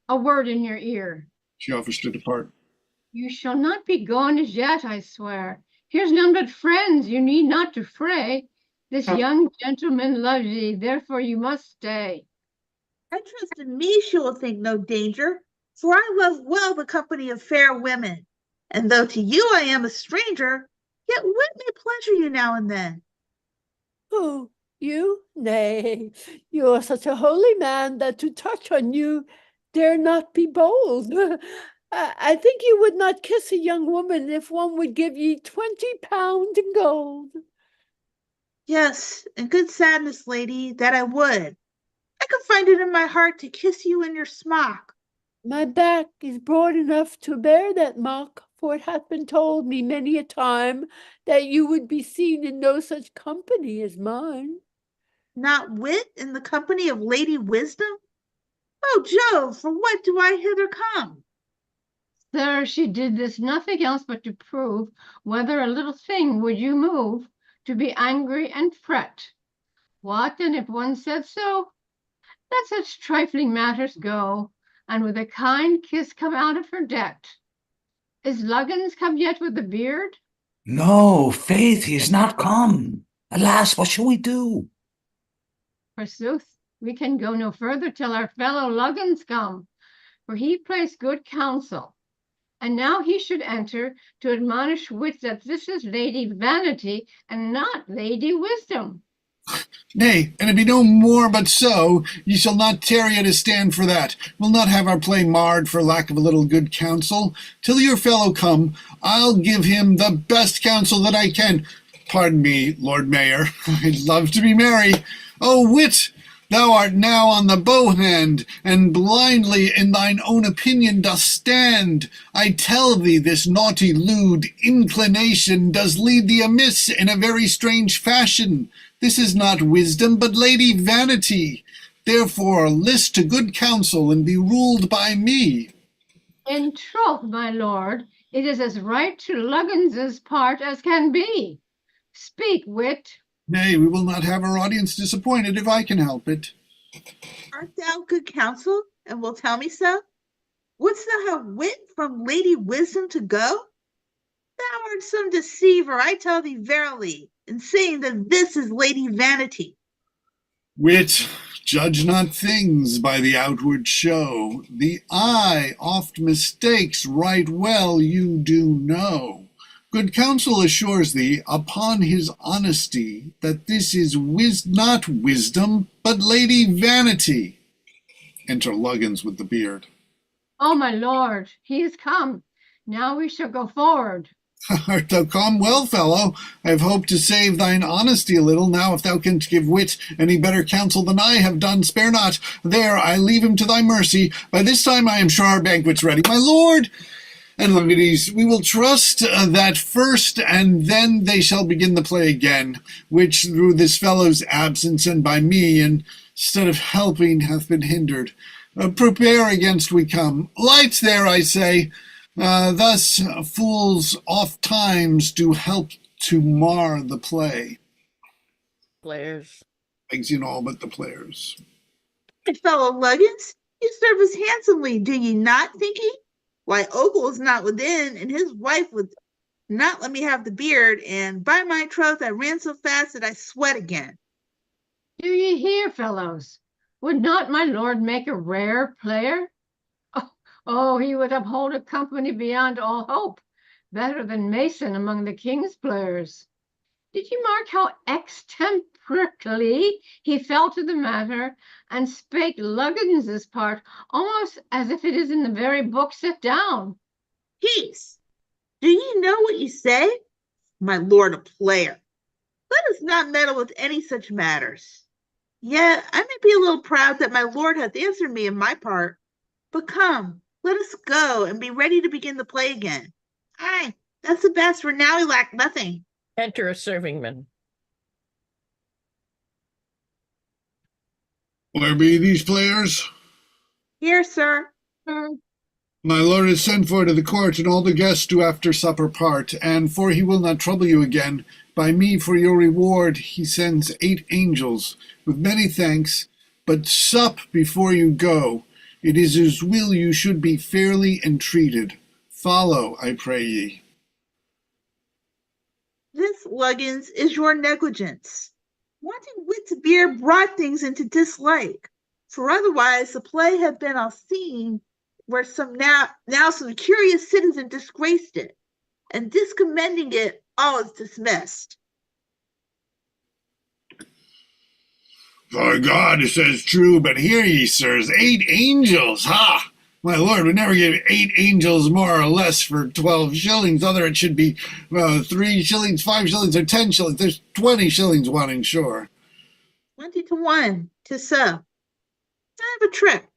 A word in your ear. She offers to depart. You shall not be gone as yet, I swear. Here's none but friends, you need not to fray. This young gentleman loves ye, therefore you must stay. I trust in me she will think no danger, for I love well the company of fair women. And though to you I am a stranger, yet wit may pleasure you now and then. Who, you? Nay, you are such a holy man that to touch on you dare not be bold. I think you would not kiss a young woman if one would give ye 20 pounds in gold. Yes, in good sadness, lady, that I would. I could find it in my heart to kiss you in your smock. My back is broad enough to bear that mock, for it hath been told me many a time that you would be seen in no such company as mine. Not wit in the company of Lady Wisdom? Oh, Jove, for what do I hither come? Sir, she did this nothing else but to prove whether a little thing would you move to be angry and fret. What, and if one said so? Let such trifling matters go, and with a kind kiss come out of her debt. Is Luggins come yet with the beard? No, faith, he is not come. Alas, what shall we do? Forsooth, we can go no further till our fellow Luggins come, for he plays good counsel. And now he should enter to admonish wit that this is Lady Vanity and not Lady Wisdom. Nay, and it be no more but so, ye shall not tarry at a stand for that. We'll not have our play marred for lack of a little good counsel. Till your fellow come, I'll give him the best counsel that I can. Pardon me, Lord Mayor, I'd love to be merry. Oh, wit, thou art now on the bow hand, and blindly in thine own opinion dost stand. I tell thee this naughty lewd inclination does lead thee amiss in a very strange fashion. This is not wisdom, but Lady Vanity. Therefore list to good counsel, and be ruled by me. In troth, my lord, it is as right to Luggins's part as can be. Speak, wit. Nay, we will not have our audience disappointed if I can help it. Art thou good counsel, and will tell me so? Wouldst thou have wit from Lady Wisdom to go? Thou art some deceiver, I tell thee verily, in saying that this is Lady Vanity. Wit, judge not things by the outward show. The eye oft mistakes, right well you do know. Good counsel assures thee, upon his honesty, that this is not wisdom, but Lady Vanity. Enter Luggins with the beard. Oh, my lord, he is come. Now we shall go forward. Art thou come? Well, fellow, I have hoped to save thine honesty a little. Now, if thou canst give wit any better counsel than I have done, spare not. There, I leave him to thy mercy. By this time I am sure our banquet's ready. My lord and ladies, we will trust that first, and then they shall begin the play again, which through this fellow's absence and by me, instead of helping, hath been hindered. Prepare against we come. Lights there, I say. Thus fools oft times do help to mar the play. Players. Eggs in all but the players. My fellow Luggins, you serve us handsomely, do ye not, think ye? Why, Ogle is not within, and his wife would not let me have the beard, and by my troth I ran so fast that I sweat again. Do ye hear, fellows? Would not my lord make a rare player? Oh, he would uphold a company beyond all hope, better than Mason among the king's players. Did you mark how extemporally he fell to the matter and spake Luggins's part almost as if it is in the very book set down? Peace! Do ye know what ye say? My lord a player. Let us not meddle with any such matters. Yet I may be a little proud that my lord hath answered me in my part. But come, let us go and be ready to begin the play again. Aye, that's the best, for now we lack nothing. Enter a servingman. Where be these players? Here, sir. My lord is sent for to the court, and all the guests do after supper part. And for he will not trouble you again, by me for your reward he sends 8 angels, with many thanks. But sup before you go. It is his will you should be fairly entreated. Follow, I pray ye. This, Luggins, is your negligence. Wanting wit to beer brought things into dislike, for otherwise the play had been all seen, where some curious citizen disgraced it, and discommending it, all is dismissed. For God says true, but hear ye, sirs, 8 angels, ha! My lord would never give 8 angels more or less for 12 shillings, other it should be 3 shillings, 5 shillings, or 10 shillings. There's 20 shillings wanting, sure. 20 to 1, 'tis so. I have a trick.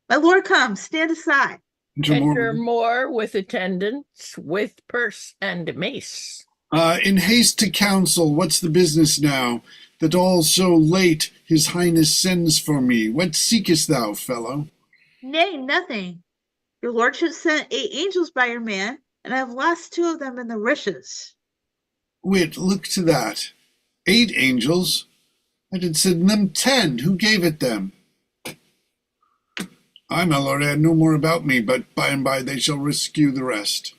My lord, come, stand aside. Enter more with attendants, with purse and mace. In haste to council, what's the business now, that all so late his highness sends for me? What seekest thou, fellow? Nay, nothing. Your lordship sent 8 angels by your man, and I have lost 2 of them in the riches. Wit, look to that. 8 angels? I did send them 10. Who gave it them? I, my lord, had no more about me, but by and by they shall rescue the rest.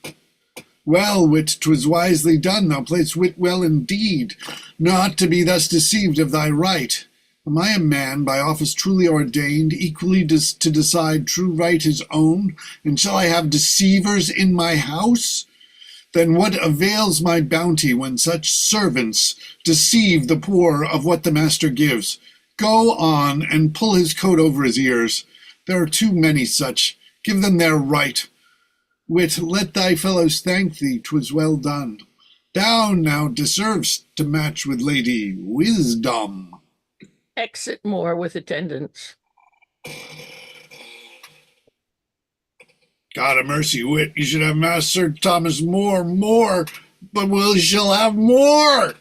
Well, wit, 'twas wisely done. Thou play'st wit well indeed, not to be thus deceived of thy right. Am I a man by office truly ordained, equally to decide true right his own? And shall I have deceivers in my house? Then what avails my bounty when such servants deceive the poor of what the master gives? Go on and pull his coat over his ears. There are too many such. Give them their right. Wit, let thy fellows thank thee, 'twas well done. Down now deserves to match with Lady Wisdom. Exit more with attendants. God of mercy, wit, you should have Master Thomas more, but we shall have more.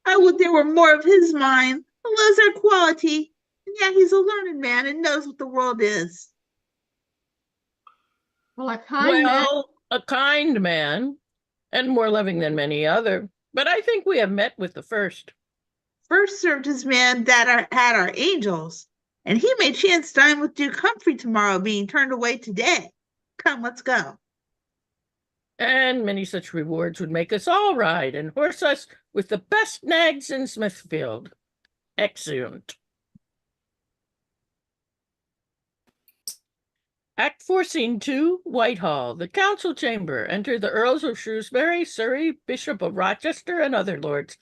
I would there were more of his mind. He loves our quality, and yet he's a learned man and knows what the world is. Well, a kind man, and more loving than many other. But I think we have met with the first. First served his man that had our angels, and he may chance dine with Duke Humphrey tomorrow, being turned away today. Come, let's go. And many such rewards would make us all ride and horse us with the best nags in Smithfield. Excellent. Act 4, Scene 2, Whitehall, the council chamber. Enter the Earls of Shrewsbury, Surrey, Bishop of Rochester, and other lords,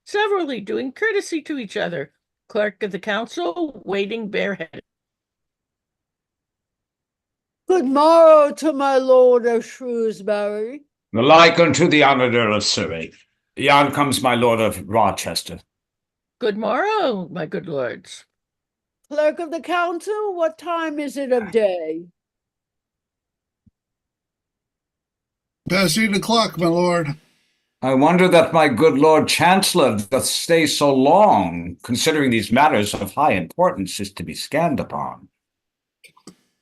severally doing courtesy to each other. Clerk of the council waiting bareheaded. Good morrow to my lord of Shrewsbury. The like unto the honoured Earl of Surrey. Yon comes my lord of Rochester. Good morrow, my good lords. Clerk of the council, what time is it of day? Past 8 o'clock, my lord. I wonder that my good Lord Chancellor doth stay so long, considering these matters of high importance is to be scanned upon.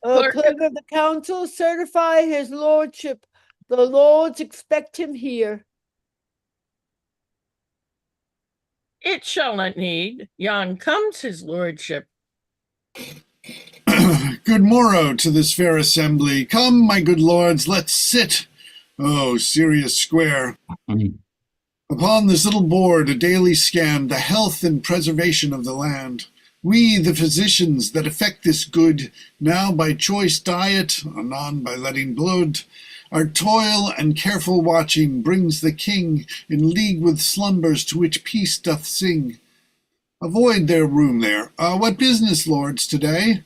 Clerk Clerk of the council, certify his lordship. The lords expect him here. It shall not need. Yon comes his lordship. Good morrow to this fair assembly. Come, my good lords, let's sit. Oh, Sirius Square. Upon this little board, a daily scan, the health and preservation of the land. We, the physicians that effect this good, now by choice diet, anon by letting blood, our toil and careful watching brings the king in league with slumbers to which peace doth sing. Avoid their room there. What business, lords, today?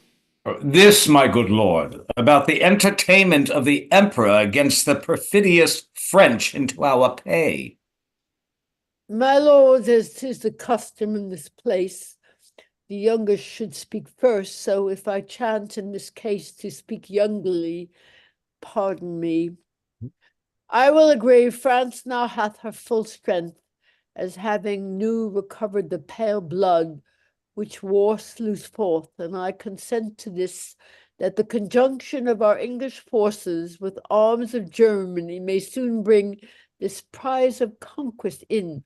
This, my good lord, about the entertainment of the emperor against the perfidious French into our pay. My lords, as 'tis the custom in this place, the youngest should speak first, so if I chance in this case to speak youngly, pardon me. I will agree, France now hath her full strength, as having new recovered the pale blood which war slews forth, and I consent to this, that the conjunction of our English forces with arms of Germany may soon bring this prize of conquest in.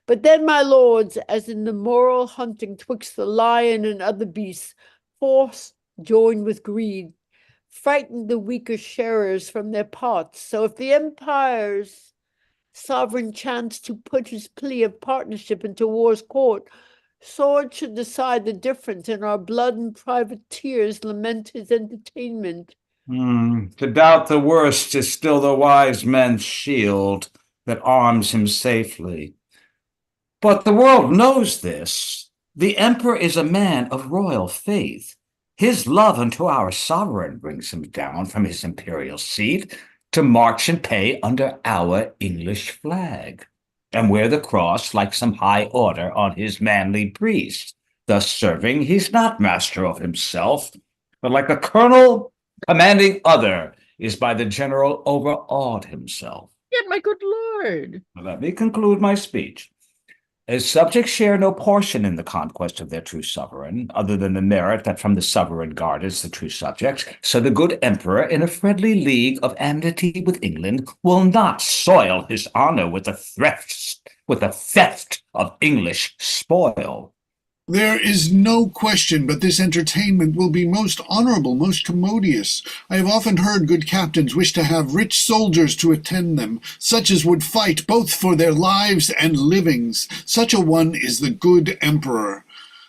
But then, my lords, as in the moral hunting twixt the lion and other beasts, force joined with greed, frighten the weaker sharers from their parts. So if the empire's sovereign chance to put his plea of partnership into war's court, sword should decide the difference, and our blood and private tears lament his entertainment. To doubt the worst is still the wise man's shield that arms him safely. But the world knows this. The emperor is a man of royal faith. His love unto our sovereign brings him down from his imperial seat to march and pay under our English flag, and wear the cross like some high order on his manly breast. Thus serving, he's not master of himself, but like a colonel commanding other, is by the general overawed himself. Yet, my good lord. Let me conclude my speech. As subjects share no portion in the conquest of their true sovereign, other than the merit that from the sovereign guardeth the true subjects, so the good emperor, in a friendly league of amity with England, will not soil his honor with the theft of English spoil. There is no question but this entertainment will be most honorable, most commodious. I have often heard good captains wish to have rich soldiers to attend them, such as would fight both for their lives and livings. Such a one is the good emperor.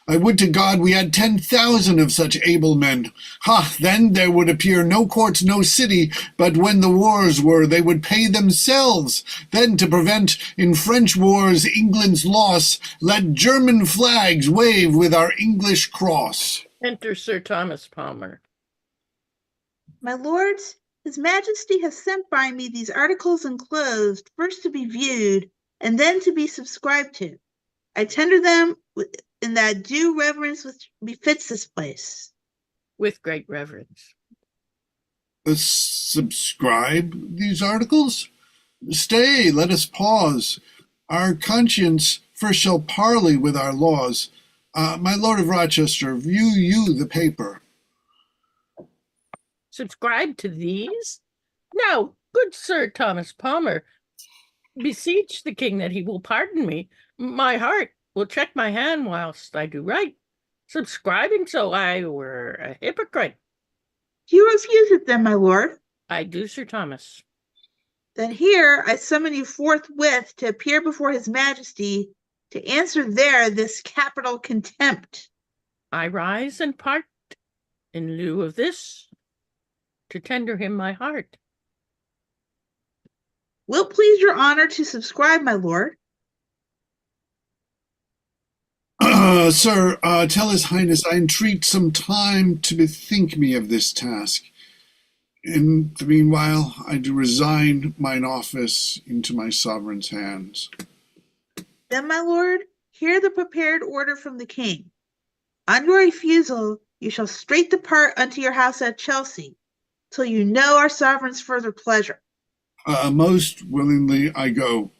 I would to God we had 10,000 of such able men. Ha, then there would appear no courts, no city, but when the wars were, they would pay themselves. Then to prevent in French wars England's loss, let German flags wave with our English cross. Enter Sir Thomas Palmer. My lords, his majesty has sent by me these articles enclosed, first to be viewed, and then to be subscribed to. I tender them in that due reverence which befits this place. With great reverence. Subscribe these articles? Stay, let us pause. Our conscience first shall parley with our laws. My lord of Rochester, view you the paper. Subscribe to these? Now, good Sir Thomas Palmer, beseech the king that he will pardon me. My heart will check my hand whilst I do write. Subscribing so I were a hypocrite. Do you refuse it then, my lord? I do, Sir Thomas. Then here I summon you forthwith to appear before his majesty to answer there this capital contempt. I rise and part in lieu of this to tender him my heart. Will please your honor to subscribe, my lord? Sir, tell his highness I entreat some time to bethink me of this task. In the meanwhile, I do resign mine office into my sovereign's hands. Then, my lord, hear the prepared order from the king. On your refusal, you shall straight depart unto your house at Chelsea, till you know our sovereign's further pleasure. Most willingly I go.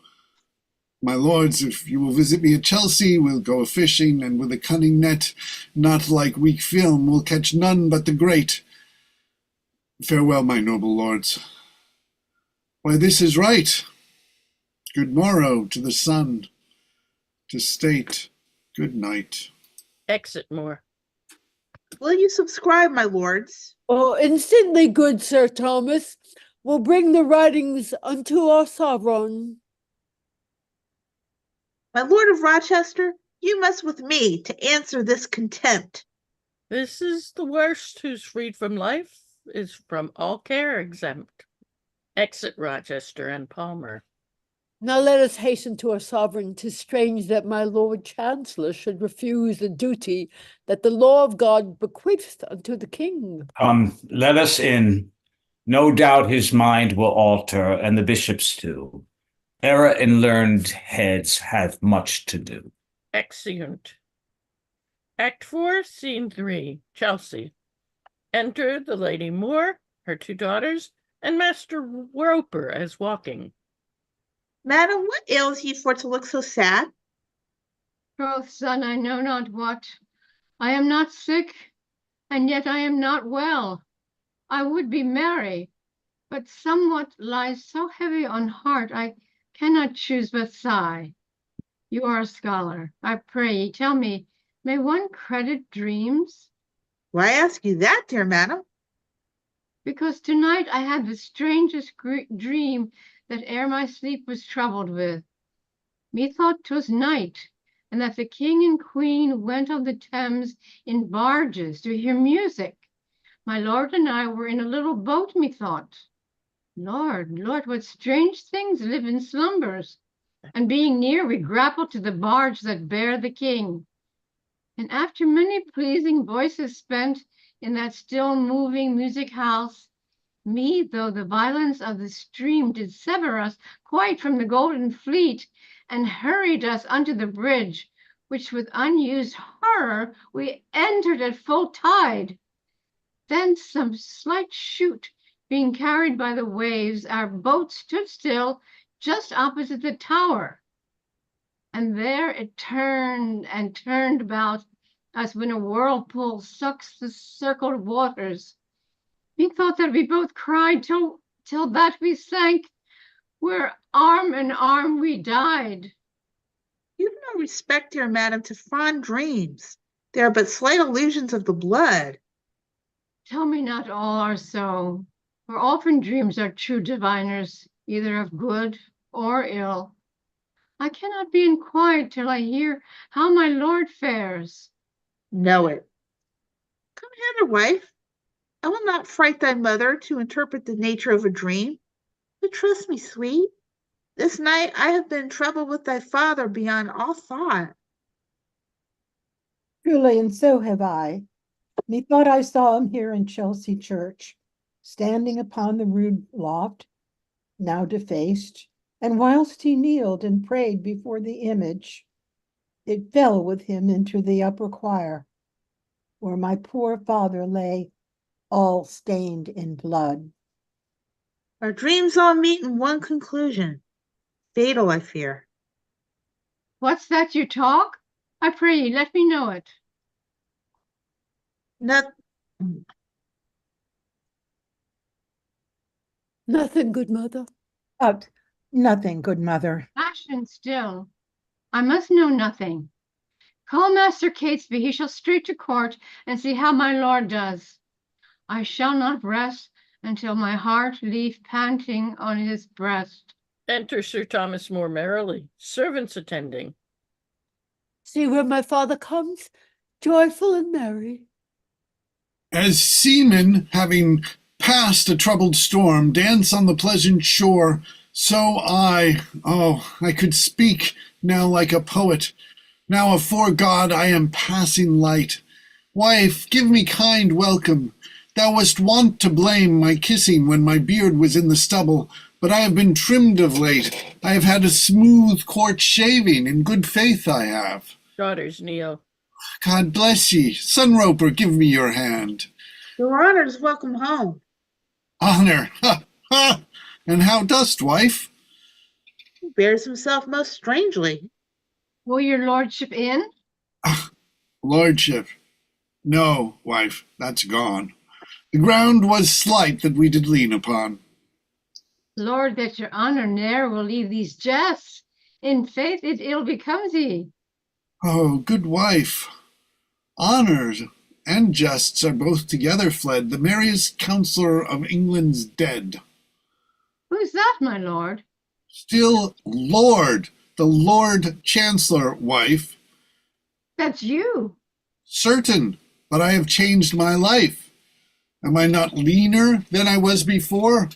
My lords, if you will visit me at Chelsea, we'll go a-fishing, and with a cunning net, not like weak film, we'll catch none but the great. Farewell, my noble lords. Why, this is right. Good morrow to the sun, to state good night. Exit Moore. Will you subscribe, my lords? Oh, instantly, good Sir Thomas. We'll bring the writings unto our sovereign. My lord of Rochester, you must with me to answer this contempt. This is the worst who's freed from life, is from all care exempt. Exit Rochester and Palmer. Now let us hasten to our sovereign. 'Tis strange that my Lord Chancellor should refuse the duty that the law of God bequeaths unto the king. Let us in. No doubt his mind will alter, and the bishops too. Error and learned heads have much to do. Exeunt. Act 4, Scene 3, Chelsea. Enter the Lady Moore, her 2 daughters, and Master Roper as walking. Madam, what ails ye for to look so sad? Troth, son, I know not what. I am not sick, and yet I am not well. I would be merry, but somewhat lies so heavy on heart I cannot choose but sigh. You are a scholar. I pray ye, tell me, may one credit dreams? Why ask you that, dear madam? Because tonight I had the strangest dream that e'er my sleep was troubled with. Methought 'twas night, and that the king and queen went on the Thames in barges to hear music. My lord and I were in a little boat, methought. Lord, Lord, what strange things live in slumbers. And being near, we grappled to the barge that bare the king. And after many pleasing voices spent in that still moving music house, me, though the violence of the stream did sever us quite from the golden fleet, and hurried us unto the bridge, which with unused horror we entered at full tide. Then some slight shoot being carried by the waves, our boat stood still just opposite the tower. And there it turned and turned about as when a whirlpool sucks the circled waters. Methought that we both cried till that we sank, where arm in arm we died. You've no respect, dear madam, to fond dreams. They are but slight illusions of the blood. Tell me not all are so, for often dreams are true diviners, either of good or ill. I cannot be in quiet till I hear how my lord fares. Know it. Come hither, wife. I will not fright thy mother to interpret the nature of a dream. But trust me, sweet, this night I have been in trouble with thy father beyond all thought. Truly, and so have I. Methought I saw him here in Chelsea Church, standing upon the rood loft, now defaced, and whilst he kneeled and prayed before the image, it fell with him into the upper choir, where my poor father lay, all stained in blood. Our dreams all meet in one conclusion. Fatal, I fear. What's that you talk? I pray ye, let me know it. Not Nothing, good mother. Nothing, good mother. Passion still. I must know nothing. Call Master Catesby, he shall straight to court and see how my lord does. I shall not rest until my heart leave panting on his breast. Enter Sir Thomas More merrily, servants attending. See where my father comes, joyful and merry. As seamen, having passed a troubled storm, dance on the pleasant shore, so I could speak now like a poet. Now afore God I am passing light. Wife, give me kind welcome. Thou wast wont to blame my kissing when my beard was in the stubble, but I have been trimmed of late. I have had a smooth court shaving, in good faith I have. Daughters kneel. God bless ye. Son Roper, give me your hand. Your honor's welcome home. Honor, ha, ha! And how dost, wife? He bears himself most strangely. Will your lordship in? Lordship. No, wife, that's gone. The ground was slight that we did lean upon. Lord, that your honor ne'er will leave these jests. In faith, it ill becomes ye. Oh, good wife, honors and jests are both together fled. The merriest counsellor of England's dead. Who's that, my lord? Still Lord, the Lord Chancellor, wife. That's you. Certain, but I have changed my life. Am I not leaner than I was before?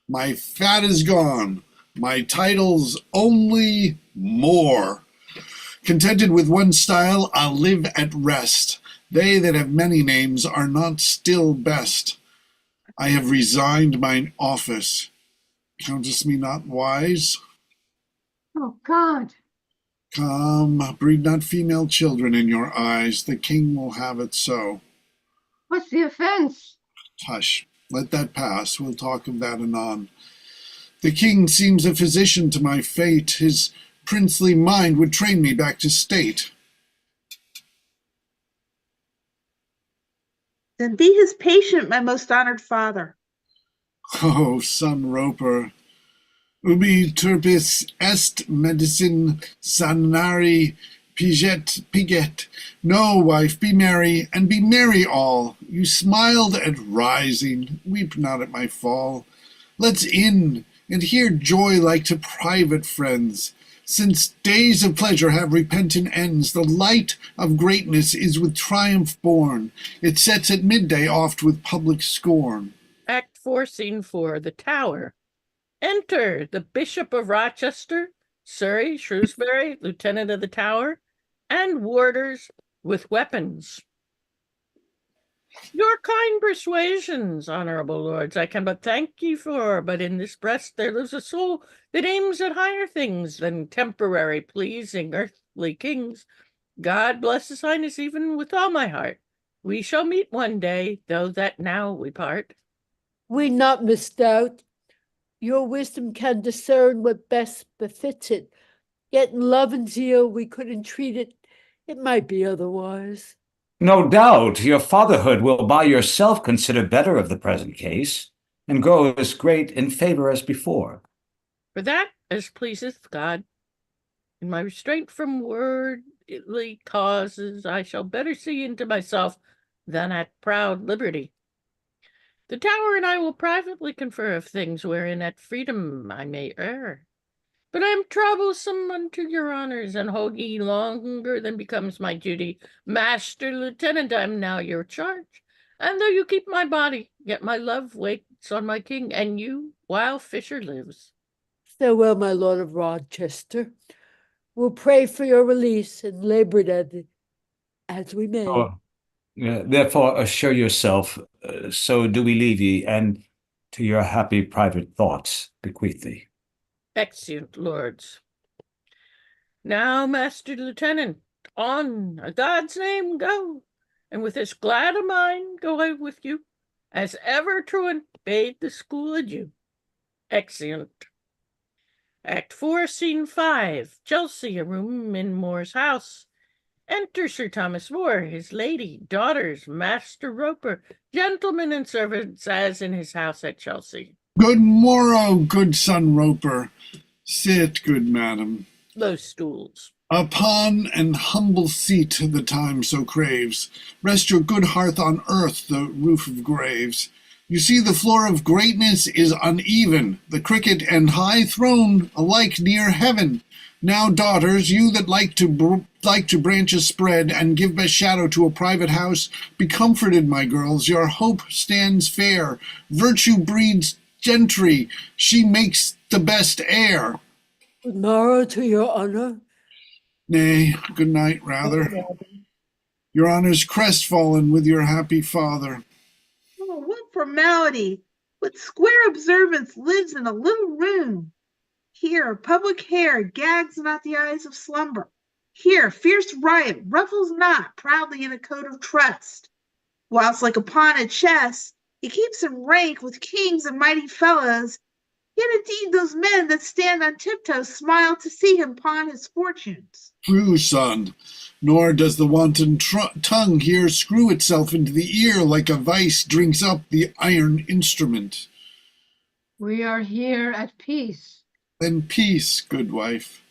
My fat is gone, my title's only more. Contented with one style, I'll live at rest. They that have many names are not still best. I have resigned mine office. Countest me not wise? Oh, God. Come, breed not female children in your eyes. The king will have it so. What's the offense? Hush, let that pass. We'll talk of that anon. The king seems a physician to my fate. His princely mind would train me back to state. Then be his patient, my most honored father. Oh, son Roper, ubi turpis est medicine sanari piget. No, wife, be merry, and be merry all. You smiled at rising, weep not at my fall. Let's in, and hear joy like to private friends. Since days of pleasure have repentant ends, the light of greatness is with triumph born. It sets at midday oft with public scorn. Act 4, Scene 4, the Tower. Enter the Bishop of Rochester, Surrey, Shrewsbury, Lieutenant of the Tower, and warders with weapons. Your kind persuasions, honorable lords, I can but thank ye for, but in this breast there lives a soul that aims at higher things than temporary pleasing earthly kings. God bless his highness even with all my heart. We shall meet one day, though that now we part. We not misdoubt. Your wisdom can discern what best befits it. Yet in love and zeal we could entreat it. It might be otherwise. No doubt your fatherhood will by yourself consider better of the present case, and grow as great in favor as before. For that as pleaseth God. In my restraint from worldly causes, I shall better see into myself than at proud liberty. The Tower and I will privately confer of things wherein at freedom I may err. But I am troublesome unto your honors, and hold ye longer than becomes my duty. Master Lieutenant, I am now your charge, and though you keep my body, yet my love waits on my king, and you, while Fisher lives. Farewell, my lord of Rochester. We'll pray for your release and labor as we may. Therefore assure yourself, so do we leave ye, and to your happy private thoughts bequeath thee. Exeunt, lords. Now, Master Lieutenant, on a God's name go, and with this glad a mind go I with you, as ever truant bade the school adieu. Exeunt. Act 4, Scene 5, Chelsea, a room in Moore's house. Enter Sir Thomas More, his lady, daughters, Master Roper, gentlemen and servants, as in his house at Chelsea. Good morrow, good son Roper. Sit, good madam. Low stools. Upon an humble seat the time so craves. Rest your good hearth on earth, the roof of graves. You see the floor of greatness is uneven, the cricket and high throne alike near heaven. Now, daughters, you that like to branches spread and give best shadow to a private house, be comforted, my girls. Your hope stands fair. Virtue breeds gentry. She makes the best heir. Good morrow to your honor. Nay, good night, rather. Your honor's crestfallen with your happy father. Oh, formality, with square observance lives in a little room. Here, public hair gags not the eyes of slumber. Here, fierce riot ruffles not proudly in a coat of trust. Whilst, like upon a chess, he keeps in rank with kings and mighty fellows. Yet indeed those men that stand on tiptoe smile to see him pawn his fortunes. True, son. Nor does the wanton tongue here screw itself into the ear like a vice drinks up the iron instrument. We are here at peace. Then peace, good wife.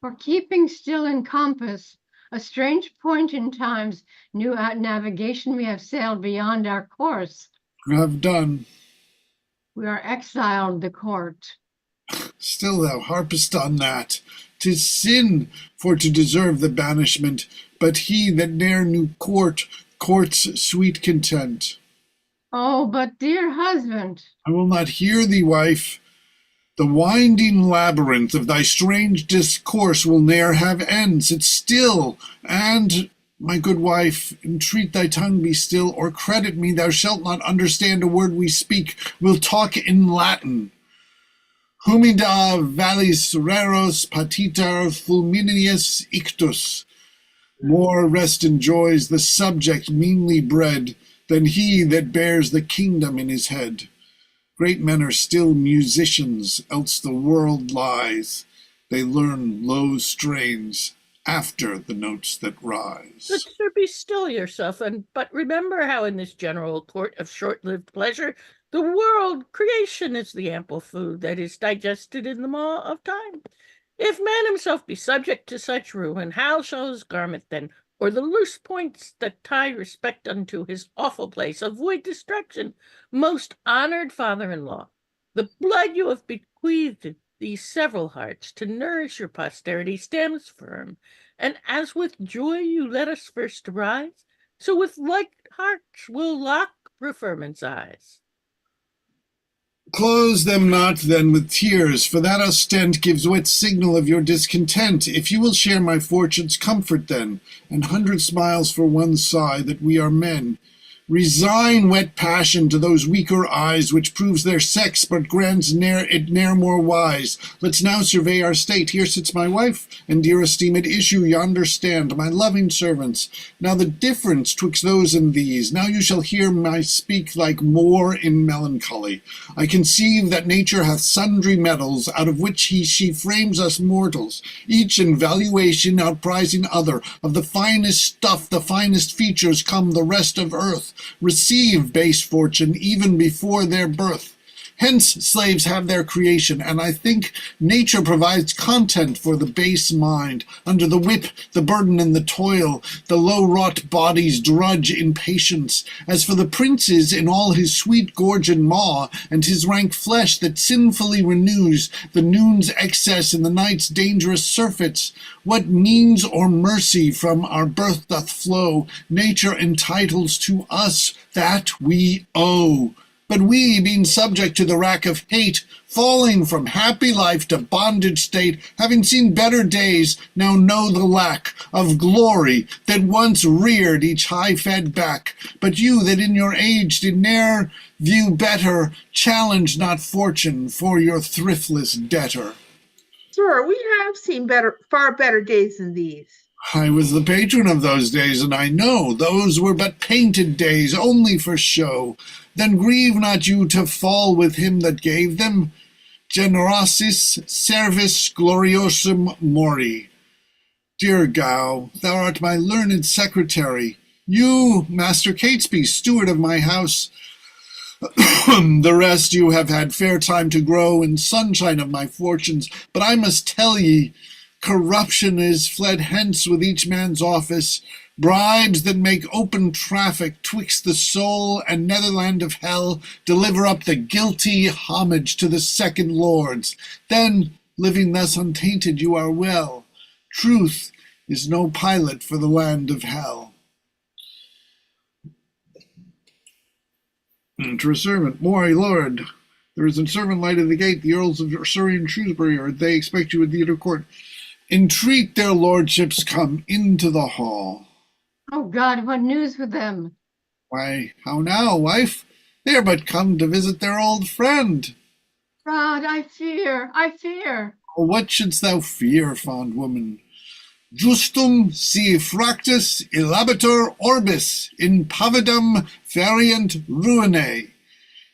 For keeping still in compass, a strange point in time's new navigation, we have sailed beyond our course. You have done. We are exiled the court. Still thou harpest on that. 'Tis sin for to deserve the banishment, but he that ne'er knew court, court's sweet content. Oh, but dear husband. I will not hear thee, wife. The winding labyrinth of thy strange discourse will ne'er have end. Sit still, and, my good wife, entreat thy tongue be still, or credit me, thou shalt not understand a word we speak. We'll talk in Latin. Humida vallis reros patitar fulmineius ictus. More rest enjoys the subject meanly bred than he that bears the kingdom in his head. Great men are still musicians, else the world lies. They learn low strains after the notes that rise. But sir, be still yourself, but remember how in this general court of short-lived pleasure, the world, creation is the ample food that is digested in the maw of time. If man himself be subject to such ruin, how shall his garment then, or the loose points that tie respect unto his awful place, avoid destruction? Most honored father-in-law, the blood you have bequeathed these several hearts to nourish your posterity stands firm, and as with joy you let us first arise, so with like hearts will lock preferment's eyes. Close them not then with tears, for that ostent gives wet signal of your discontent. If you will share my fortunes, comfort then, and 100 smiles for one sigh that we are men. Resign wet passion to those weaker eyes, which proves their sex, but grants it ne'er more wise. Let's now survey our state. Here sits my wife, and dear esteemed issue yonder stand, my loving servants. Now the difference twixt those and these, now you shall hear my speak like Moore in melancholy. I conceive that nature hath sundry metals, out of which she frames us mortals, each in valuation outprizing other. Of the finest stuff, the finest features come the rest of earth. Receive base fortune even before their birth. Hence slaves have their creation, and I think nature provides content for the base mind. Under the whip, the burden and the toil, the low-wrought bodies drudge in patience. As for the prince's in all his sweet gorge and maw, and his rank flesh that sinfully renews the noon's excess and the night's dangerous surfeits, what means or mercy from our birth doth flow, nature entitles to us that we owe. But we, being subject to the rack of hate, falling from happy life to bondage state, having seen better days, now know the lack of glory that once reared each high-fed back. But you that in your age did ne'er view better, challenge not fortune for your thriftless debtor. Sir, we have seen far better days than these. I was the patron of those days, and I know those were but painted days, only for show. Then grieve not you to fall with him that gave them. Generosis servis gloriosum mori. Dear Gow, thou art my learned secretary. You, Master Catesby, steward of my house. The rest you have had fair time to grow in sunshine of my fortunes, but I must tell ye, corruption is fled hence with each man's office, bribes that make open traffic twixt the soul and netherland of hell deliver up the guilty homage to the second lords. Then, living thus untainted, you are well. Truth is no pilot for the land of hell. To a servant, my lord, there is a servant light at the gate. The Earls of Surrey and Shrewsbury, or they expect you at the inner court. Entreat their lordships come into the hall. Oh God, what news with them? Why, how now, wife? They are but come to visit their old friend. God, I fear, I fear. Oh, what shouldst thou fear, fond woman? Justum si fractus illabitur orbis, in pavidum ferient ruinae.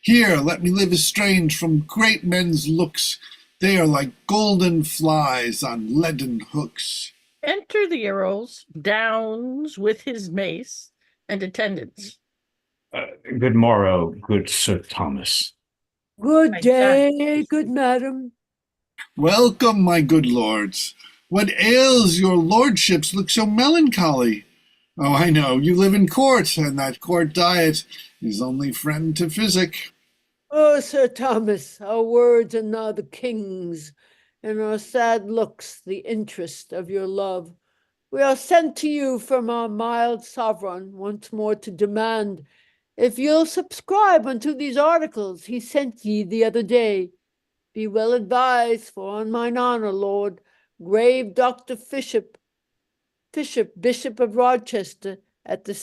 Here let me live estranged from great men's looks. They are like golden flies on leaden hooks. Enter the Earls, Downs with his mace and attendants. Good morrow, good Sir Thomas. Good My day, good madam. Welcome, my good lords. What ails your lordships look so melancholy? Oh, I know, you live in court, and that court diet is only friend to physic. Oh, Sir Thomas, our words are now the king's, and our sad looks the interest of your love. We are sent to you from our mild sovereign once more to demand if you'll subscribe unto these articles he sent ye the other day. Be well advised, for on mine honor, Lord, grave Dr. Bishop of Rochester, at the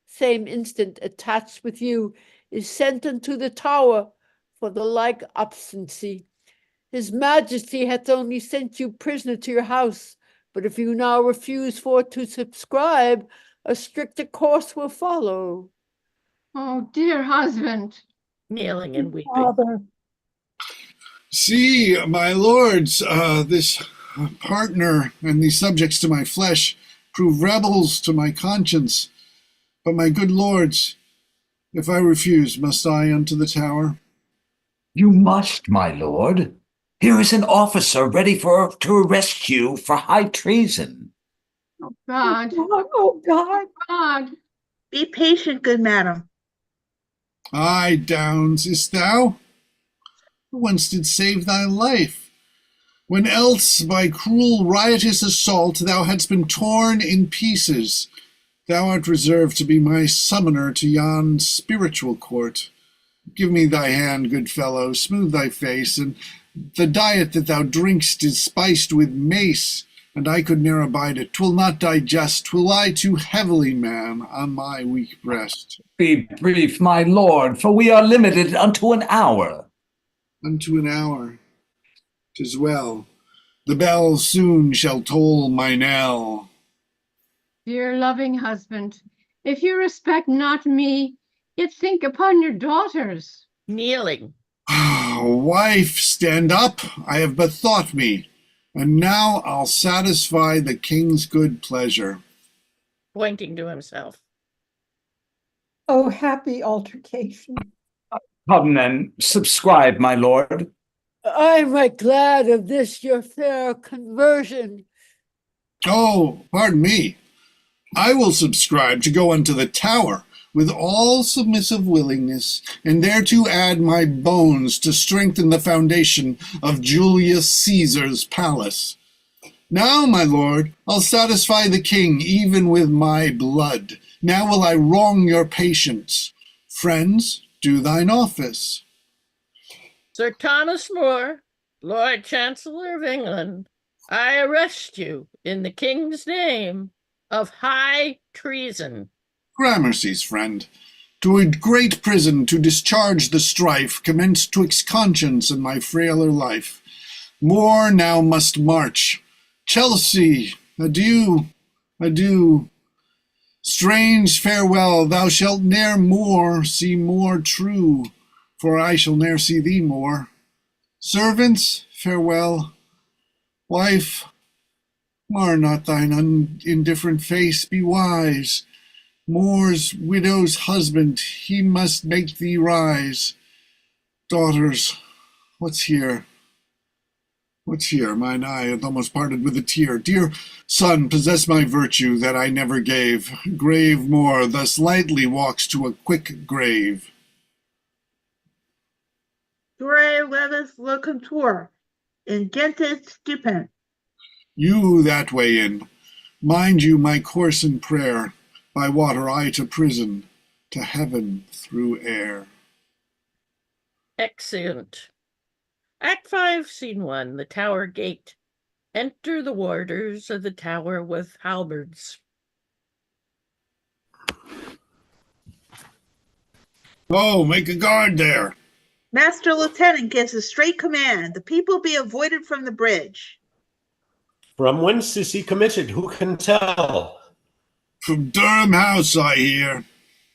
same instant attached with you, is sent unto the Tower for the like obstinacy. His Majesty hath only sent you prisoner to your house, but if you now refuse for to subscribe, a stricter course will follow. Oh, dear husband. Kneeling and weeping. Father, See, my lords, this partner and these subjects to my flesh prove rebels to my conscience. But my good lords, if I refuse, must I unto the Tower? You must, my lord. Here is an officer ready to arrest you for high treason. God, oh God, God. Be patient, good madam. Aye, Downs, is't thou? Who once did save thy life, when else by cruel riotous assault thou hadst been torn in pieces. Thou art reserved to be my summoner to yon spiritual court. Give me thy hand, good fellow, smooth thy face, and the diet that thou drink'st is spiced with mace, and I could ne'er abide it. 'Twill not digest, 'twill lie too heavily, man, on my weak breast. Be brief, my lord, for we are limited unto an hour. Unto an hour. 'Tis well. The bell soon shall toll my knell. Dear loving husband, if you respect not me, yet think upon your daughters. Kneeling. Wife, stand up, I have bethought me, and now I'll satisfy the king's good pleasure. Pointing to himself. oh happy altercation. Come then, subscribe, my lord. I am right glad of this your fair conversion. Oh, pardon me. I will subscribe to go unto the Tower with all submissive willingness, and thereto add my bones to strengthen the foundation of Julius Caesar's palace. Now, my lord, I'll satisfy the king even with my blood. Now will I wrong your patience. Friends, do thine office. Sir Thomas More, Lord Chancellor of England, I arrest you in the king's name of high treason. Gramercy's friend, to a great prison to discharge the strife commenced twixt conscience and my frailer life. More now must march. Chelsea, adieu, adieu. Strange farewell, thou shalt ne'er more see more true, for I shall ne'er see thee more. Servants, farewell. Wife, mar not thine indifferent face, be wise. More's widow's husband, he must make thee rise. Daughters, what's here? What's here? Mine eye hath almost parted with a tear. Dear son, possess my virtue that I never gave. Grave More thus lightly walks to a quick grave. Dure levis locutor, ingentis stupend. You that way in. Mind you my course in prayer. By water I to prison, to heaven through air. Exeunt. Act 5, Scene 1, the Tower Gate. Enter the warders of the tower with halberds. Oh, make a guard there. Master Lieutenant gives a straight command. The people be avoided from the bridge. From whence is he committed? Who can tell? From Durham House, I hear.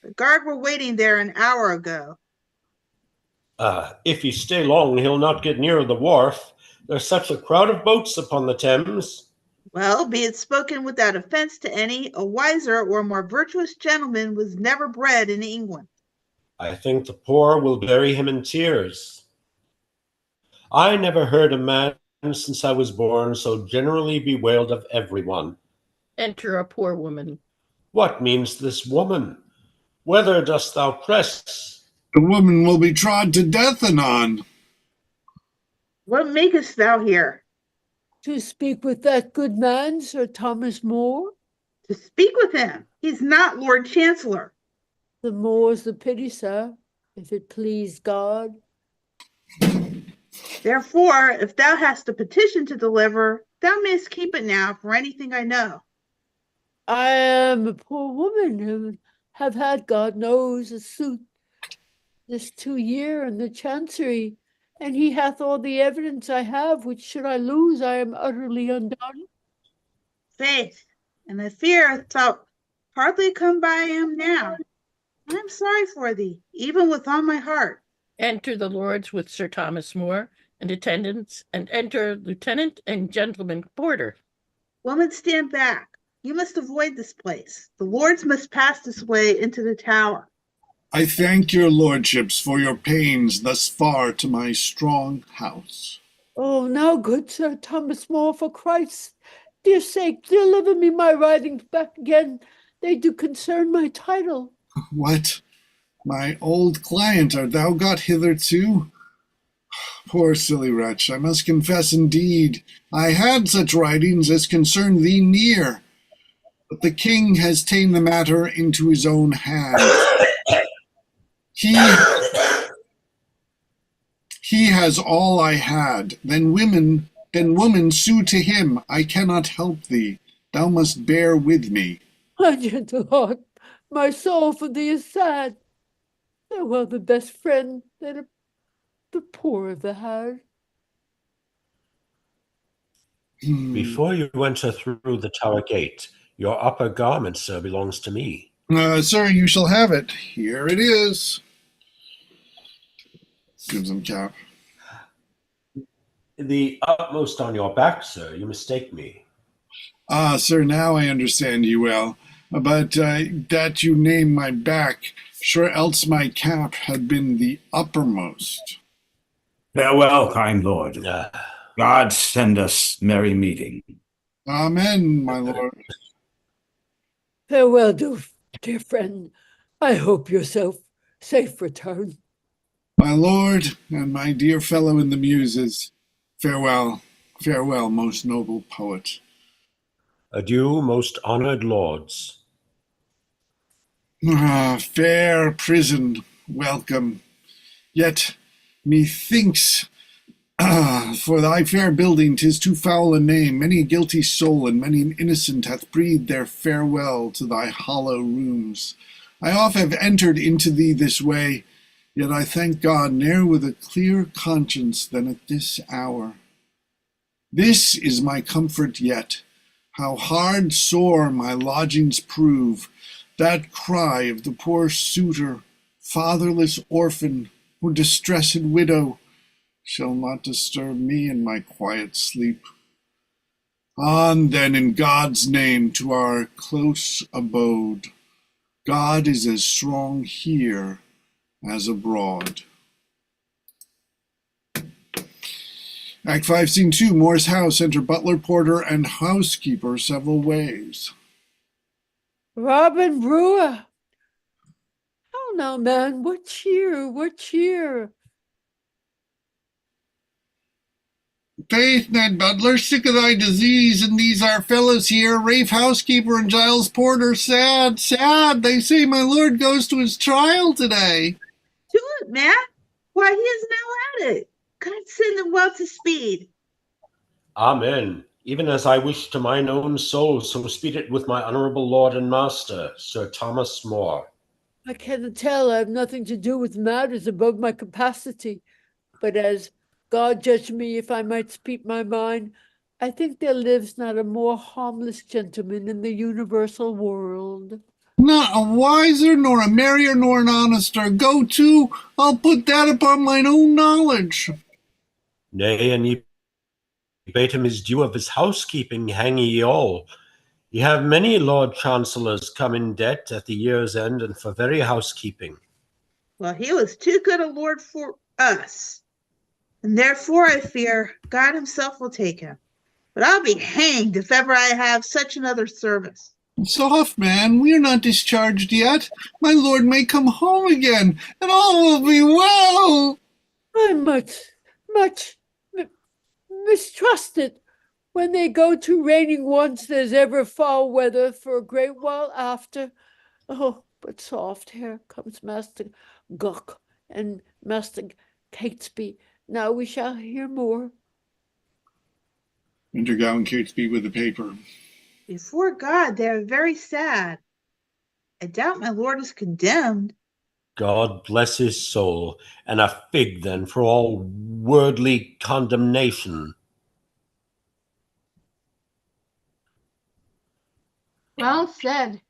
The guard were waiting there an hour ago. If he stay long, he'll not get near the wharf. There's such a crowd of boats upon the Thames. Well, be it spoken without offense to any, a wiser or more virtuous gentleman was never bred in England. I think the poor will bury him in tears. I never heard a man since I was born so generally bewailed of everyone. Enter a poor woman. What means this woman? Whither dost thou press? The woman will be trod to death anon. What makest thou here? To speak with that good man, Sir Thomas More. To speak with him. He's not Lord Chancellor. The more's the pity, sir, if it please God. Therefore, if thou hast a petition to deliver, thou mayst keep it now for anything I know. I am a poor woman who have had, God knows, a suit this 2 year in the chancery, and he hath all the evidence I have, which should I lose, I am utterly undone. Faith, and I fear thou hardly come by him now. I am sorry for thee, even with all my heart. Enter the lords with Sir Thomas More and attendants, and enter lieutenant and gentleman porter. Woman, stand back. You must avoid this place. The lords must pass this way into the tower. I thank your lordships for your pains thus far to my strong house. Oh, now, good Sir Thomas More, for Christ's dear sake, deliver me my writings back again. They do concern my title. What? My old client, art thou got hither too? Poor silly wretch, I must confess indeed, I had such writings as concerned thee near, but the king has ta'en the matter into his own hands. He has all I had. Then woman sue to him. I cannot help thee. Thou must bear with me. My gentle heart, my soul for thee is sad. Thou art the best friend that the poor ever had. Before you enter through the tower gate, your upper garment, sir, belongs to me. Sir, you shall have it. Here it is. Gives him cap. The utmost on your back, sir, you mistake me. Ah, sir, now I understand you well. But that you name my back, sure else my cap had been the uppermost. Farewell, kind lord. Ah, God send us merry meeting. Amen, my lord. Farewell, dear friend. I hope yourself safe return. My lord and my dear fellow in the muses, farewell, farewell, most noble poet. adieu, most honored lords. Ah, fair prison, welcome. Yet methinks, for thy fair building 'tis too foul a name. Many a guilty soul and many an innocent hath breathed their farewell to thy hollow rooms. I oft have entered into thee this way, yet I thank God ne'er with a clearer conscience than at this hour. This is my comfort yet, how hard sore my lodgings prove, that cry of the poor suitor, fatherless orphan, or distressed widow, shall not disturb me in my quiet sleep. On then in God's name to our close abode. God is as strong here as abroad. Act 5, Scene 2, Moore's house. Enter butler, porter, and housekeeper several ways. Robin Brewer. How now, man? What cheer? What cheer? Faith, Ned Butler, sick of thy disease, and these our fellows here, Rafe housekeeper and Giles porter, sad, sad. They say my lord goes to his trial today. To it, Matt. Why, he is now at it. God send him well to speed. Amen. Even as I wish to mine own soul, so speed it with my honourable lord and master, Sir Thomas More. I cannot tell. I have nothing to do with matters above my capacity. But as God judge me, if I might speak my mind, I think there lives not a more harmless gentleman in the universal world. Not a wiser, nor a merrier, nor an honester. Go to, I'll put that upon mine own knowledge. Nay, and ye bade him his due of his housekeeping, hang ye all. Ye have many lord chancellors come in debt at the year's end, and for very housekeeping. Well, he was too good a lord for us, and therefore I fear God himself will take him. But I'll be hanged if ever I have such another service. Soft, man, we are not discharged yet. My lord may come home again, and all will be well. I'm much mistrusted. When they go to raining once, there's ever foul weather for a great while after. Oh, but soft, here comes Master Gluck and Master Catesby. Now we shall hear more. Enter Gowan Catesby with the paper. Before God, they are very sad. I doubt my lord is condemned. God bless his soul, and a fig then for all worldly condemnation. Well said,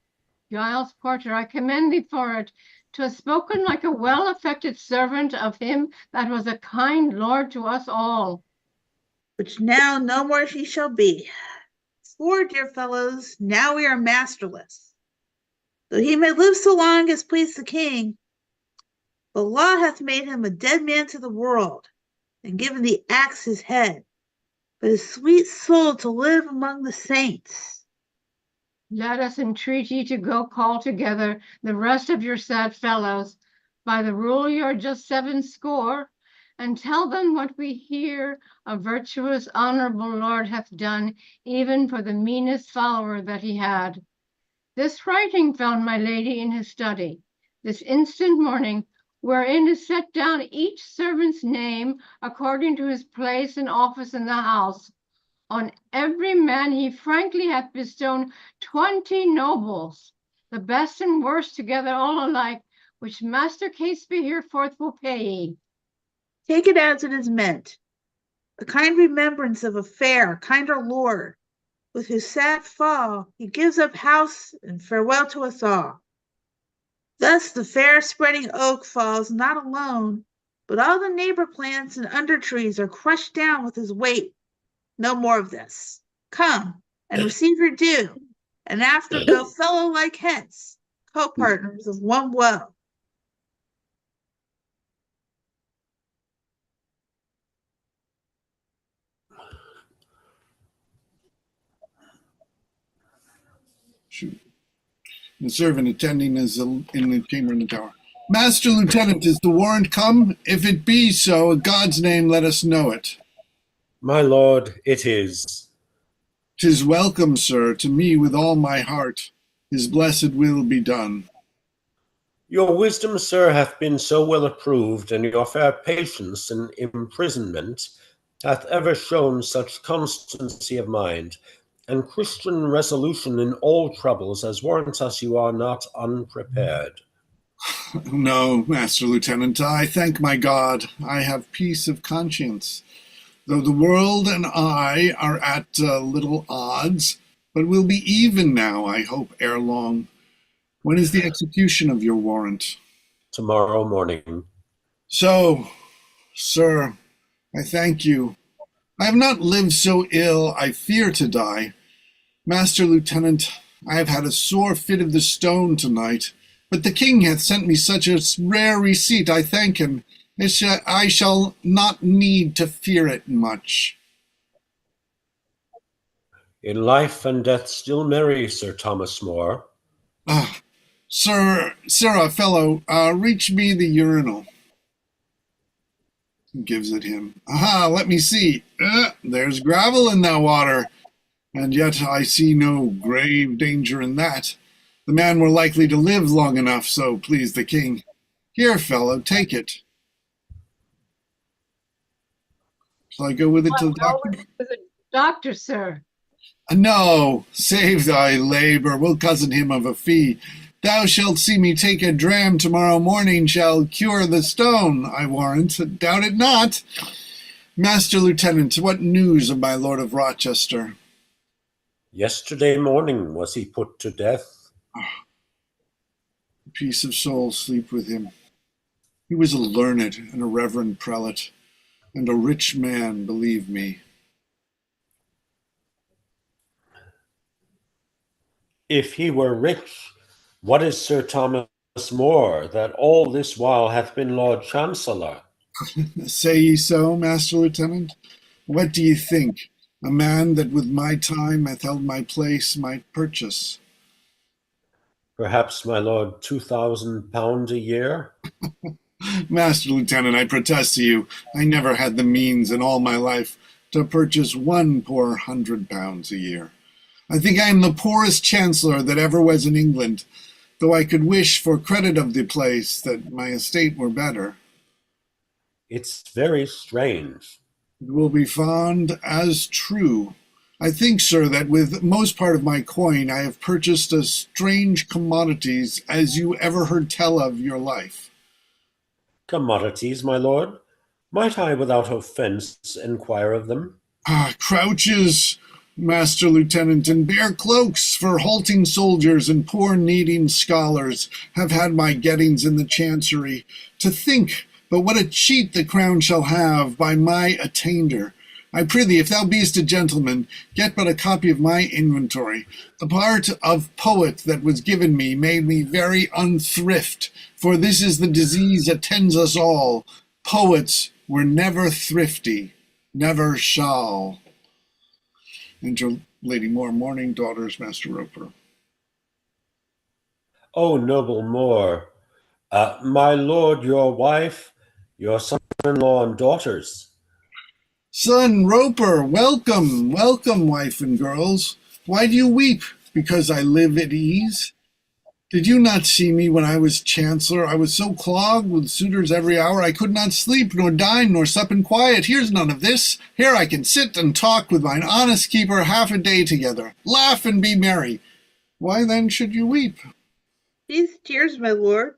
Giles Porter. I commend thee for it. To have spoken like a well-affected servant of him that was a kind lord to us all. Which now no more he shall be. For, dear fellows, now we are masterless. Though he may live so long as please the king, the law hath made him a dead man to the world, and given the axe his head, but his sweet soul to live among the saints. Let us entreat ye to go call together the rest of your sad fellows, by the rule you are just 70, and tell them what we hear a virtuous, honorable lord hath done, even for the meanest follower that he had. This writing found my lady in his study, this instant morning, wherein is set down each servant's name according to his place and office in the house. On every man he frankly hath bestowed 20 nobles, the best and worst together all alike, which Master Catesby hereforth will pay ye. Take it as it is meant, a kind remembrance of a fair, kinder lord, with whose sad fall he gives up house and farewell to us all. Thus the fair spreading oak falls not alone, but all the neighbor plants and under trees are crushed down with his weight. No more of this. Come and receive your due, and after go fellow like hence, co-partners of one woe. Shoot. The servant attending is in the chamber in the tower. Master Lieutenant, is the warrant come? If it be so, in God's name let us know it. My lord, it is. 'Tis welcome, sir, to me with all my heart. His blessed will be done. Your wisdom, sir, hath been so well approved, and your fair patience in imprisonment hath ever shown such constancy of mind, and Christian resolution in all troubles, as warrants us you are not unprepared. No, Master Lieutenant, I thank my God. I have peace of conscience. Though the world and I are at little odds, but we'll be even now, I hope, ere long. When is the execution of your warrant? Tomorrow morning. So, sir, I thank you. I have not lived so ill I fear to die. Master Lieutenant, I have had a sore fit of the stone tonight, but the king hath sent me such a rare receipt, I thank him. I shall not need to fear it much. In life and death still merry, Sir Thomas More. Sir, fellow, reach me the urinal. Gives it him. Aha, let me see. There's gravel in that water, and yet I see no grave danger in that. The man were likely to live long enough, so please the king. Here, fellow, take it. Shall I go with it to the doctor? Doctor, sir. No, save thy labor. We'll cozen him of a fee. Thou shalt see me take a dram tomorrow morning shall cure the stone, I warrant. Doubt it not. Master Lieutenant, what news of my Lord of Rochester? Yesterday morning was he put to death. Peace of soul sleep with him. He was a learned and a reverend prelate, and a rich man, believe me. If he were rich, what is Sir Thomas More, that all this while hath been Lord Chancellor? Say ye so, Master Lieutenant? What do ye think? A man that with my time hath held my place might purchase. Perhaps, my lord, £2,000 a year? Master Lieutenant, I protest to you, I never had the means in all my life to purchase one poor £100 a year. I think I am the poorest chancellor that ever was in England, though I could wish for credit of the place that my estate were better. It's very strange. It will be found as true. I think, sir, that with most part of my coin I have purchased as strange commodities as you ever heard tell of your life. Commodities, my lord? Might I, without offence, enquire of them? Crouches, Master Lieutenant, and bare cloaks for halting soldiers and poor needing scholars have had my gettings in the chancery. To think but what a cheat the crown shall have by my attainder. I prithee, if thou beest a gentleman, get but a copy of my inventory. The part of poet that was given me made me very unthrift, for this is the disease attends us all. Poets were never thrifty, never shall. Enter Lady More, mourning daughters, Master Roper. O noble Moor, my lord, your wife, your son-in-law and daughters. Son Roper, welcome, welcome, wife and girls. Why do you weep? Because I live at ease? Did you not see me when I was chancellor? I was so clogged with suitors every hour I could not sleep, nor dine, nor sup in quiet. Here's none of this. Here I can sit and talk with mine honest keeper half a day together, laugh and be merry. Why then should you weep? These tears, my lord,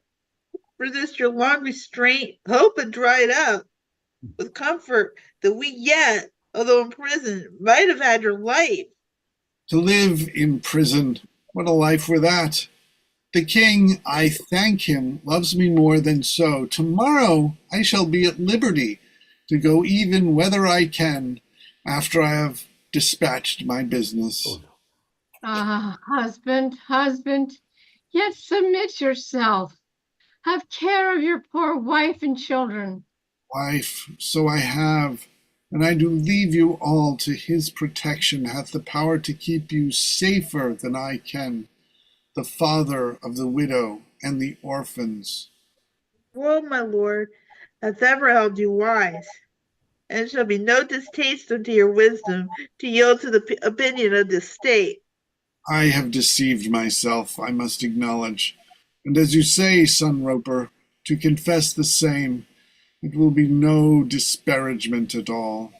for this your long restraint, hope had dried up. With comfort that we yet, although in prison, might have had your life. To live in prison, what a life were that! The king, I thank him, loves me more than so. Tomorrow I shall be at liberty to go even whither I can, after I have dispatched my business. Oh, no. Husband, yet submit yourself. Have care of your poor wife and children. Wife, so I have, and I do leave you all to his protection, hath the power to keep you safer than I can, the father of the widow and the orphans. Well, my lord, hath ever held you wise, and it shall be no distaste unto your wisdom to yield to the opinion of this state. I have deceived myself, I must acknowledge, and as you say, son Roper, to confess the same, it will be no disparagement at all.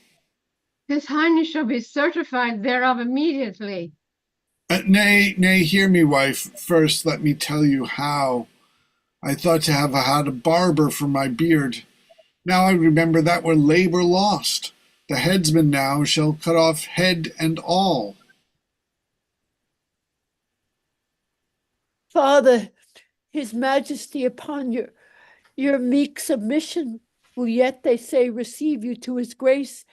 His Highness shall be certified thereof immediately. Nay, hear me, wife. First, let me tell you how. I thought to have had a barber for my beard. Now I remember that were labor lost. The headsman now shall cut off head and all. Father, his majesty upon your meek submission will yet, they say, receive you to his grace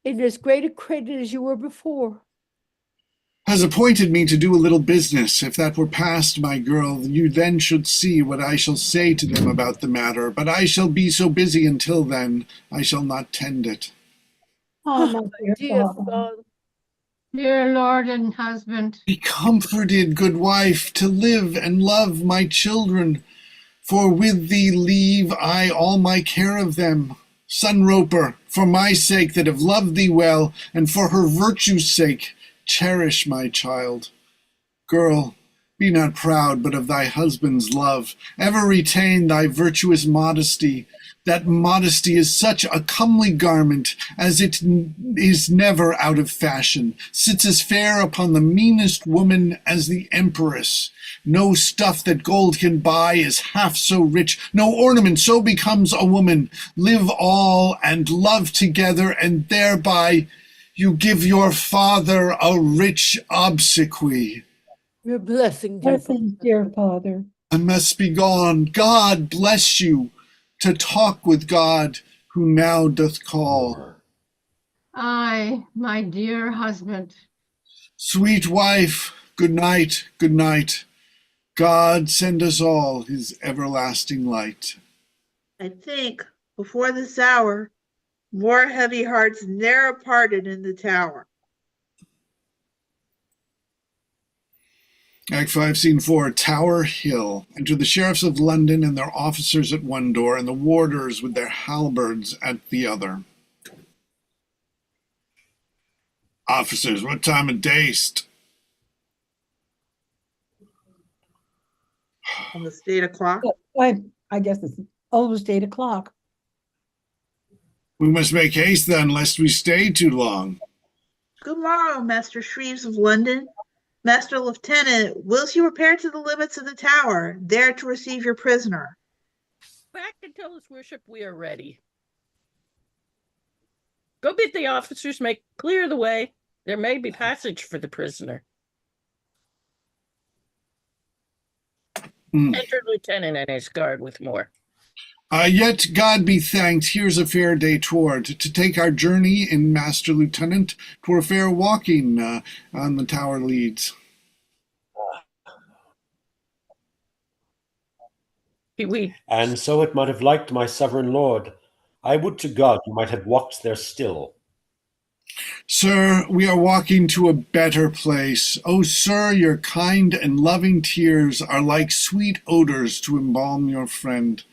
in as great a credit as you were before. Has appointed me to do a little business. If that were past, my girl, you then should see what I shall say to them about the matter. But I shall be so busy until then, I shall not tend it. Oh, my Dear father. father. Dear lord and husband, Be comforted, good wife, to live and love my children, for with thee leave I all my care of them. Son Roper, for my sake that have loved thee well, and for her virtue's sake, cherish my child. Girl, Be not proud but of thy husband's love. Ever retain thy virtuous modesty. That modesty is such a comely garment as it is never out of fashion, sits as fair upon the meanest woman as the empress. No stuff that gold can buy is half so rich, no ornament so becomes a woman. Live all and love together, and thereby you give your father a rich obsequy. Your blessing, dear Blessings, dear Father. I must be gone. God bless you, to talk with God, who now doth call. Aye, my dear husband. Sweet wife, good night, good night. God send us all his everlasting light. I think before this hour, more heavy hearts ne'er parted in the tower. Act 5, Scene 4, Tower Hill. Enter the sheriffs of London and their officers at one door, and the warders with their halberds at the other. Officers, what time of day'st? On the state o'clock. Why, I guess it's almost 8 o'clock. We must make haste then, lest we stay too long. Good morrow, Master Shreves of London. Master Lieutenant, whilst you repair to the limits of the tower, there to receive your prisoner. Back and tell his worship we are ready. Go bid the officers make clear the way. There may be passage for the prisoner. Enter Lieutenant and his guard with more. Yet God be thanked, here's a fair day toward, to take our journey in, Master Lieutenant, twere fair walking on the tower leads. And so it might have liked my sovereign lord. I would to God you might have walked there still. Sir, we are walking to a better place. Oh, sir, your kind and loving tears are like sweet odors to embalm your friend.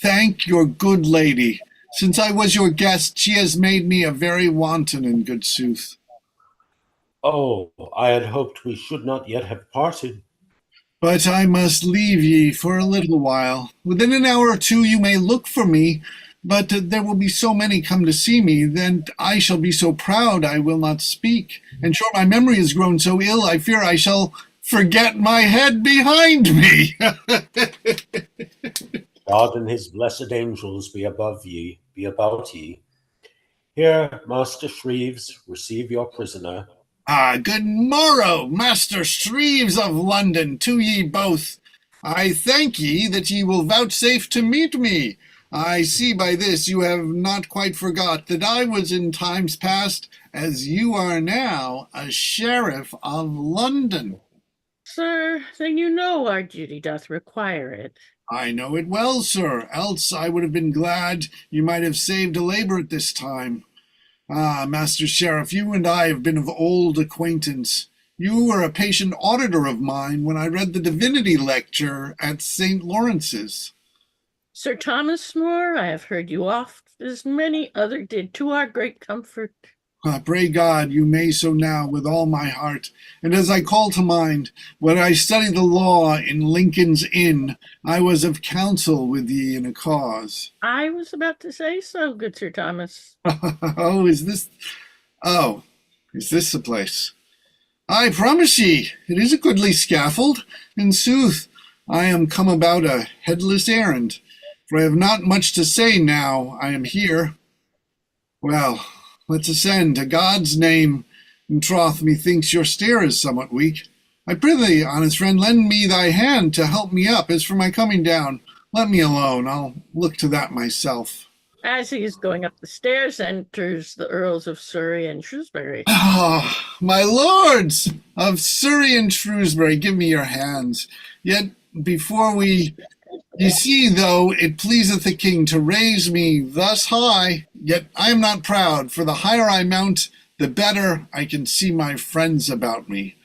Thank your good lady. Since I was your guest, she has made me a very wanton in good sooth. Oh, I had hoped we should not yet have parted. But I must leave ye for a little while. Within an hour or two you may look for me, but there will be so many come to see me, then I shall be so proud I will not speak. And sure my memory has grown so ill, I fear I shall forget my head behind me. God and his blessed angels be above ye, be about ye. Here, Master Shreves, receive your prisoner. Good morrow, Master Shreves of London, to ye both. I thank ye that ye will vouchsafe to meet me. I see by this you have not quite forgot that I was in times past, as you are now, a sheriff of London. Sir, then you know our duty doth require it. I know it well, sir, else I would have been glad you might have saved a labor at this time. Master Sheriff, you and I have been of old acquaintance. You were a patient auditor of mine when I read the divinity lecture at St. Lawrence's. Sir Thomas More, I have heard you oft, as many other did, to our great comfort. Pray God you may so now with all my heart. And as I call to mind, when I studied the law in Lincoln's Inn, I was of counsel with ye in a cause. I was about to say so, good Sir Thomas. Is this the place? I promise ye, it is a goodly scaffold. In sooth, I am come about a headless errand, for I have not much to say now I am here. Well, let's ascend, to God's name. In troth, methinks your stair is somewhat weak. I prithee, honest friend, lend me thy hand to help me up. As for my coming down, let me alone. I'll look to that myself. As he is going up the stairs, enters the Earls of Surrey and Shrewsbury. Ah, my lords of Surrey and Shrewsbury, give me your hands. Yet before you see, though it pleaseth the king to raise me thus high, yet I am not proud, for the higher I mount, the better I can see my friends about me.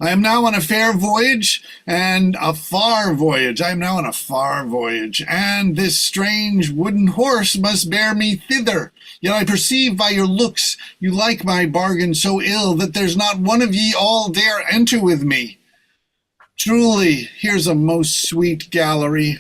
I am now on a fair voyage, and a far voyage. I am now on a far voyage, and this strange wooden horse must bear me thither. Yet I perceive by your looks you like my bargain so ill that there's not one of ye all dare enter with me. Truly, here's a most sweet gallery.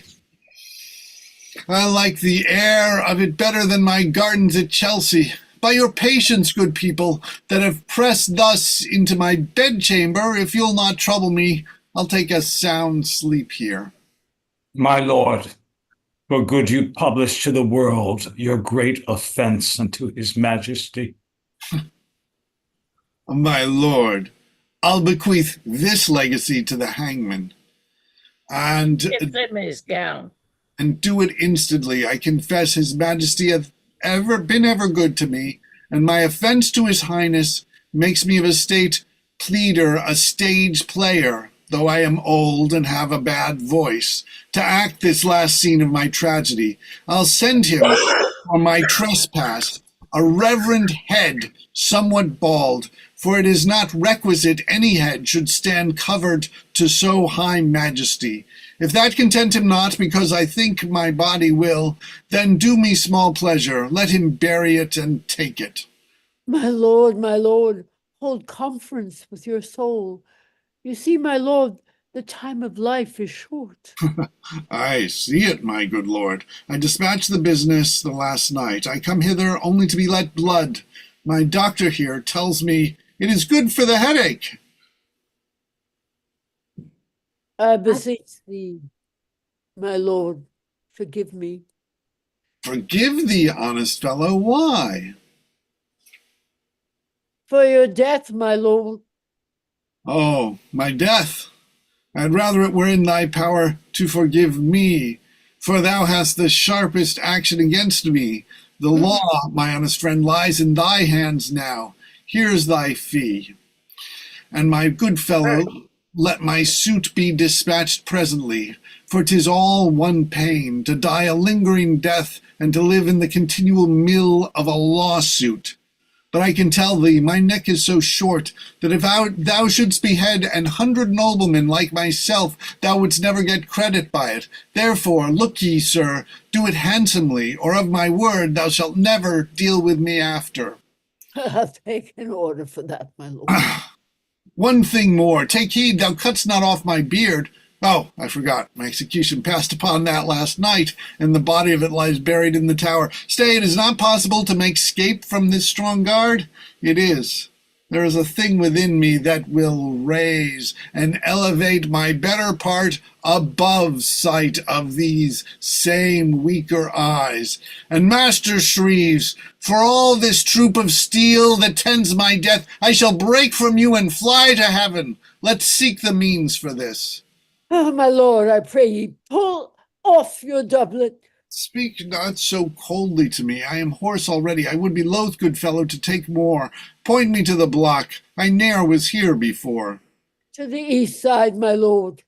I like the air of it better than my gardens at Chelsea. By your patience, good people, that have pressed thus into my bedchamber, if you'll not trouble me, I'll take a sound sleep here. My lord, for good you publish to the world your great offense unto his majesty. My lord, I'll bequeath this legacy to the hangman. And Give him his gown. do it instantly. I confess his majesty hath been ever good to me, and my offense to his highness makes me of a state pleader, a stage player, though I am old and have a bad voice, to act this last scene of my tragedy. I'll send him for my trespass a reverend head, somewhat bald, for it is not requisite any head should stand covered to so high majesty. If that content him not, because I think my body will, then do me small pleasure, let him bury it and take it. my lord, hold conference with your soul. You see, my lord, the time of life is short. I see it, my good lord. I dispatched the business the last night. I come hither only to be let blood. My doctor here tells me it is good for the headache. I beseech thee, my lord, forgive me. Forgive thee, honest fellow, why? For your death, my lord. Oh, my death! I'd rather it were in thy power to forgive me, for thou hast the sharpest action against me. The law, my honest friend, lies in thy hands now. Here's thy fee. And my good fellow, let my suit be dispatched presently, for 'tis all one pain, to die a lingering death, and to live in the continual mill of a lawsuit. But I can tell thee, my neck is so short, that if thou shouldst behead 100 noblemen like myself, thou wouldst never get credit by it. Therefore, look ye, sir, do it handsomely, or of my word thou shalt never deal with me after. I'll take an order for that, my lord. One thing more, take heed thou cuts not off my beard. Oh, I forgot, my execution passed upon that last night, and the body of it lies buried in the tower. Stay, it is not possible to make scape from this strong guard? It is. There is a thing within me that will raise and elevate my better part above sight of these same weaker eyes. And Master Shreves, for all this troop of steel that tends my death, I shall break from you and fly to heaven. Let's seek the means for this. Oh, my lord, I pray ye, pull off your doublet. Speak not so coldly to me. I am hoarse already. I would be loath, good fellow, to take more. Point me to the block. I ne'er was here before. To the east side, my lord.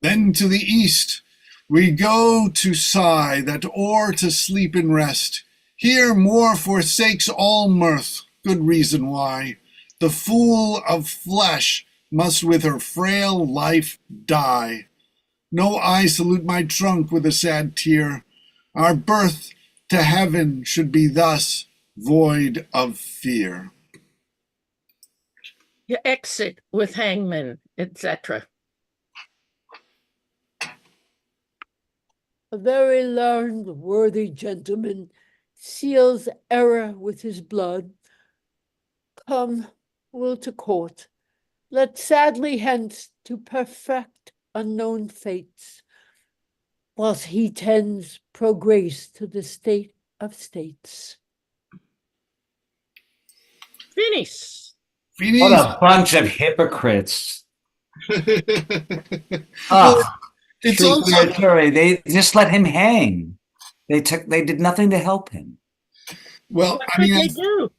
Then to the east. We go to sigh, that or to sleep and rest. Here more forsakes all mirth, good reason why. The fool of flesh must with her frail life die. No eye salute my trunk with a sad tear. Our birth to heaven should be thus void of fear. You exit with hangman, etc. A very learned, worthy gentleman seals error with his blood. Come, will to court. Let sadly hence to perfect unknown fates, whilst he tends progress to the state of states. Finish. What a bunch of hypocrites. Well, Ah, it's Shakespeare also jury, they just let him hang. They did nothing to help him. well. What I could mean, they do?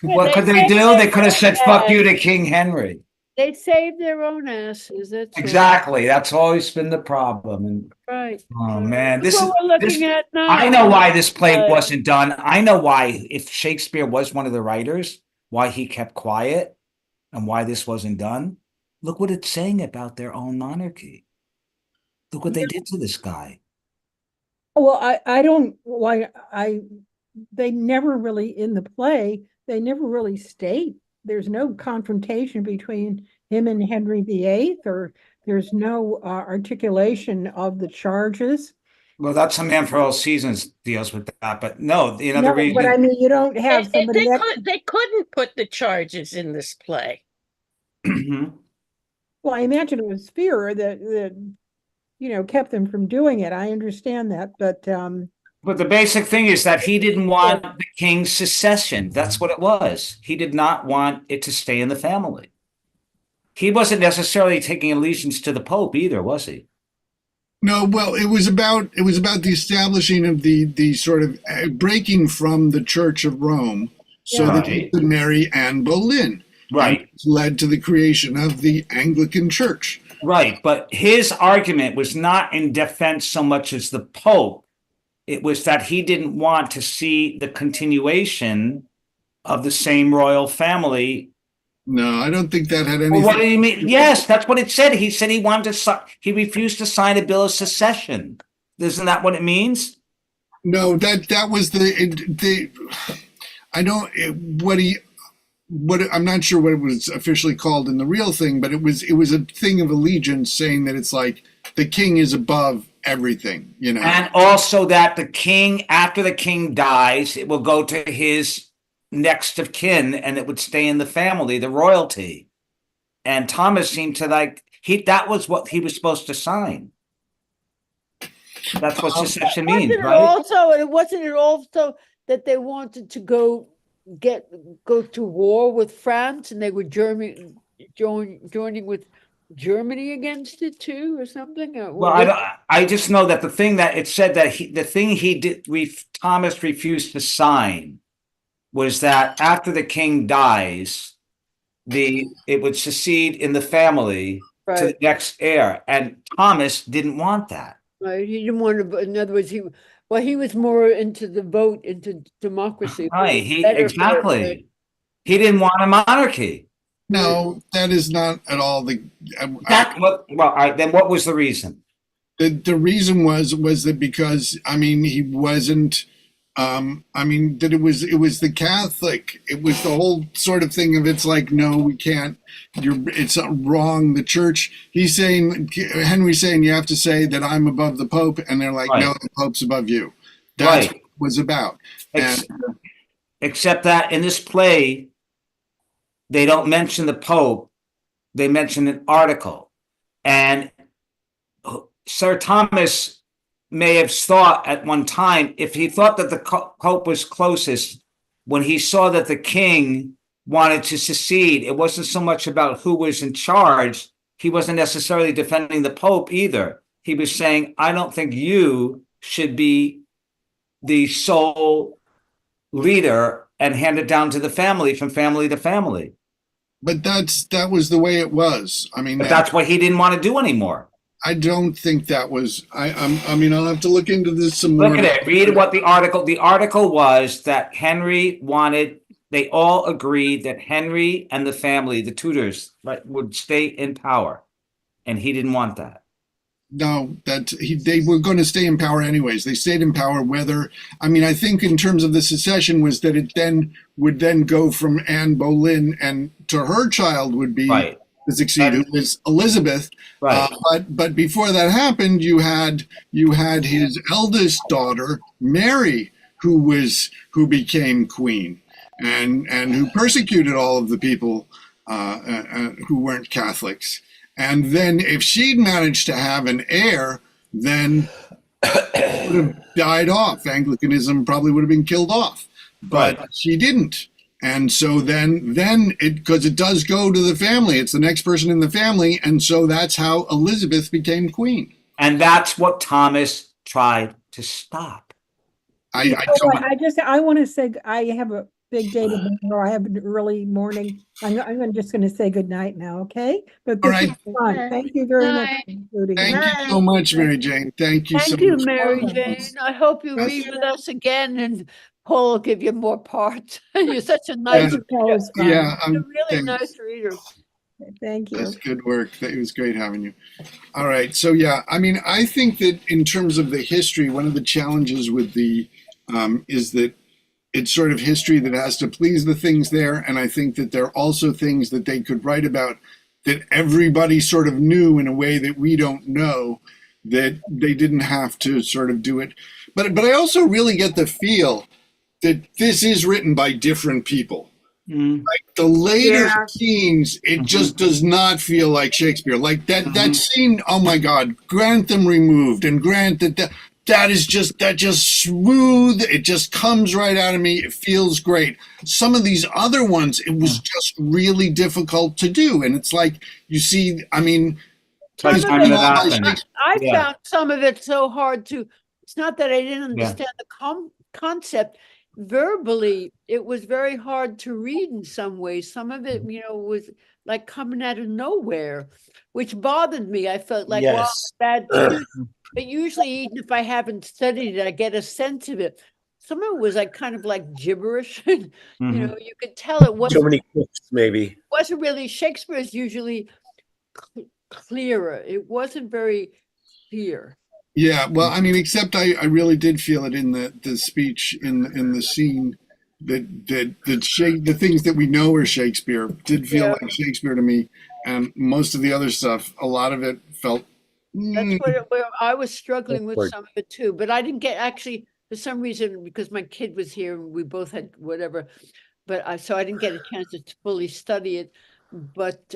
What could they do? They could have said, fuck you to King Henry. They save their own asses, that's Exactly. That's always been the problem. And right. oh man, That's what we're looking at now. I know why this play Uh, wasn't done. I know why, if Shakespeare was one of the writers, why he kept quiet and why this wasn't done. Look what it's saying about their own monarchy. Look what they did to this guy. Well, I don't, they never really, in the play, they never really state, there's no confrontation between him and Henry VIII or There's no articulation of the charges. Well, that's a Man for All Seasons deals with that, but no, the No, reason. but I mean, you don't have somebody They couldn't put the charges in this play. Well, I imagine it was fear that kept them from doing it. I understand that, but But the basic thing is that he didn't want the king's succession. That's what it was. He did not want it to stay in the family. He wasn't necessarily taking allegiance to the Pope either, was he? No, well, it was about the establishing of the sort of breaking from the Church of Rome, so that he could marry Anne Boleyn. Right. And it led to the creation of the Anglican Church. Right, but his argument was not in defense so much as the Pope. It was that he didn't want to see the continuation of the same royal family. No, I don't think that had anything. Well, what do you mean? Yes, that's what it said. He said he wanted to. He refused to sign a bill of secession. Isn't that what it means? No, that was the. I don't. I'm not sure what it was officially called in the real thing, but it was a thing of allegiance, saying that it's like the king is above everything, and also that the king, after the king dies, it will go to his next of kin, and it would stay in the family, the royalty. And Thomas seemed to that was what he was supposed to sign. That's what secession means, right? Wasn't it also that they wanted to go to war with France, and they were joining with Germany against it too, or something? I just know that the thing that it said that Thomas refused to sign was that after the king dies, it would succeed in the family to the next heir, and Thomas didn't want that. Right, he didn't want to. In other words, he was more into the vote, into democracy. Right, he didn't want a monarchy. No, that is not at all the. Then what was the reason? The reason was that because he wasn't. That it was the Catholic. It was the whole sort of thing of it's like, no, we can't. It's wrong. The church. Henry's saying you have to say that I'm above the Pope, and they're like, no, the Pope's above you. That's what it was about. Except that in this play, they don't mention the Pope. They mention an article, and Sir Thomas may have thought at one time, if he thought that the Pope was closest, when he saw that the king wanted to secede, it wasn't so much about who was in charge. He wasn't necessarily defending the Pope either. He was saying, I don't think you should be the sole leader and hand it down to the family from family to family. But that was the way it was. But that's what he didn't want to do anymore. I don't think that was. I'll have to look into this some more. Look at it. Read what the article. The article was that Henry wanted. They all agreed that Henry and the family, the Tudors, would stay in power, and he didn't want that. No, they were going to stay in power anyways. They stayed in power whether. I think in terms of the secession was that it then would go from Anne Boleyn and to her child would be. Right. To succeed, who was Elizabeth, right? But before that happened, you had his eldest daughter Mary, who became queen, and who persecuted all of the people who weren't Catholics. And then, if she'd managed to have an heir, then it would have died off. Anglicanism probably would have been killed off, but she didn't. And so then because it does go to the family, it's the next person in the family. And so that's how Elizabeth became queen. And that's what Thomas tried to stop. I want to say, I have a big day tomorrow. I have an early morning. I'm just going to say good night now. Okay. But this is fun. Thank you very much. Thank you so much, Mary Jane. Thank you so much. Thank you, Mary Jane. I hope you read with us again, and Paul will give you more parts. You're such a nice reader. Yeah, you're a really nice reader. Thank you. That's good work. It was great having you. All right. So I think that in terms of the history, one of the challenges with is that it's sort of history that has to please the things there, and I think that there are also things that they could write about that everybody sort of knew in a way that we don't know, that they didn't have to sort of do it. But I also really get the feel that this is written by different people. Like the later Yeah. scenes, it just does not feel like Shakespeare. Like that scene, oh my God, grant them removed and grant that just smooth. It just comes right out of me. It feels great. Some of these other ones, it was just really difficult to do. And it's like, you see, I mean, Some it's of Time it, of all by Athens. Shakespeare. I Yeah. found some of it so hard to. It's not that I didn't understand the concept. Verbally, it was very hard to read in some ways. Some of it, was like coming out of nowhere, which bothered me. I felt like, well, Yes. bad student. But usually, even if I haven't studied it, I get a sense of it. Some of it was like kind of like gibberish. You could tell it Too wasn't many cooks, maybe. really Shakespeare is usually clearer. It wasn't very clear. Yeah, well, I mean, except I really did feel it in the speech in the scene that the things that we know are Shakespeare did feel Yeah. like Shakespeare to me, and most of the other stuff, a lot of it felt. That's where I was struggling with Awkward. some of it too, but I didn't get actually for some reason because my kid was here and we both had whatever, but so I didn't get a chance to fully study it. But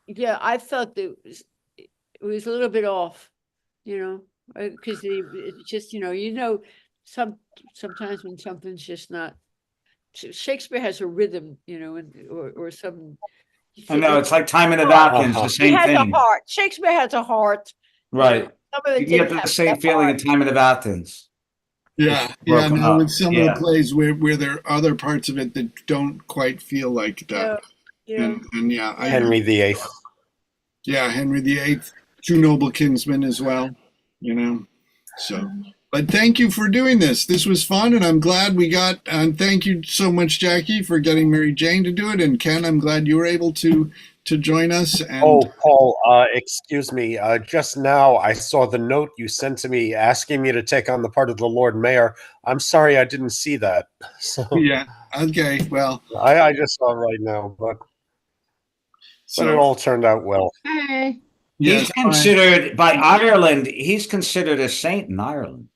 yeah, I felt that it was a little bit off, because it's just sometimes when something's just not. Shakespeare has a rhythm, or some. I know, it's like Time of Oh, Athens, the Uh-huh. He same has a thing. heart. Shakespeare has a heart. Right. Some of You it get didn't the have same that feeling in heart. Time of Athens. Yeah, Broken no, up. with some of Yeah. the plays where there are other parts of it that don't quite feel like that, Yeah. and yeah, I Henry VIII. yeah, Henry VIII, Two Noble Kinsmen as well, So, but thank you for doing this. This was fun, and I'm glad we got. And thank you so much, Jackie, for getting Mary Jane to do it. And Ken, I'm glad you were able to join us. And Oh, Paul, excuse me. Just now I saw the note you sent to me asking me to take on the part of the Lord Mayor. I'm sorry I didn't see that. So yeah, okay, well, I just saw it right now, but it so all turned out well. Hey, yes, He's considered by Ireland, he's considered a saint in Ireland.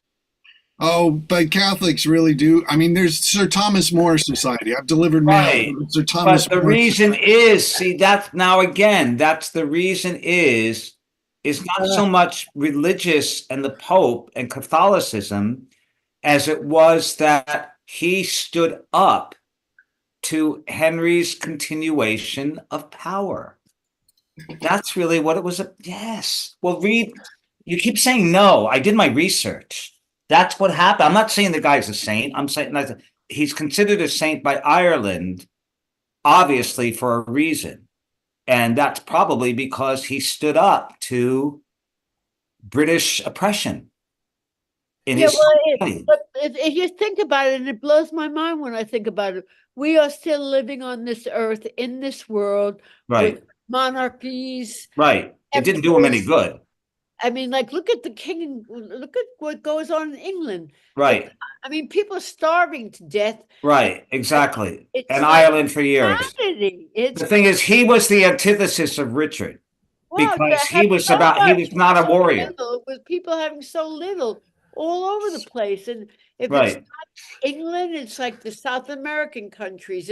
Oh, but Catholics really do. I mean, there's Sir Thomas More Society. I've delivered mail. Right. To Sir Thomas But the More reason Society. is, see, that's now again, that's the reason is not so much religious and the Pope and Catholicism as it was that he stood up to Henry's continuation of power. That's really what it was. Yes. Well, read, you keep saying no. I did my research. That's what happened. I'm not saying the guy's a saint. I'm saying that he's considered a saint by Ireland, obviously for a reason. And that's probably because he stood up to British oppression in his society. But if you think about it, and it blows my mind when I think about it, we are still living on this earth, in this world, Right. with monarchies. Right. It didn't do him any good. I mean, like, look at the king, look at what goes on in England. Right. I mean, people are starving to death. Right. Exactly. It's And like Ireland for years. insanity. The thing is, he was the antithesis of Richard Well, because to have he was so about, he much, was not a so warrior. little, with people having so little all over the place. And if it's Right. not England, it's like the South American countries.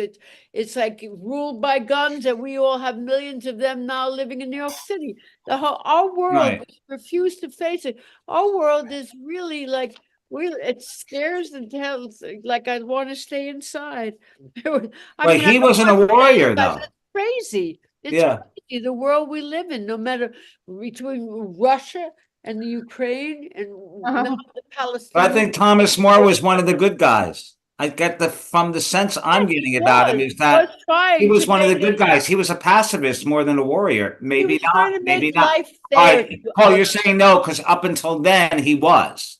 It's like ruled by guns, and we all have millions of them now living in New York City. Our world, Right. we refuse to face it. Our world is really like it scares and tells like I want to stay inside. I But mean, I he don't wasn't a want to say warrior, it, guys, though. it's crazy. It's Yeah. crazy, the world we live in, no matter between Russia and the Ukraine and now the But I Palestinian. think Thomas More was one of the good guys. I get from the sense I'm getting about him is that he was one of the good guys. He was a pacifist more than a warrior. Maybe not. Maybe not. Life All fair right, Paul, you're saying no because up until then he was.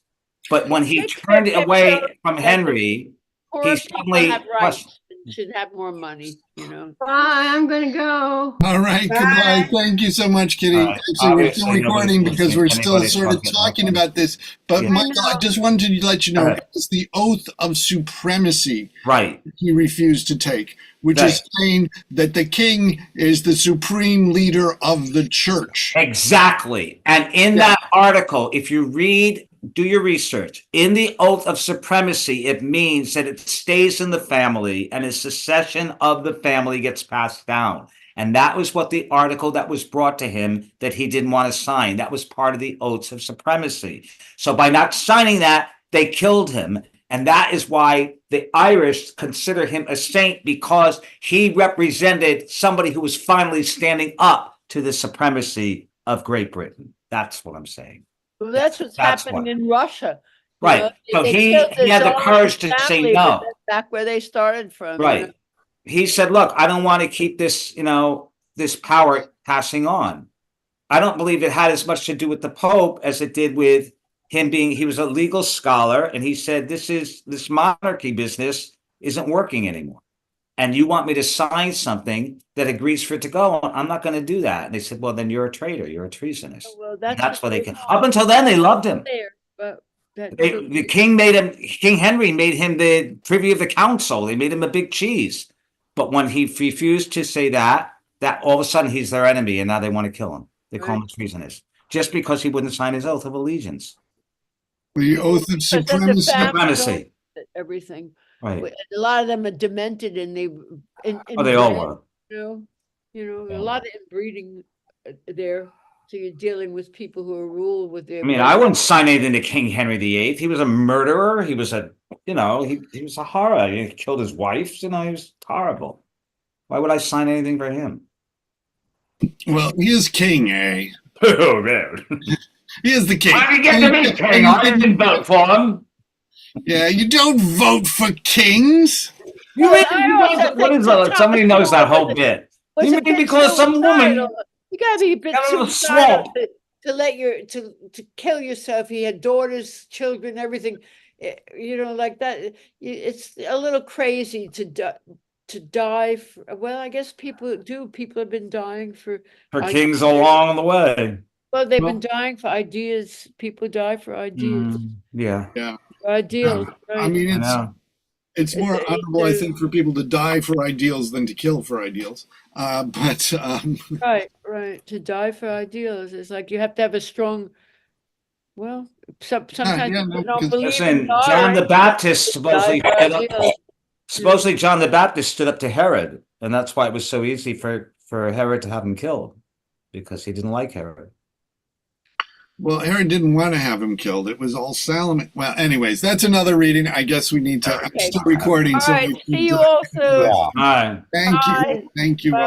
But when he Shakespeare turned kept away showing from that Henry, poor he people suddenly have rights. should have more money, you know. Bye, I'm gonna go. All right, goodbye. Bye. Thank you so much, Kitty. All right. Actually, we're still Obviously, nobody's recording because listening. we're still Anybody's sort of talking, talking okay. about this. But Yeah. Michael, I just wanted to let you know Go ahead. it's the oath of supremacy Right. he refused to take, which is Right. saying that the king is the supreme leader of the church. Exactly. And in Yeah. that article, if you read, do your research, in the oath of supremacy, it means that it stays in the family and a succession of the family gets passed down. And that was what the article that was brought to him that he didn't want to sign. That was part of the oaths of supremacy. So by not signing that, they killed him. And that is why the Irish consider him a saint, because he represented somebody who was finally standing up to the supremacy of Great Britain. That's what I'm saying. Well, that's what's That's happening what- in Russia. You Right. know, So they he killed had the Tsar courage to family, say but no. that's back where they started from. Right. You know? He said, look, I don't want to keep this, this power passing on. I don't believe it had as much to do with the Pope as it did with him he was a legal scholar. And he said, this monarchy business isn't working anymore. And you want me to sign something that agrees for it to go on. I'm not going to do that. And they said, well, then you're a traitor. You're a treasonist. Well, And that's that's what why they they can. want. Up until then, they loved him. There, but The king King Henry made him the privy of the council. They made him a big cheese. But when he refused to say that all of a sudden he's their enemy, and now they want to kill him. They call him a treasonist just because he wouldn't sign his oath of allegiance. The oath of Because that's a supremacy. family Supremacy. everything. Right. A lot of them are demented, and they Oh, they all inbred, were. a lot of inbreeding there. So you're dealing with people who are ruled with their. I mean, I wouldn't sign anything to King Henry VIII. He was a murderer. He was he was a horror. He killed his wife. He was horrible. Why would I sign anything for him? Well, he is king, eh? Oh, man. He is the king. Why did he get to be king? I didn't vote for him. Yeah, you don't vote for kings. You Well, mean I also what think is that that? Somebody Thomas knows that More whole was bit. Was You a mean bit because some woman suicidal. You gotta be a bit got a little suicidal swamp. to let to kill yourself. He had daughters, children, everything. Like that. It's a little crazy to die. Well, I guess people do. People have been dying for kings ideas. along the way. Well, they've Well- been dying for ideas. People die for ideas. Yeah. For ideals. I Right. mean, I know. it's more It's- honorable, I it's- think, for people to die for ideals than to kill for ideals. But Right. To die for ideals. It's like you have to have a strong. Well, sometimes yeah, people no, don't because- believe Listen, in John the dying. Baptist supposedly Die for ideals. supposedly John the Baptist stood up to Herod, and that's why it was so easy for Herod to have him killed, because he didn't like Herod. well, Herod didn't want to have him killed. It was all Salomon. Well, anyways, that's another reading. I guess we need to. I'm Okay. still recording. All so right. we See need you to- all soon. All right. Thank Bye. you. Thank you all. Bye.